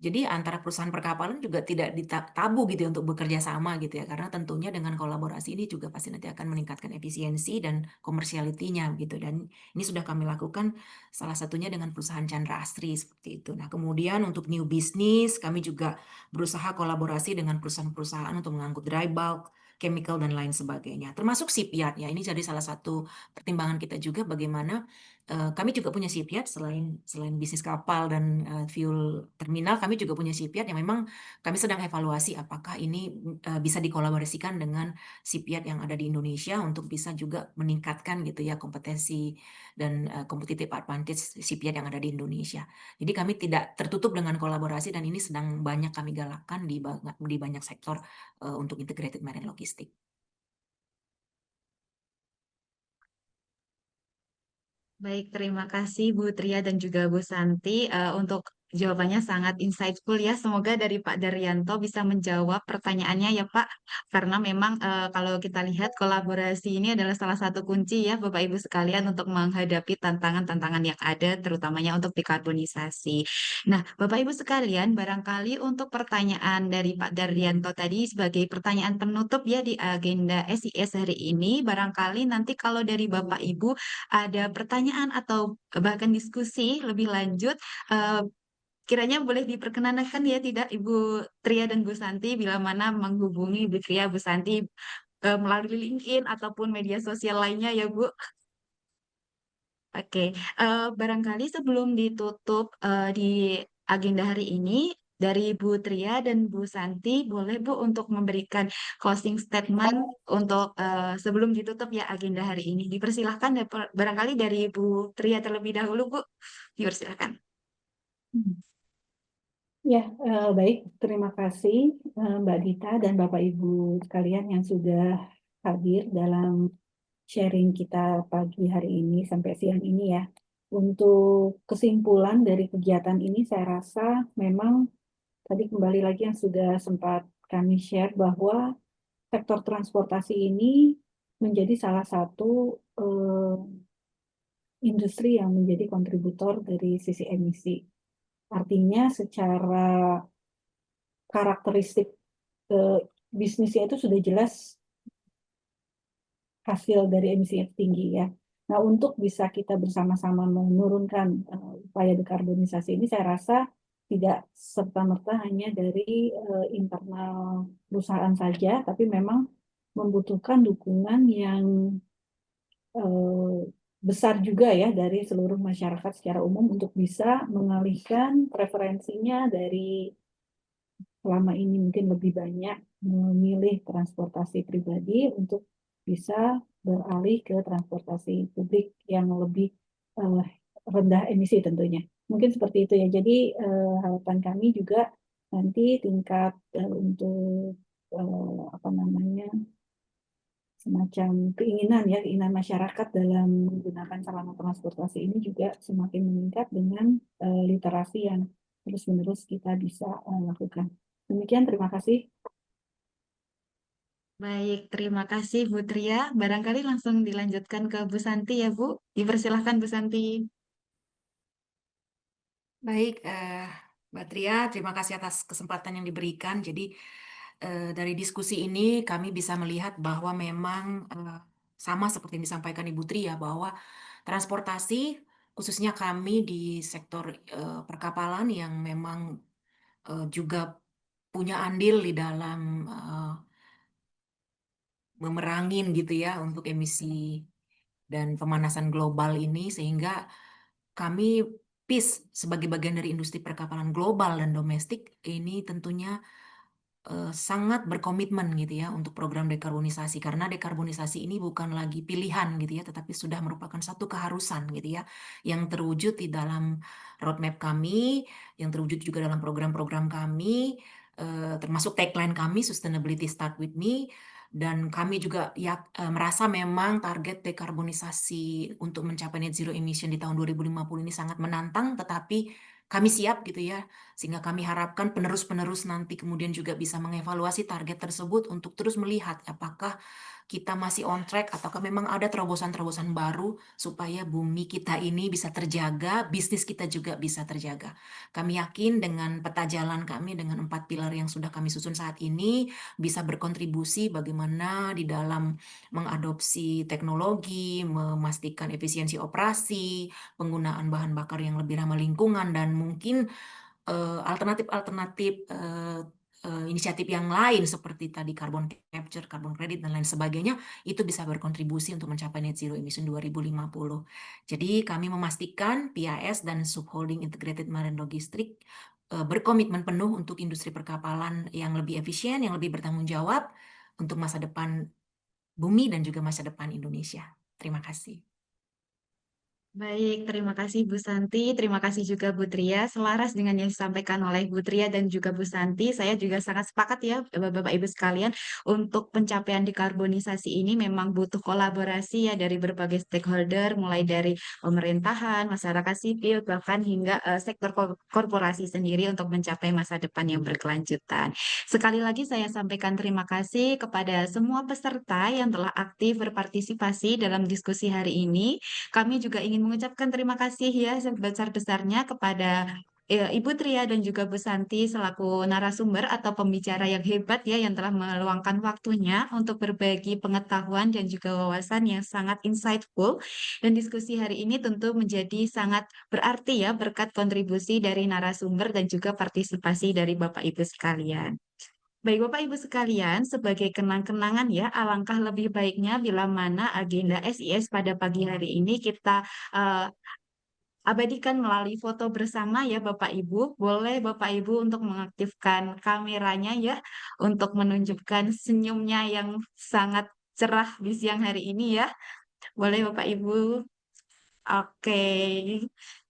Jadi antara perusahaan perkapalan juga tidak tabu gitu ya untuk bekerja sama gitu ya, karena tentunya dengan kolaborasi ini juga pasti nanti akan meningkatkan efisiensi dan komersialitinya gitu. Dan ini sudah kami lakukan salah satunya dengan perusahaan Chandra Asri seperti itu. Nah, kemudian untuk new business kami juga berusaha kolaborasi dengan perusahaan-perusahaan untuk mengangkut dry bulk, chemical dan lain sebagainya. Termasuk shipyard ya. Ini jadi salah satu pertimbangan kita juga bagaimana Kami juga punya shipyard selain bisnis kapal dan fuel terminal, kami juga punya shipyard yang memang kami sedang evaluasi apakah ini bisa dikolaborasikan dengan shipyard yang ada di Indonesia untuk bisa juga meningkatkan gitu ya kompetensi dan competitive advantage shipyard yang ada di Indonesia. Jadi kami tidak tertutup dengan kolaborasi dan ini sedang banyak kami galakkan di banyak sektor untuk integrated marine logistik. Baik, terima kasih Bu Tria dan juga Bu Santi untuk jawabannya sangat insightful ya. Semoga dari Pak Daryanto bisa menjawab pertanyaannya ya Pak. Karena memang kalau kita lihat kolaborasi ini adalah salah satu kunci ya Bapak Ibu sekalian untuk menghadapi tantangan-tantangan yang ada terutamanya untuk dekarbonisasi. Nah, Bapak Ibu sekalian, barangkali untuk pertanyaan dari Pak Daryanto tadi sebagai pertanyaan penutup ya di agenda SIS hari ini, barangkali nanti kalau dari Bapak Ibu ada pertanyaan atau bahkan diskusi lebih lanjut, eh, kiranya boleh diperkenankan ya tidak Ibu Tria dan Bu Santi bila mana menghubungi Ibu Tria, Bu Santi melalui LinkedIn ataupun media sosial lainnya ya Bu. Oke, barangkali sebelum ditutup di agenda hari ini, dari Bu Tria dan Bu Santi, boleh Bu untuk memberikan closing statement untuk sebelum ditutup ya agenda hari ini. Dipersilahkan ya, barangkali dari Bu Tria terlebih dahulu Bu, dipersilahkan. Ya, baik. Terima kasih Mbak Dita dan Bapak Ibu sekalian yang sudah hadir dalam sharing kita pagi hari ini sampai siang ini ya. Untuk kesimpulan dari kegiatan ini saya rasa memang tadi kembali lagi yang sudah sempat kami share bahwa sektor transportasi ini menjadi salah satu industri yang menjadi kontributor dari sisi emisi. Artinya secara karakteristik bisnisnya itu sudah jelas hasil dari emisi yang tinggi ya. Nah, untuk bisa kita bersama-sama menurunkan upaya dekarbonisasi ini, saya rasa tidak serta-merta hanya dari internal perusahaan saja, tapi memang membutuhkan dukungan yang besar juga ya dari seluruh masyarakat secara umum untuk bisa mengalihkan preferensinya dari selama ini mungkin lebih banyak memilih transportasi pribadi untuk bisa beralih ke transportasi publik yang lebih rendah emisi tentunya. Mungkin seperti itu ya. Jadi harapan kami juga nanti tingkat untuk apa namanya semacam keinginan masyarakat dalam menggunakan sarana transportasi ini juga semakin meningkat dengan literasi yang terus-menerus kita bisa lakukan. Demikian, terima kasih. Baik, terima kasih Bu Tria. Barangkali langsung dilanjutkan ke Bu Santi ya Bu. Dipersilahkan Bu Santi. Baik, Mbak Tria, terima kasih atas kesempatan yang diberikan. Jadi dari diskusi ini kami bisa melihat bahwa memang sama seperti yang disampaikan Ibu Tria bahwa transportasi khususnya kami di sektor perkapalan yang memang juga punya andil di dalam memerangin gitu ya untuk emisi dan pemanasan global ini sehingga kami PIS sebagai bagian dari industri perkapalan global dan domestik ini tentunya sangat berkomitmen gitu ya untuk program dekarbonisasi karena dekarbonisasi ini bukan lagi pilihan gitu ya tetapi sudah merupakan satu keharusan gitu ya yang terwujud di dalam roadmap kami, yang terwujud juga dalam program-program kami termasuk tagline kami Sustainability Start With Me dan kami juga merasa memang target dekarbonisasi untuk mencapai net zero emission di tahun 2050 ini sangat menantang tetapi kami siap gitu ya sehingga kami harapkan penerus-penerus nanti kemudian juga bisa mengevaluasi target tersebut untuk terus melihat apakah kita masih on track ataukah memang ada terobosan-terobosan baru supaya bumi kita ini bisa terjaga, bisnis kita juga bisa terjaga. Kami yakin dengan peta jalan kami dengan 4 pilar yang sudah kami susun saat ini bisa berkontribusi bagaimana di dalam mengadopsi teknologi, memastikan efisiensi operasi, penggunaan bahan bakar yang lebih ramah lingkungan dan mungkin alternatif-alternatif inisiatif yang lain seperti tadi carbon capture, carbon credit, dan lain sebagainya, itu bisa berkontribusi untuk mencapai net zero emission 2050. Jadi kami memastikan PIS dan Subholding Integrated Marine Logistics berkomitmen penuh untuk industri perkapalan yang lebih efisien, yang lebih bertanggung jawab untuk masa depan bumi dan juga masa depan Indonesia. Terima kasih. Baik, terima kasih Bu Santi, terima kasih juga Bu Tria. Selaras dengan yang disampaikan oleh Bu Tria dan juga Bu Santi, saya juga sangat sepakat ya Bapak Ibu sekalian, untuk pencapaian dekarbonisasi ini memang butuh kolaborasi ya dari berbagai stakeholder, mulai dari pemerintahan, masyarakat sipil, bahkan hingga sektor korporasi sendiri untuk mencapai masa depan yang berkelanjutan. Sekali lagi saya sampaikan terima kasih kepada semua peserta yang telah aktif berpartisipasi dalam diskusi hari ini. Kami juga ingin mengucapkan terima kasih ya sebesar-besarnya kepada Ibu Tria dan juga Bu Santi selaku narasumber atau pembicara yang hebat ya yang telah meluangkan waktunya untuk berbagi pengetahuan dan juga wawasan yang sangat insightful. Dan diskusi hari ini tentu menjadi sangat berarti ya berkat kontribusi dari narasumber dan juga partisipasi dari Bapak Ibu sekalian. Baik Bapak Ibu sekalian, sebagai kenang-kenangan ya, alangkah lebih baiknya bila mana agenda SIS pada pagi hari ini kita eh, abadikan melalui foto bersama ya Bapak Ibu. Boleh Bapak Ibu untuk mengaktifkan kameranya ya, untuk menunjukkan senyumnya yang sangat cerah di siang hari ini ya. Boleh Bapak Ibu. Oke,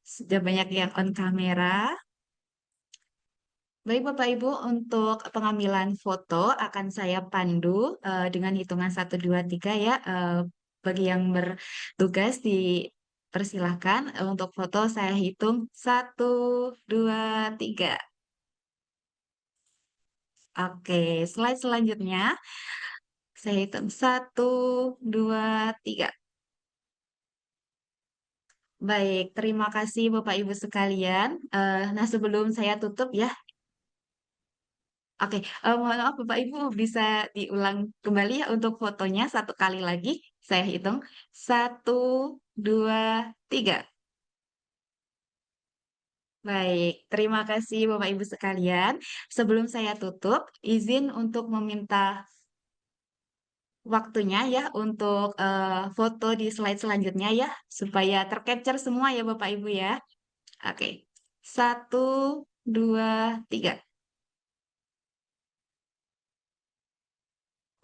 sudah banyak yang on kamera. Baik Bapak Ibu, untuk pengambilan foto akan saya pandu dengan hitungan 1, 2, 3 ya. Bagi yang bertugas dipersilahkan untuk foto saya hitung 1, 2, 3. Oke, slide selanjutnya saya hitung 1, 2, 3. Baik, terima kasih Bapak Ibu sekalian. Nah sebelum saya tutup ya, oke, mohon maaf Bapak Ibu bisa diulang kembali ya untuk fotonya satu kali lagi. Saya hitung 1, 2, 3. Baik, terima kasih Bapak Ibu sekalian. Sebelum saya tutup, izin untuk meminta waktunya ya untuk foto di slide selanjutnya ya, supaya tercapture semua ya Bapak Ibu ya. Oke, 1, 2, 3.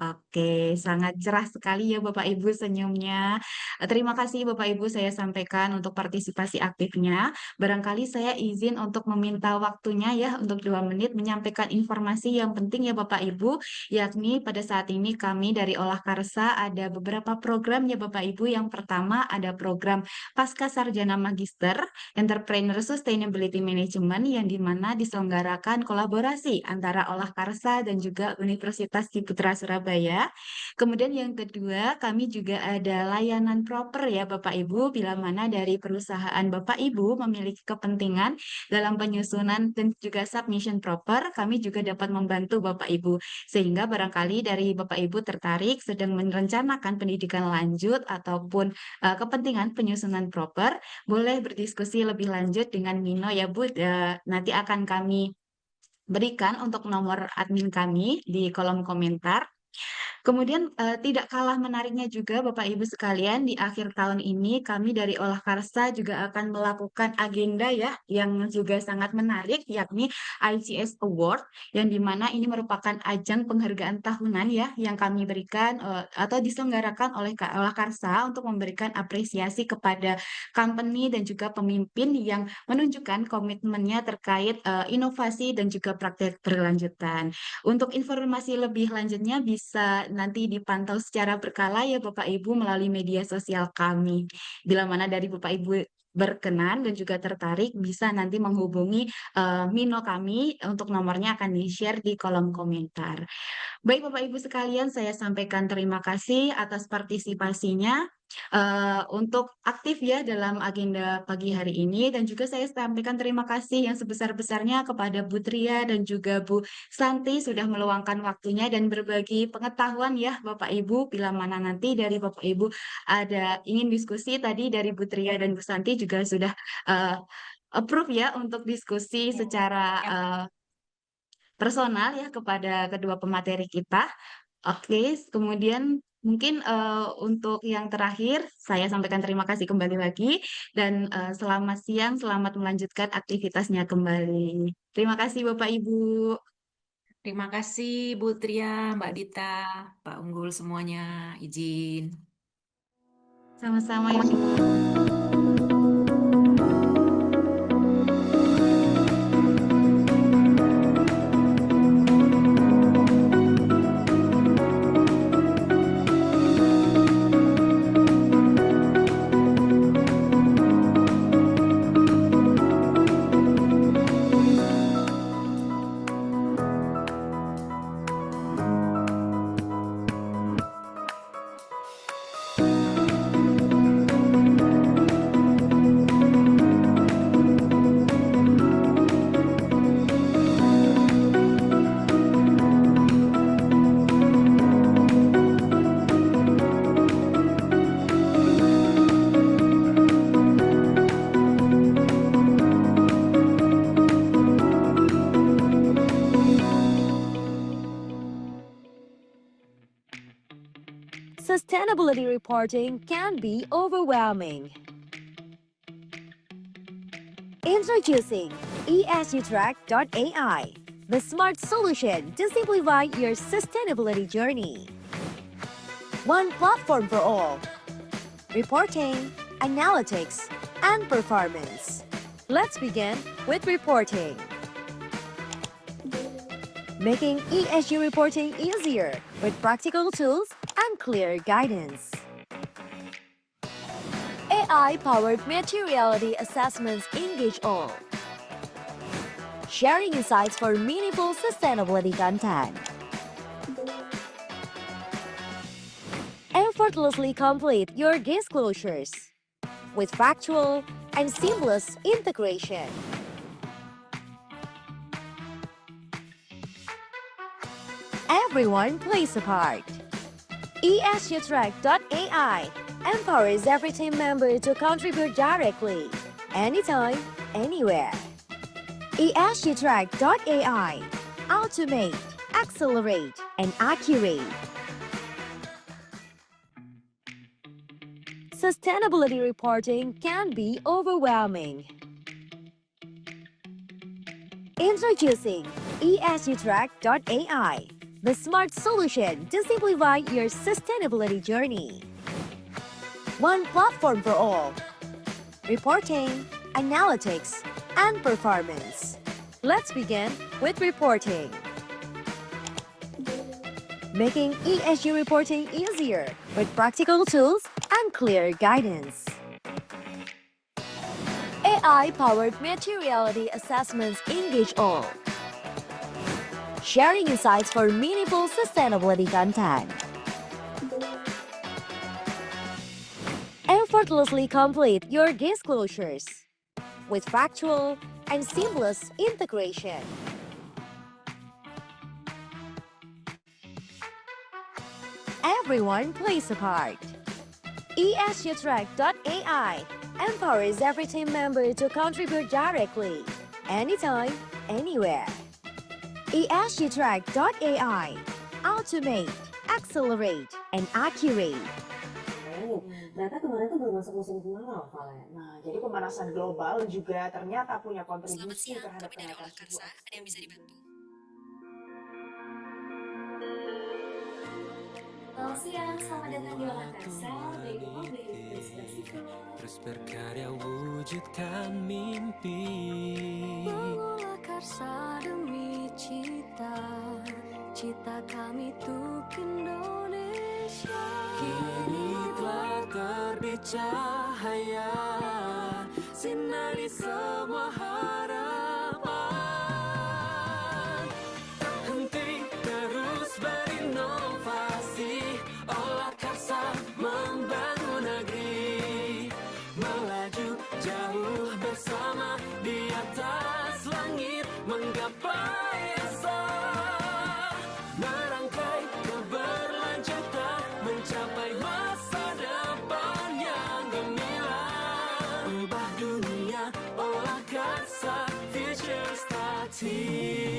Oke, sangat cerah sekali ya Bapak Ibu senyumnya. Terima kasih Bapak Ibu saya sampaikan untuk partisipasi aktifnya. Barangkali saya izin untuk meminta waktunya ya untuk 2 menit menyampaikan informasi yang penting ya Bapak Ibu, yakni pada saat ini kami dari Olah Karsa ada beberapa program ya Bapak Ibu. Yang pertama ada program Pasca Sarjana Magister Entrepreneur Sustainability Management yang dimana diselenggarakan kolaborasi antara Olah Karsa dan juga Universitas Ciputra Surabaya. Kemudian yang kedua, kami juga ada layanan proper ya Bapak Ibu, bila mana dari perusahaan Bapak Ibu memiliki kepentingan dalam penyusunan dan juga submission proper, kami juga dapat membantu Bapak Ibu. Sehingga barangkali dari Bapak Ibu tertarik sedang merencanakan pendidikan lanjut ataupun kepentingan penyusunan proper, boleh berdiskusi lebih lanjut dengan Nino ya Bu. Nanti akan kami berikan untuk nomor admin kami di kolom komentar. Kemudian tidak kalah menariknya juga Bapak Ibu sekalian, di akhir tahun ini kami dari Olah Karsa juga akan melakukan agenda ya yang juga sangat menarik, yakni ICS Award, yang dimana ini merupakan ajang penghargaan tahunan ya yang kami berikan atau diselenggarakan oleh Olah Karsa untuk memberikan apresiasi kepada company dan juga pemimpin yang menunjukkan komitmennya terkait inovasi dan juga praktek berkelanjutan. Untuk informasi lebih lanjutnya bisa nanti dipantau secara berkala ya Bapak Ibu melalui media sosial kami. Bila mana dari Bapak Ibu berkenan dan juga tertarik bisa nanti menghubungi Mino kami, untuk nomornya akan di-share di kolom komentar. Baik Bapak Ibu sekalian, saya sampaikan terima kasih atas partisipasinya untuk aktif ya dalam agenda pagi hari ini, dan juga saya sampaikan terima kasih yang sebesar-besarnya kepada Bu Tria dan juga Bu Santi sudah meluangkan waktunya dan berbagi pengetahuan ya Bapak Ibu. Bila mana nanti dari Bapak Ibu ada ingin diskusi, tadi dari Bu Tria dan Bu Santi juga sudah approve ya untuk diskusi secara personal ya kepada kedua pemateri kita. Oke, kemudian mungkin untuk yang terakhir saya sampaikan terima kasih kembali lagi dan selamat siang, selamat melanjutkan aktivitasnya kembali. Terima kasih Bapak Ibu. Terima kasih Bu Tria, Mbak Dita, Pak Unggul semuanya. Izin. Sama-sama Ibu. Sustainability reporting can be overwhelming. Introducing ESGTrack.ai, the smart solution to simplify your sustainability journey. One platform for all: reporting, analytics, and performance. Let's begin with reporting. Making ESG reporting easier with practical tools and clear guidance. AI-powered materiality assessments engage all, sharing insights for meaningful sustainability content. Effortlessly complete your disclosures with factual and seamless integration. Everyone plays a part. ESGTrack.ai empowers every team member to contribute directly, anytime, anywhere. ESGTrack.ai, automate, accelerate, and accurate. Sustainability reporting can be overwhelming. Introducing ESGTrack.ai, the smart solution to simplify your sustainability journey. One platform for all: reporting, analytics, and performance. Let's begin with reporting. Making ESG reporting easier with practical tools and clear guidance. AI-powered materiality assessments engage all, sharing insights for meaningful sustainability content. Effortlessly complete your disclosures with factual and seamless integration. Everyone plays a part. ESGTrack.ai empowers every team member to contribute directly, anytime, anywhere. ESGTrack.ai, automate, accelerate, and accurate. Ternyata kemarin tuh belum masuk musim kemarau, Valen. Nah, jadi pemanasan global juga ternyata punya kontribusi terhadap kenaikan suhu ekstrim. Ada yang bisa dibantu? Selamat siang, selamat datang di Olah Karsa. Dari rumah dari Inspirasiku. Terus berkarya wujudkan mimpi. Olah Karsa demi cita, cita kami untuk Indonesia. Kini telah terbit cahaya, sinari semua harapan. Tak henti terus berinovasi, Olah Karsa membangun negeri, melaju jauh bersama di atas langit, menggapai asa, merangkai keberlanjutan, mencapai masa depan yang gemilang, ubah dunia, Olah Karsa, future starting.